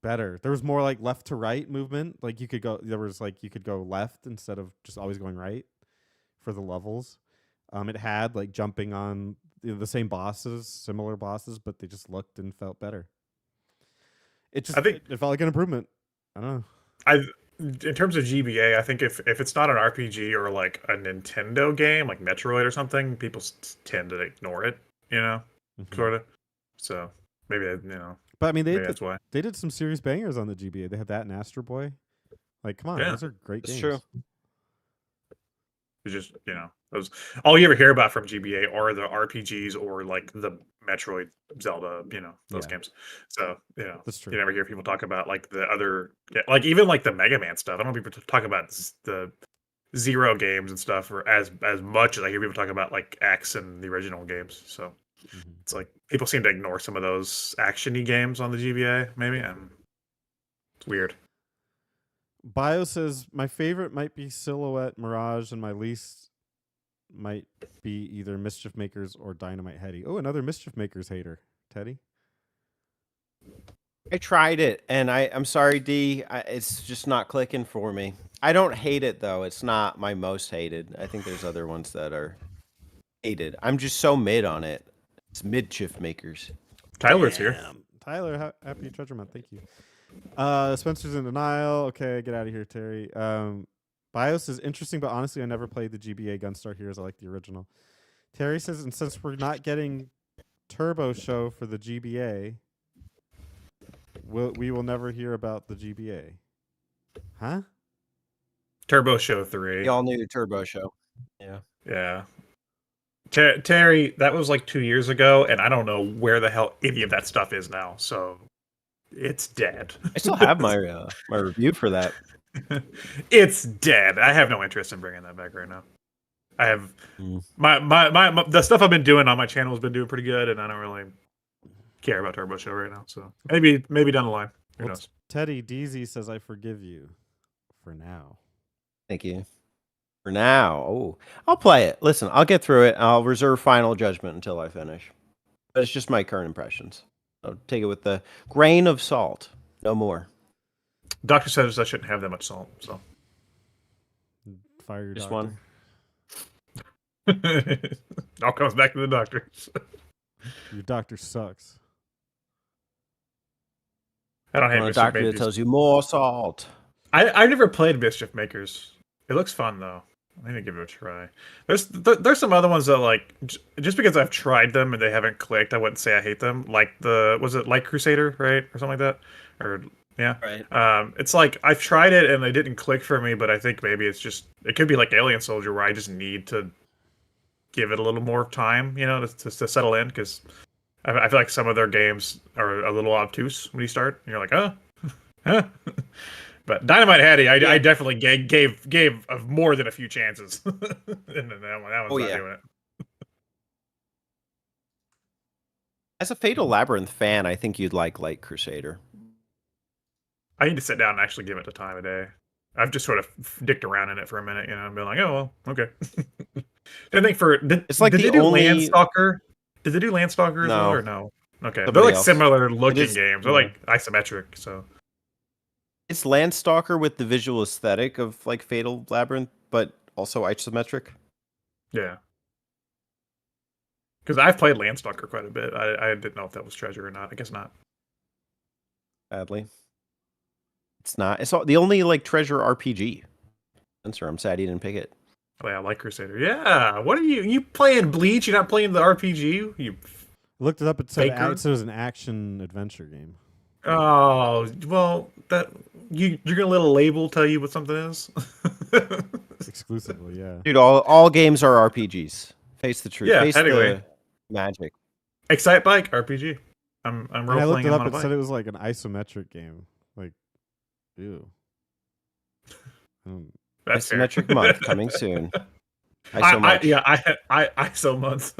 Speaker 2: better. There was more like left to right movement. Like you could go left instead of just always going right for the levels. It had like jumping on the same bosses, similar bosses, but they just looked and felt better. It felt like an improvement. I don't know.
Speaker 1: In terms of GBA, I think if it's not an RPG or like a Nintendo game, like Metroid or something, people tend to ignore it. You know, sort of. So maybe
Speaker 2: But I mean,
Speaker 1: that's why.
Speaker 2: They did some serious bangers on the GBA. They had that and Astro Boy. Like, come on,
Speaker 1: Yeah.
Speaker 2: those are great
Speaker 3: That's
Speaker 2: games.
Speaker 3: true.
Speaker 1: It's just those all you ever hear about from GBA are the RPGs or like the Metroid, Zelda, those
Speaker 2: Yeah.
Speaker 1: games. So
Speaker 2: That's true.
Speaker 1: you never hear people talk about like the other, like even like the Mega Man stuff. I don't hear people talk about the Zero games and stuff or as much as I hear people talk about like X and the original games. So it's like people seem to ignore some of those actiony games on the GBA. Maybe it's weird.
Speaker 2: Bio says my favorite might be Silhouette Mirage, and my least might be either Mischief Makers or Dynamite Heady. Oh, another Mischief Makers hater, Teddy.
Speaker 3: I tried it, and I'm sorry, D. It's just not clicking for me. I don't hate it though. It's not my most hated. I think there's other ones that are hated. I'm just so mid on it. It's Mischief Makers.
Speaker 1: Tyler's here.
Speaker 2: Tyler, happy Treasure Month. Thank you. Spencer's in denial. Okay, get out of here, Terry. Bios is interesting, but honestly, I never played the GBA Gunstar Heroes. I like the original. Terry says, and since we're not getting Turbo Show for the GBA, we will never hear about the GBA. Huh?
Speaker 1: Turbo Show 3.
Speaker 3: Y'all knew Turbo Show. Yeah.
Speaker 1: Yeah. Terry, that was like 2 years ago, and I don't know where the hell any of that stuff is now. So it's dead.
Speaker 3: I still have my my review for that.
Speaker 1: It's dead. I have no interest in bringing that back right now. I have my the stuff I've been doing on my channel has been doing pretty good, and I don't really care about Turbo Show right now. So maybe down the line. Who knows?
Speaker 2: Teddy DZ says, "I forgive you for now."
Speaker 3: Thank you. For now. Oh, I'll play it. Listen, I'll get through it. I'll reserve final judgment until I finish. But it's just my current impressions. I'll take it with the grain of salt. No more.
Speaker 1: Doctor says I shouldn't have that much salt. So
Speaker 2: Fire your
Speaker 3: Just
Speaker 2: doctor.
Speaker 3: one.
Speaker 1: all comes back to the doctor.
Speaker 2: Your doctor sucks.
Speaker 1: I don't hate
Speaker 3: A
Speaker 1: Mischief
Speaker 3: doctor that
Speaker 1: Makers.
Speaker 3: tells you more salt.
Speaker 1: I never played Mischief Makers. It looks fun though. I need to give it a try. There's some other ones that like just because I've tried them and they haven't clicked, I wouldn't say I hate them. Like was it Light Crusader, right, or something like that, or yeah.
Speaker 3: Right.
Speaker 1: It's like I've tried it and they didn't click for me, but I think maybe it could be like Alien Soldier where I just need to give it a little more time, to settle in because I feel like some of their games are a little obtuse when you start. And you're like, huh. But Dynamite Hattie, I definitely gave more than a few chances. And then that one's not doing it.
Speaker 3: As a Fatal Labyrinth fan, I think you'd like Light Crusader.
Speaker 1: I need to sit down and actually give it the time of day. I've just sort of dicked around in it for a minute, and been like, oh well, okay. I think
Speaker 3: It's like
Speaker 1: did
Speaker 3: the
Speaker 1: they do
Speaker 3: only
Speaker 1: Landstalker? Did they do Landstalker as well,
Speaker 3: No.
Speaker 1: or no? Okay, they're
Speaker 3: Somebody
Speaker 1: like
Speaker 3: else.
Speaker 1: similar looking
Speaker 3: is-
Speaker 1: games. They're
Speaker 2: yeah.
Speaker 1: like isometric. So
Speaker 3: It's Landstalker with the visual aesthetic of like Fatal Labyrinth, but also isometric.
Speaker 1: yeah. Because I've played Landstalker quite a bit. I didn't know if that was Treasure or not. I guess not.
Speaker 3: Sadly, it's not. It's the only like treasure RPG. Spencer, I'm sad you didn't pick it.
Speaker 1: Oh, yeah, I like Crusader. Yeah. What are you playing Bleach? You're not playing the RPG? You.
Speaker 2: I looked it up. It said
Speaker 1: Faker?
Speaker 2: it was an action adventure game.
Speaker 1: Oh well, that you're gonna let a label tell you what something is.
Speaker 2: Exclusively, yeah.
Speaker 3: Dude, all games are RPGs. Face the truth.
Speaker 1: Yeah,
Speaker 3: Face
Speaker 1: anyway.
Speaker 3: the magic.
Speaker 1: Excite Bike RPG. I'm
Speaker 2: And
Speaker 1: role
Speaker 2: I looked
Speaker 1: playing
Speaker 2: it
Speaker 1: him
Speaker 2: up.
Speaker 1: on a
Speaker 2: It
Speaker 1: bike.
Speaker 2: said it was like an isometric game. Like, ew.
Speaker 1: That's fair.
Speaker 3: Isometric month coming soon.
Speaker 1: I ISO month.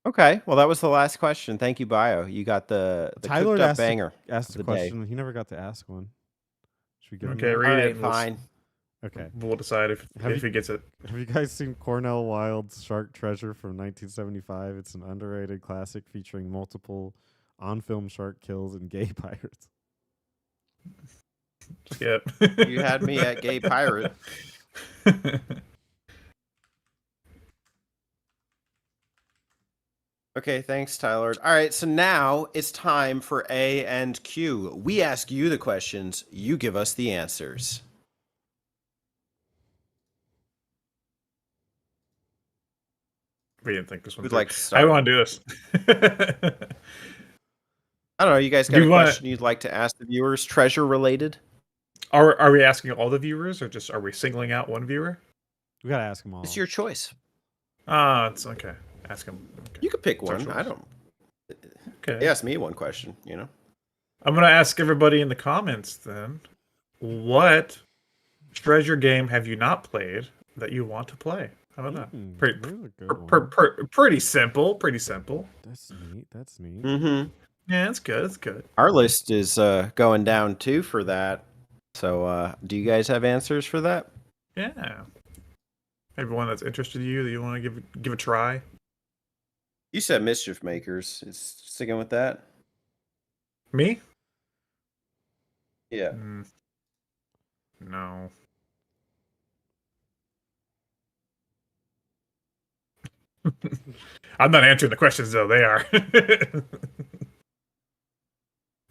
Speaker 3: Okay, well that was the last question. Thank you, Bio. You got the
Speaker 2: Tyler
Speaker 3: cooked up
Speaker 2: asked
Speaker 3: banger.
Speaker 2: Asked
Speaker 3: the
Speaker 2: a
Speaker 3: day.
Speaker 2: question. He never got to ask one. Should we give him
Speaker 1: Okay,
Speaker 2: that?
Speaker 1: read
Speaker 3: All
Speaker 1: it.
Speaker 3: right,
Speaker 1: and we'll-
Speaker 3: fine.
Speaker 2: Okay.
Speaker 1: We'll decide if
Speaker 2: Have
Speaker 1: he gets it.
Speaker 2: Have you guys seen Cornell Wilde's Shark Treasure from 1975? It's an underrated classic featuring multiple on-film shark kills and gay pirates.
Speaker 1: Yep.
Speaker 3: You had me at gay pirate. Okay, thanks, Tyler. All right, so now it's time for A and Q. We ask you the questions, you give us the answers.
Speaker 1: We didn't think this one.
Speaker 3: Who'd
Speaker 1: through.
Speaker 3: like to
Speaker 1: I
Speaker 3: start?
Speaker 1: want to do this.
Speaker 3: I don't know. You guys got
Speaker 1: Do
Speaker 3: a
Speaker 1: you wanna-
Speaker 3: question you'd like to ask the viewers, treasure related?
Speaker 1: Are we asking all the viewers, or just are we singling out one viewer?
Speaker 2: We gotta ask them all.
Speaker 3: It's your choice.
Speaker 1: Ah, it's okay. Ask him. Okay.
Speaker 3: You could pick
Speaker 1: It's our
Speaker 3: one. I
Speaker 1: choice.
Speaker 3: don't.
Speaker 1: Okay.
Speaker 3: They asked me one question. You know.
Speaker 1: I'm gonna ask everybody in the comments then. What treasure game have you not played that you want to play? How about that? Pretty,
Speaker 2: There's a good one.
Speaker 1: pretty simple. Pretty simple.
Speaker 2: That's neat. That's neat.
Speaker 3: Mm-hmm.
Speaker 1: Yeah, it's good. It's good.
Speaker 3: Our list is going down too for that. So, do you guys have answers for that?
Speaker 1: Yeah. Everyone that's interested in you that you want to give a try.
Speaker 3: You said Mischief Makers. Is sticking with that?
Speaker 1: Me?
Speaker 3: Yeah.
Speaker 1: Mm. No. I'm not answering the questions though. They are.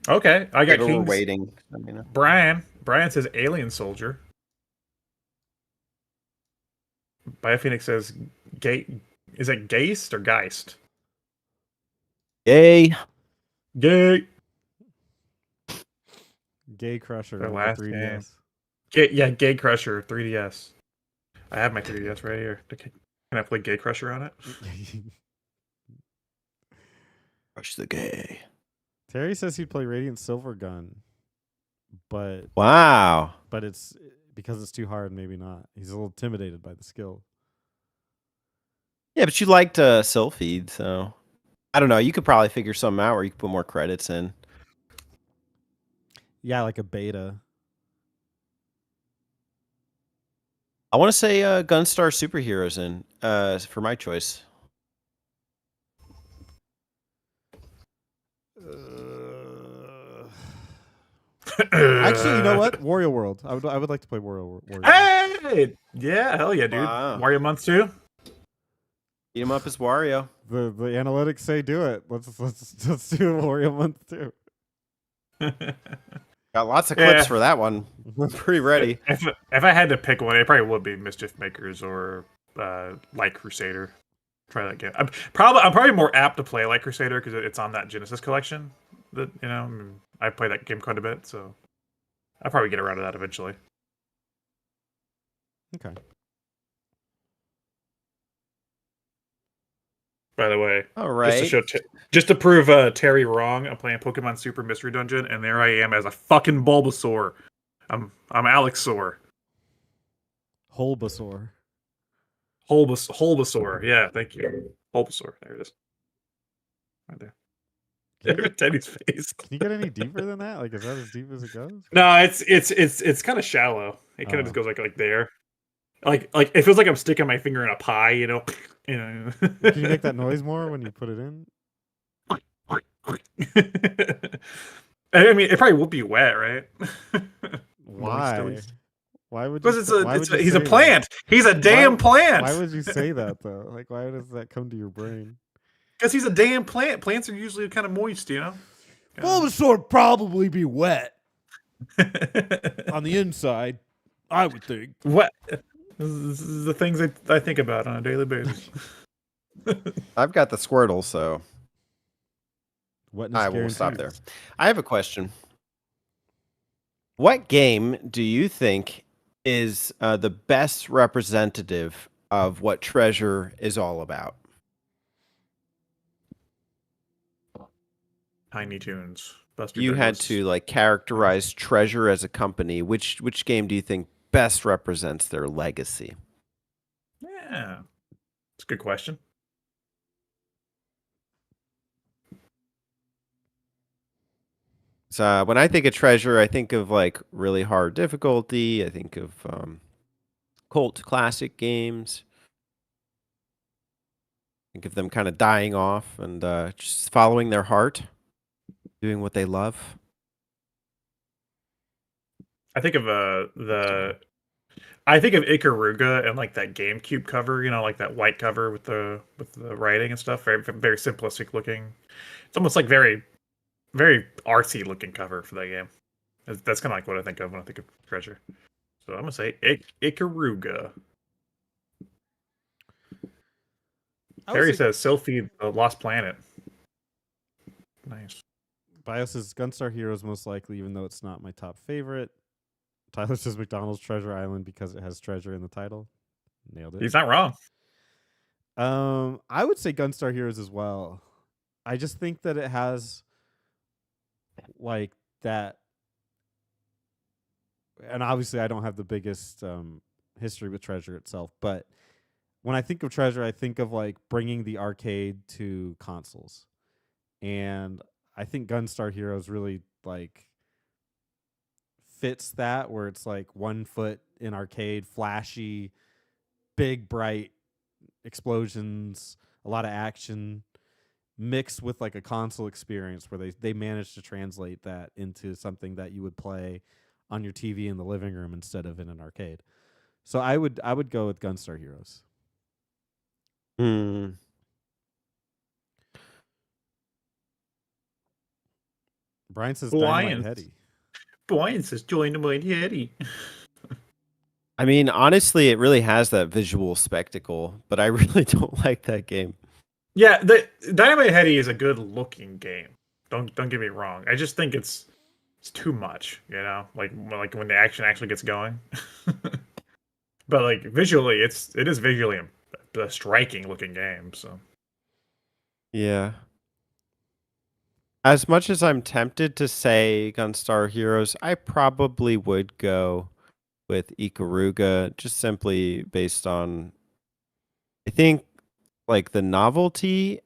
Speaker 1: Okay, I got
Speaker 3: Maybe we're
Speaker 1: Kings.
Speaker 3: waiting. I mean,
Speaker 1: Brian says Alien Soldier. Biophoenix says Is it Geist or Geist?
Speaker 3: yay.
Speaker 1: Gay.
Speaker 2: Gay Crusher
Speaker 1: The
Speaker 2: on
Speaker 1: last
Speaker 2: 3DS.
Speaker 1: Yeah, Gay Crusher 3DS. I have my 3DS right here. Can I play Gay Crusher on it?
Speaker 3: Crush the gay.
Speaker 2: Terry says he'd play Radiant Silver Gun, but
Speaker 3: Wow.
Speaker 2: it's because it's too hard. Maybe not. He's a little intimidated by the skill.
Speaker 3: Yeah, but you liked Sylpheed, so I don't know. You could probably figure something out where you could put more credits in.
Speaker 2: Yeah, like a beta.
Speaker 3: I want to say Gunstar Superheroes in for my choice.
Speaker 2: Actually, you know what? Wario World. I would like to play Wario World.
Speaker 1: Hey! Yeah, hell yeah, dude.
Speaker 3: Wow.
Speaker 1: Mario Month 2?
Speaker 3: Eat him up as Wario.
Speaker 2: The analytics say do it. Let's do Wario Month 2.
Speaker 3: Got lots of clips
Speaker 1: Yeah.
Speaker 3: for that one. We're pretty ready.
Speaker 1: If I had to pick one, it probably would be Mischief Makers or Light Crusader. Try that game. I'm probably more apt to play Light Crusader because it's on that Genesis collection. That I play that game quite a bit, so I'll probably get around to that eventually.
Speaker 2: Okay.
Speaker 1: By the way,
Speaker 3: All right.
Speaker 1: just to prove Terry wrong, I'm playing Pokemon Super Mystery Dungeon, and there I am as a fucking Bulbasaur. I'm Alexor.
Speaker 2: Bulbasaur.
Speaker 1: Bulbasaur. Yeah, thank you. Bulbasaur. There it is. Right there. There's Teddy's face.
Speaker 2: Can you get any deeper than that? Like, is that as deep as it goes?
Speaker 1: No, it's kind of shallow. It kind of
Speaker 2: Oh.
Speaker 1: just goes like there. Like it feels like I'm sticking my finger in a pie, you know.
Speaker 2: Can you make that noise more when you put it in?
Speaker 1: I mean, it probably would be wet, right? Moist at
Speaker 2: Why?
Speaker 1: least.
Speaker 2: Why would you
Speaker 1: Because
Speaker 2: say, why would you
Speaker 1: he's a
Speaker 2: say that?
Speaker 1: plant. He's a
Speaker 2: Why
Speaker 1: damn plant.
Speaker 2: why would you say that though? Like why does that come to your brain?
Speaker 1: Because he's a damn plant. Plants are usually kind of moist, you know. Yeah.
Speaker 2: Bulbasaur would probably be wet on the inside, I would think.
Speaker 1: What? This is the things that I think about on a daily basis.
Speaker 3: I've got the Squirtle, so
Speaker 2: Wetness
Speaker 3: I will stop
Speaker 2: guaranteed.
Speaker 3: there. I have a question. What game do you think is the best representative of what Treasure is all about?
Speaker 1: Tiny Toons. Buster
Speaker 3: You had
Speaker 1: Douglas.
Speaker 3: to like characterize Treasure as a company. Which game do you think best represents their legacy?
Speaker 1: Yeah, it's a good question.
Speaker 3: So when I think of Treasure, I think of like really hard difficulty. I think of cult classic games. Think of them kind of dying off and just following their heart, doing what they love.
Speaker 1: I think of I think of Ikaruga and like that GameCube cover, you know, like that white cover with the writing and stuff. Very very simplistic looking. It's almost like very artsy looking cover for that game. That's kind of like what I think of when I think of Treasure. So I'm gonna say Ikaruga. Harry says Sylphie, the Lost Planet. Nice.
Speaker 2: Bios says Gunstar Heroes most likely, even though it's not my top favorite. Tyler says McDonald's Treasure Island because it has treasure in the title. Nailed it.
Speaker 1: He's not wrong.
Speaker 2: I would say Gunstar Heroes as well. I just think that it has like that, and obviously I don't have the biggest history with Treasure itself, but when I think of Treasure, I think of like bringing the arcade to consoles, and I think Gunstar Heroes really like fits that, where it's like 1 foot in arcade, flashy, big, bright explosions, a lot of action, mixed with like a console experience where they managed to translate that into something that you would play on your TV in the living room instead of in an arcade. So I would go with Gunstar Heroes.
Speaker 3: Hmm.
Speaker 2: Brian says Dynamite
Speaker 1: Brian.
Speaker 2: Heady.
Speaker 1: Brian says join the Mighty Eddie.
Speaker 3: I mean, honestly, it really has that visual spectacle, but I really don't like that game.
Speaker 1: Yeah, the Dynamite Heady is a good looking game. Don't get me wrong. I just think it's too much, you know, like when the action actually gets going. But like visually, it is visually a striking looking game. So
Speaker 3: Yeah. As much as I'm tempted to say Gunstar Heroes, I probably would go with Ikaruga just simply based on, I think, like the novelty.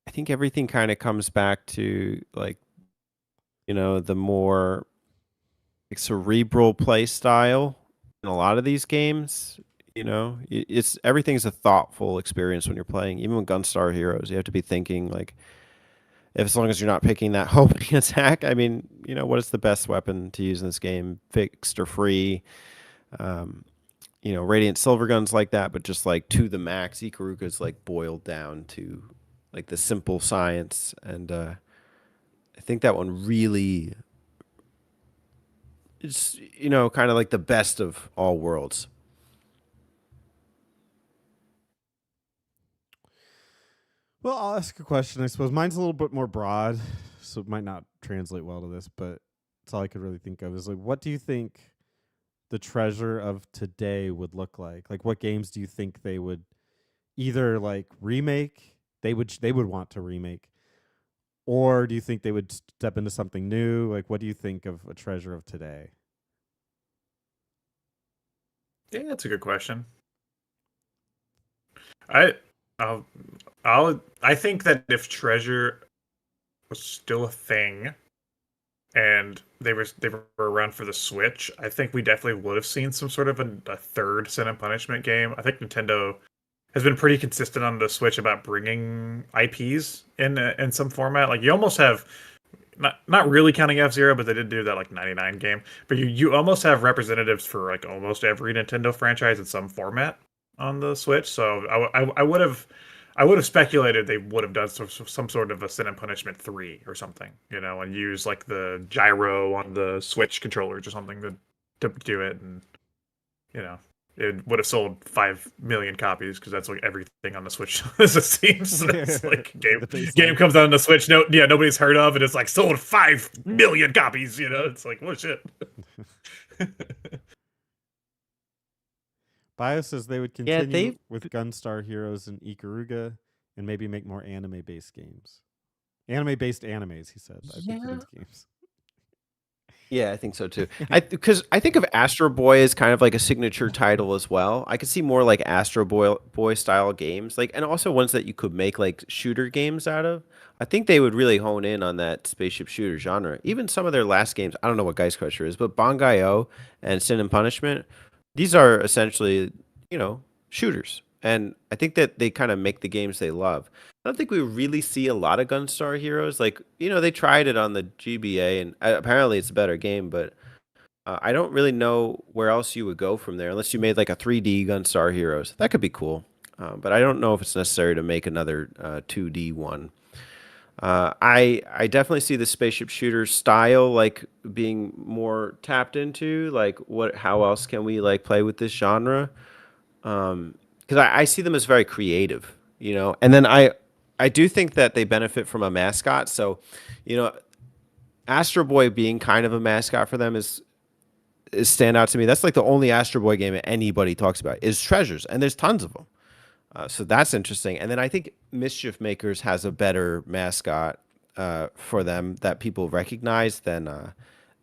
Speaker 3: I think everything kind of comes back to like, the more like cerebral play style in a lot of these games. It's everything's a thoughtful experience when you're playing. Even with Gunstar Heroes, you have to be thinking like, as long as you're not picking that homing attack. I mean, what is the best weapon to use in this game, fixed or free? Radiant silver guns like that, but just like to the max. Ikaruga is like boiled down to like the simple science, and I think that one really is, kind of like the best of all worlds.
Speaker 2: Well, I'll ask a question, I suppose. Mine's a little bit more broad, so it might not translate well to this, but it's all I could really think of is like, what do you think the Treasure of today would look like? Like, what games do you think they would either like remake? They would want to remake, or do you think they would step into something new? Like, what do you think of a Treasure of today?
Speaker 1: yeah, that's a good question. I think that if Treasure was still a thing, and they were around for the Switch, I think we definitely would have seen some sort of a third Sin and Punishment game. I think Nintendo has been pretty consistent on the Switch about bringing IPs in some format. Like you almost have not really counting F-Zero, but they did do that like 99 game. But you almost have representatives for like almost every Nintendo franchise in some format on the Switch. So I would have speculated they would have done some sort of a Sin and Punishment 3 or something, and use like the gyro on the Switch controllers or something to do it, and you know it would have sold 5 million copies because that's like everything on the Switch as it seems. It's like game comes out on the Switch, nobody's heard of, and it's like sold 5 million copies. It's like, what shit.
Speaker 2: Bio says they would continue with Gunstar Heroes and Ikaruga and maybe make more anime-based games. Anime-based animes, he said. I think it is games.
Speaker 3: Yeah, I think so too. Because I think of Astro Boy as kind of like a signature title as well. I could see more like Astro Boy style games, and also ones that you could make like shooter games out of. I think they would really hone in on that spaceship shooter genre. Even some of their last games, I don't know what Geist Crusher is, but Bangai-O and Sin and Punishment, these are essentially, shooters. And I think that they kind of make the games they love. I don't think we really see a lot of Gunstar Heroes. They tried it on the GBA, and apparently it's a better game, but I don't really know where else you would go from there unless you made like a 3D Gunstar Heroes. That could be cool, but I don't know if it's necessary to make another 2D one. I definitely see the spaceship shooter style being more tapped into. How else can we play with this genre? Because I see them as very creative, and then I do think that they benefit from a mascot. So, Astro Boy being kind of a mascot for them is stand out to me. That's like the only Astro Boy game that anybody talks about is Treasures, and there's tons of them. So that's interesting. And then I think Mischief Makers has a better mascot for them that people recognize than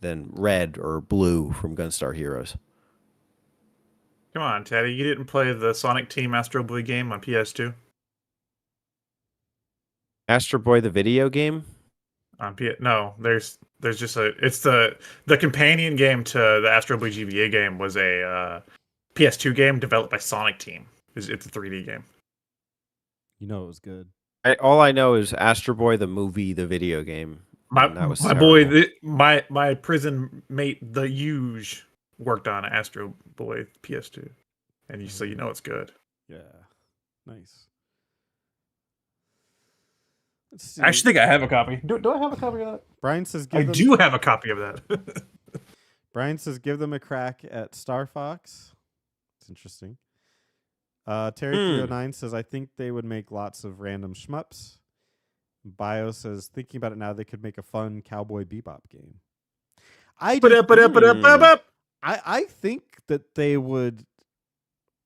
Speaker 3: Red or Blue from Gunstar Heroes.
Speaker 1: Come on, Teddy. You didn't play the Sonic Team Astro Boy game on PS2?
Speaker 3: Astro Boy, the video game?
Speaker 1: No, there's just it's the companion game to the Astro Boy GBA game was a PS2 game developed by Sonic Team. It's a 3D game.
Speaker 2: It was good.
Speaker 3: All I know is Astro Boy, the movie, the video game.
Speaker 1: My boy, my prison mate, the Huge, worked on Astro Boy PS2, and so it's good.
Speaker 2: Yeah, nice.
Speaker 1: I actually think I have a copy. Do I have a copy of that?
Speaker 2: Brian says
Speaker 1: I do have a copy of that.
Speaker 2: Brian says give them a crack at Star Fox. It's interesting. Terry309 says I think they would make lots of random shmups. Bio says thinking about it now, they could make a fun Cowboy Bebop game. I think that they would,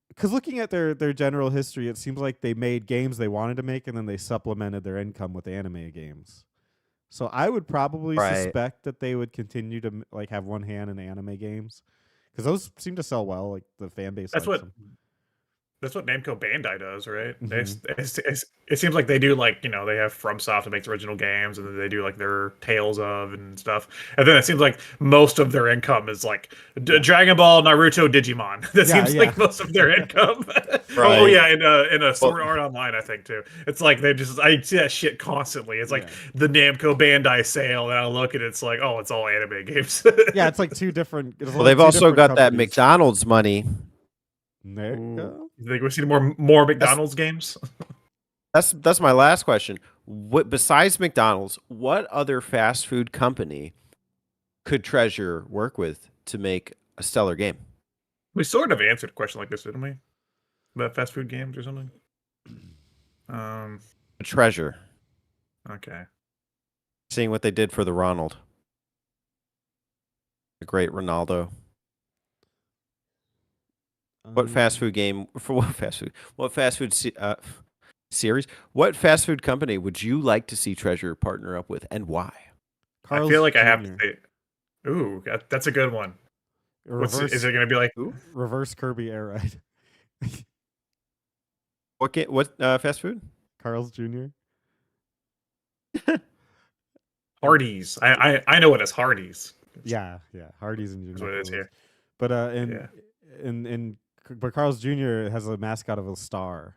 Speaker 2: because looking at their general history, it seems like they made games they wanted to make and then they supplemented their income with anime games. So I would probably suspect that they would continue to have one hand in anime games because those seem to sell well. Like the fan base.
Speaker 1: That's what Namco Bandai does, right?
Speaker 2: Mm-hmm.
Speaker 1: It seems like they do they have FromSoft that makes original games, and then they do their Tales of and stuff. And then it seems like most of their income is Dragon Ball, Naruto, Digimon. That seems like most of their income. Oh yeah, in a Sword Art Online, I think too. It's I see that shit constantly. It's the Namco Bandai sale, and I look at it, it's it's all anime games.
Speaker 2: Yeah, it's two different.
Speaker 3: Well, they've also got that McDonald's money.
Speaker 2: There you go.
Speaker 1: You think we'll see more McDonald's games?
Speaker 3: That's my last question. Besides McDonald's, what other fast food company could Treasure work with to make a stellar game?
Speaker 1: We sort of answered a question like this, didn't we? About fast food games or something?
Speaker 3: Treasure.
Speaker 1: Okay.
Speaker 3: Seeing what they did for the Ronald. The great Ronaldo. What fast food game for what fast food? What fast food series? What fast food company would you like to see Treasure partner up with, and why?
Speaker 1: I feel like I have to say, ooh, that's a good one. Is it going to be like
Speaker 2: Reverse Kirby Air Ride?
Speaker 3: What fast food?
Speaker 2: Carl's Jr.
Speaker 1: Hardee's. I know it as Hardee's.
Speaker 2: Yeah, Hardee's in
Speaker 1: That's what it is here.
Speaker 2: But
Speaker 1: Yeah.
Speaker 2: but Carl's Jr. has a mascot of a star,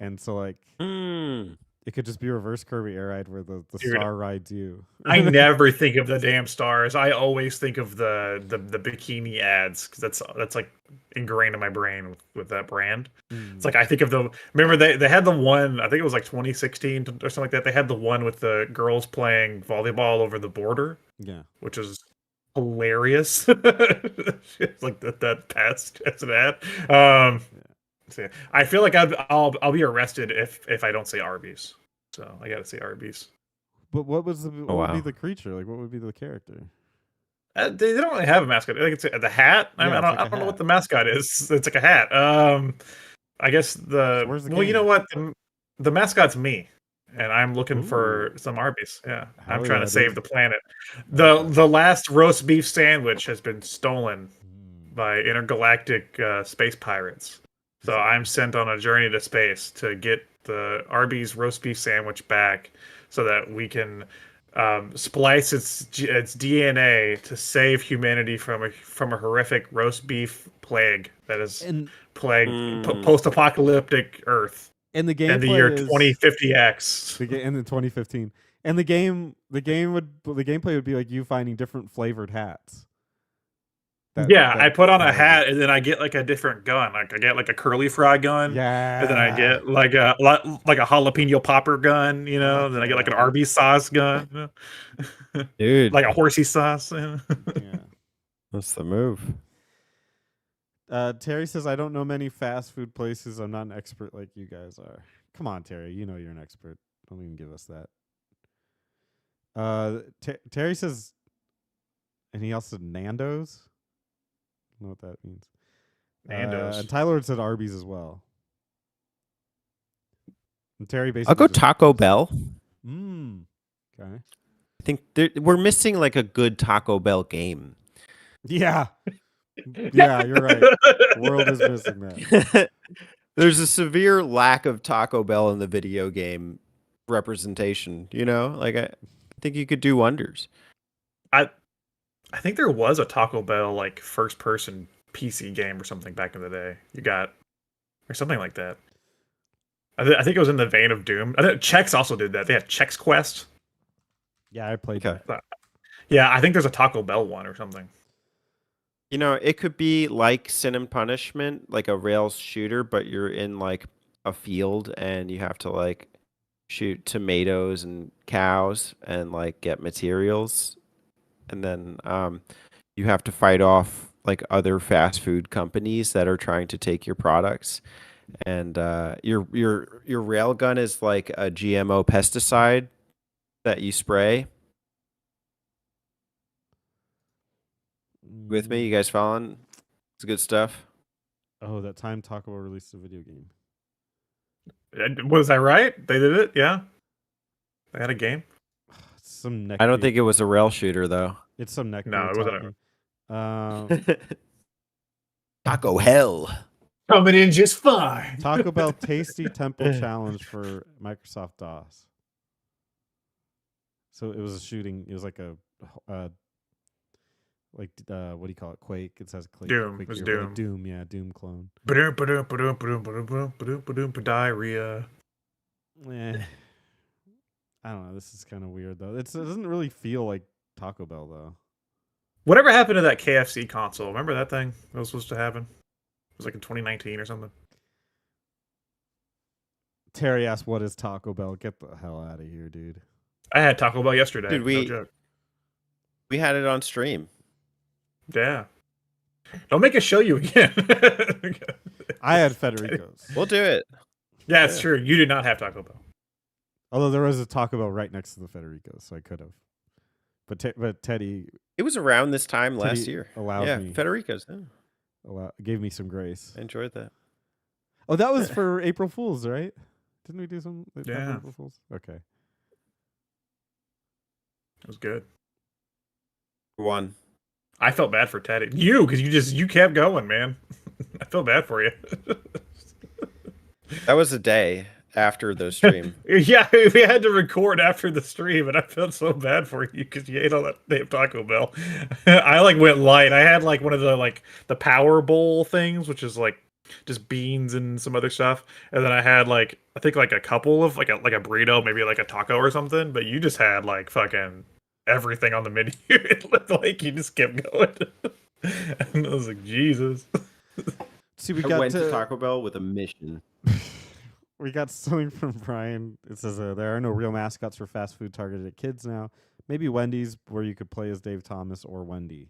Speaker 2: and so like
Speaker 3: Hmm.
Speaker 2: it could just be reverse Kirby Air Ride where the
Speaker 1: Dude,
Speaker 2: star rides you.
Speaker 1: I never think of the damn stars. I always think of the bikini ads because that's like ingrained in my brain with that brand. It's like I think of the remember they had the one I think it was like 2016 or something like that. They had the one with the girls playing volleyball over the border,
Speaker 2: Yeah.
Speaker 1: which is hilarious. It's like that past as an ad. So yeah. I feel like I'll be arrested if I don't say Arby's. So I gotta say Arby's.
Speaker 2: But what would be
Speaker 3: wow.
Speaker 2: the creature? Like what would be the character?
Speaker 1: They don't really have a mascot. I think it's the hat. I,
Speaker 2: Yeah,
Speaker 1: mean,
Speaker 2: it's like
Speaker 1: I
Speaker 2: a
Speaker 1: don't know what
Speaker 2: hat.
Speaker 1: the mascot is. It's like a hat. I guess
Speaker 2: So where's the
Speaker 1: well, you know
Speaker 2: game?
Speaker 1: what? The mascot's me, and I'm looking for
Speaker 2: Ooh.
Speaker 1: some Arby's. Yeah, I'm
Speaker 2: Hell
Speaker 1: trying
Speaker 2: yeah,
Speaker 1: to save
Speaker 2: dude.
Speaker 1: the planet.
Speaker 2: Okay.
Speaker 1: The last roast beef sandwich has been stolen
Speaker 2: Mm.
Speaker 1: by intergalactic space pirates. So I'm sent on a journey to space to get the Arby's roast beef sandwich back, so that we can splice its DNA to save humanity from a horrific roast beef plague that has
Speaker 2: And
Speaker 1: plagued
Speaker 3: Mm.
Speaker 1: post-apocalyptic Earth
Speaker 2: and the
Speaker 1: in the
Speaker 2: gameplay
Speaker 1: year
Speaker 2: is
Speaker 1: 2050X.
Speaker 2: in the 2015. And the gameplay would be like you finding different flavored hats.
Speaker 1: Yeah, I put on a
Speaker 2: that-
Speaker 1: hat and then I get like a different gun. Like I get like a curly fry gun.
Speaker 2: Yeah.
Speaker 1: And then I get like a jalapeno popper gun, you know. Then I get like an Arby's sauce gun, you know?
Speaker 3: Dude,
Speaker 1: like a horsey sauce.
Speaker 2: Yeah.
Speaker 3: that's the move.
Speaker 2: Terry says, I don't know many fast food places. I'm not an expert like you guys are. Come on, Terry. You know you're an expert. Don't even give us that. Terry says, and he also said Nando's. I don't know what that means.
Speaker 1: Nando's.
Speaker 2: And Tyler said Arby's as well. And Terry basically
Speaker 3: I'll go
Speaker 2: just-
Speaker 3: Taco Bell.
Speaker 2: Okay.
Speaker 3: I think we're missing like a good Taco Bell game.
Speaker 2: Yeah. Yeah, you're right. The world is missing that.
Speaker 3: There's a severe lack of Taco Bell in the video game representation, you know? Like I think you could do wonders.
Speaker 1: I think there was a Taco Bell like first person PC game or something back in the day. Or something like that. I think it was in the vein of Doom. I think Chex also did that. They had Chex Quest.
Speaker 2: Yeah, I played
Speaker 3: Okay.
Speaker 2: that.
Speaker 1: Yeah, I think there's a Taco Bell one or something.
Speaker 3: You know, it could be like Sin and Punishment, like a rails shooter, but you're in like a field and you have to like shoot tomatoes and cows and like get materials. And then you have to fight off like other fast food companies that are trying to take your products. And your rail gun is like a GMO pesticide that you spray. With me, you guys following? It's good stuff.
Speaker 2: Oh, that time Taco Bell released a video game.
Speaker 1: Was I right? They did it? Yeah. They had a game?
Speaker 2: It's some neck.
Speaker 3: I don't think it was a rail shooter though.
Speaker 2: it's some neck.
Speaker 1: No, it wasn't
Speaker 3: Taco Hell.
Speaker 1: Coming in just fine.
Speaker 2: Taco Bell Tasty Temple Challenge for Microsoft DOS. So it was a shooting. It was like a what do you call it? Quake. It says Quake.
Speaker 1: Doom.
Speaker 2: Quake
Speaker 1: It was
Speaker 2: here, but
Speaker 1: Doom.
Speaker 2: like Doom. Yeah, Doom clone.
Speaker 1: Diarrhea.
Speaker 2: I don't know. This is kind of weird though. It doesn't really feel like Taco Bell though.
Speaker 1: Whatever happened to that KFC console? Remember that thing that was supposed to happen? It was like in 2019 or something.
Speaker 2: Terry asked, "What is Taco Bell?" Get the hell out of here, dude.
Speaker 1: I had Taco Bell yesterday.
Speaker 3: Dude,
Speaker 1: no joke.
Speaker 3: We had it on stream.
Speaker 1: Yeah. Don't make us show you again.
Speaker 2: I had Federico's.
Speaker 3: We'll do it.
Speaker 1: Yeah, it's true. You did not have Taco Bell.
Speaker 2: Although there was a Taco Bell right next to the Federico's, so I could have. But Teddy
Speaker 3: It was around this time last
Speaker 2: Teddy
Speaker 3: year.
Speaker 2: allowed
Speaker 3: Yeah,
Speaker 2: me.
Speaker 3: Federico's. Yeah,
Speaker 2: Gave me some grace.
Speaker 3: I enjoyed that.
Speaker 2: Oh, that was for April Fools, right? Didn't we do some?
Speaker 1: Yeah.
Speaker 2: April Fools. Okay.
Speaker 1: It was good.
Speaker 3: One.
Speaker 1: I felt bad for Teddy. Because you kept going, man. I felt bad for you.
Speaker 3: That was a day. after the stream.
Speaker 1: Yeah, we had to record after the stream, and I felt so bad for you because you ate all that damn Taco Bell. I like went light. I had like one of the Power Bowl things, which is like just beans and some other stuff, and then I had like I think like a couple of like a burrito, maybe like a taco or something. But you just had like fucking everything on the menu. It looked like you just kept going, and I was like, Jesus.
Speaker 2: See, we
Speaker 3: I
Speaker 2: got
Speaker 3: went to Taco Bell with a mission.
Speaker 2: we got something from Brian. It says there are no real mascots for fast food targeted at kids now. Maybe Wendy's, where you could play as Dave Thomas or Wendy.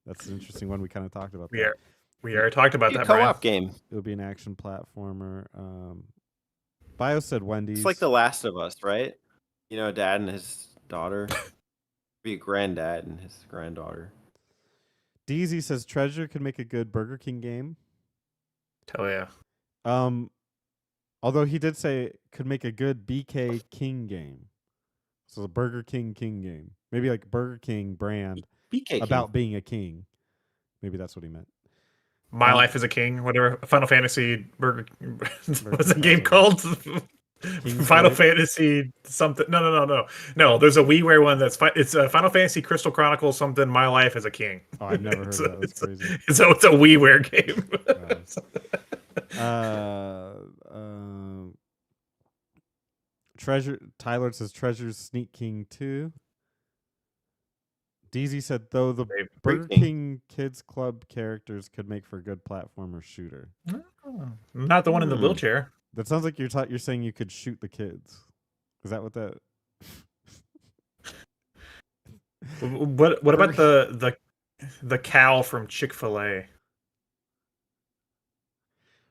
Speaker 2: That's an interesting one. We kind of talked about that.
Speaker 1: We already talked about
Speaker 3: Be a
Speaker 1: that,
Speaker 3: co-op
Speaker 1: Brian.
Speaker 3: game.
Speaker 2: It would be an action platformer. Bio said Wendy's.
Speaker 3: It's like The Last of Us, right? You know, a dad and his daughter. Be a granddad and his granddaughter.
Speaker 2: DZ says Treasure could make a good Burger King game.
Speaker 1: Hell yeah.
Speaker 2: Although he did say could make a good BK King game. So the Burger King game. Maybe like Burger King brand
Speaker 3: BK
Speaker 2: about being a king. Maybe that's what he meant.
Speaker 1: My Life as a King, whatever. Final Fantasy Burger. What's the
Speaker 2: King
Speaker 1: game called? Final Fantasy something. No. There's a WiiWare one that's it's Final Fantasy Crystal Chronicles something. My Life as a King.
Speaker 2: Oh, I've never heard of that. That's crazy.
Speaker 1: So it's a WiiWare game.
Speaker 2: Treasure. Tyler says Treasure's Sneak King 2. DZ said though the Burger King Kids Club characters could make for a good platformer shooter.
Speaker 1: Not the one in the wheelchair.
Speaker 2: That sounds like you're saying you could shoot the kids. Is that what that?
Speaker 1: What about the cow from Chick-fil-A?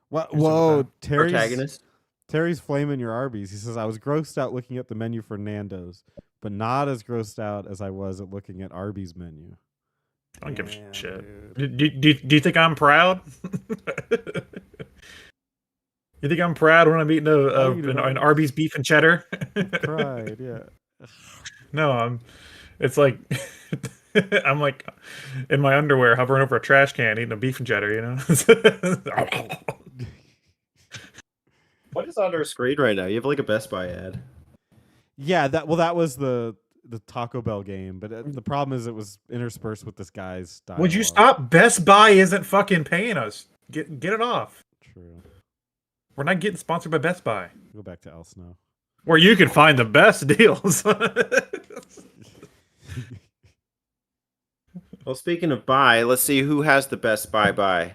Speaker 2: What? Whoa,
Speaker 3: Protagonist.
Speaker 2: Terry's flaming your Arby's. He says I was grossed out looking at the menu for Nando's, but not as grossed out as I was at looking at Arby's menu.
Speaker 1: I don't give a shit. Do you think I'm proud? You think I'm proud when I'm eating an Arby's beef and cheddar?
Speaker 2: Pride, yeah.
Speaker 1: No, it's like I'm like in my underwear hovering over a trash can eating a beef and cheddar, you know?
Speaker 3: What is on our screen right now? You have like a Best Buy ad.
Speaker 2: Yeah, that was the Taco Bell game, but the problem is it was interspersed with this guy's dialogue.
Speaker 1: Would you stop? Best Buy isn't fucking paying us. Get it off.
Speaker 2: True.
Speaker 1: We're not getting sponsored by Best Buy.
Speaker 2: Go back to El Snow.
Speaker 1: Where you can find the best deals.
Speaker 3: Well, speaking of buy, let's see who has the best buy.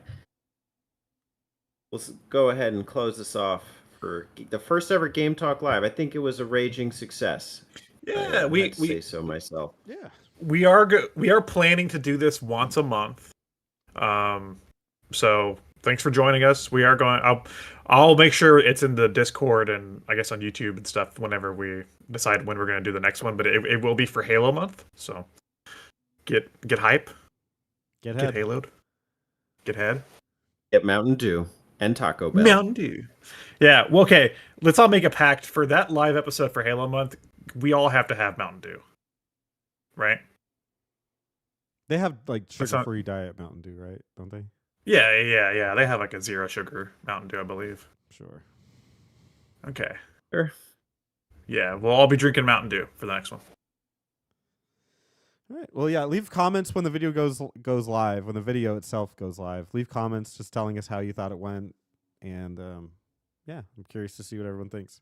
Speaker 3: Let's go ahead and close this off for the first ever Game Talk Live. I think it was a raging success.
Speaker 1: Yeah,
Speaker 3: we say so myself.
Speaker 2: Yeah,
Speaker 1: we are planning to do this once a month. So thanks for joining us. We are going. I'll make sure it's in the Discord and I guess on YouTube and stuff whenever we decide when we're going to do the next one. But it will be for Halo month. So get hype.
Speaker 2: Get
Speaker 1: Haloed. Get head.
Speaker 3: Get Mountain Dew and Taco Bell.
Speaker 1: Mountain Dew. Yeah. Well, okay. Let's all make a pact for that live episode for Halo month. We all have to have Mountain Dew. Right?
Speaker 2: They have like sugar-free diet Mountain Dew, right? Don't they?
Speaker 1: Yeah. They have like a 0 sugar Mountain Dew, I believe.
Speaker 2: Sure.
Speaker 1: Okay.
Speaker 3: Sure.
Speaker 1: Yeah, we'll all be drinking Mountain Dew for the next one.
Speaker 2: All right. Well, yeah. Leave comments when the video goes live. When the video itself goes live, leave comments just telling us how you thought it went, and yeah, I'm curious to see what everyone thinks.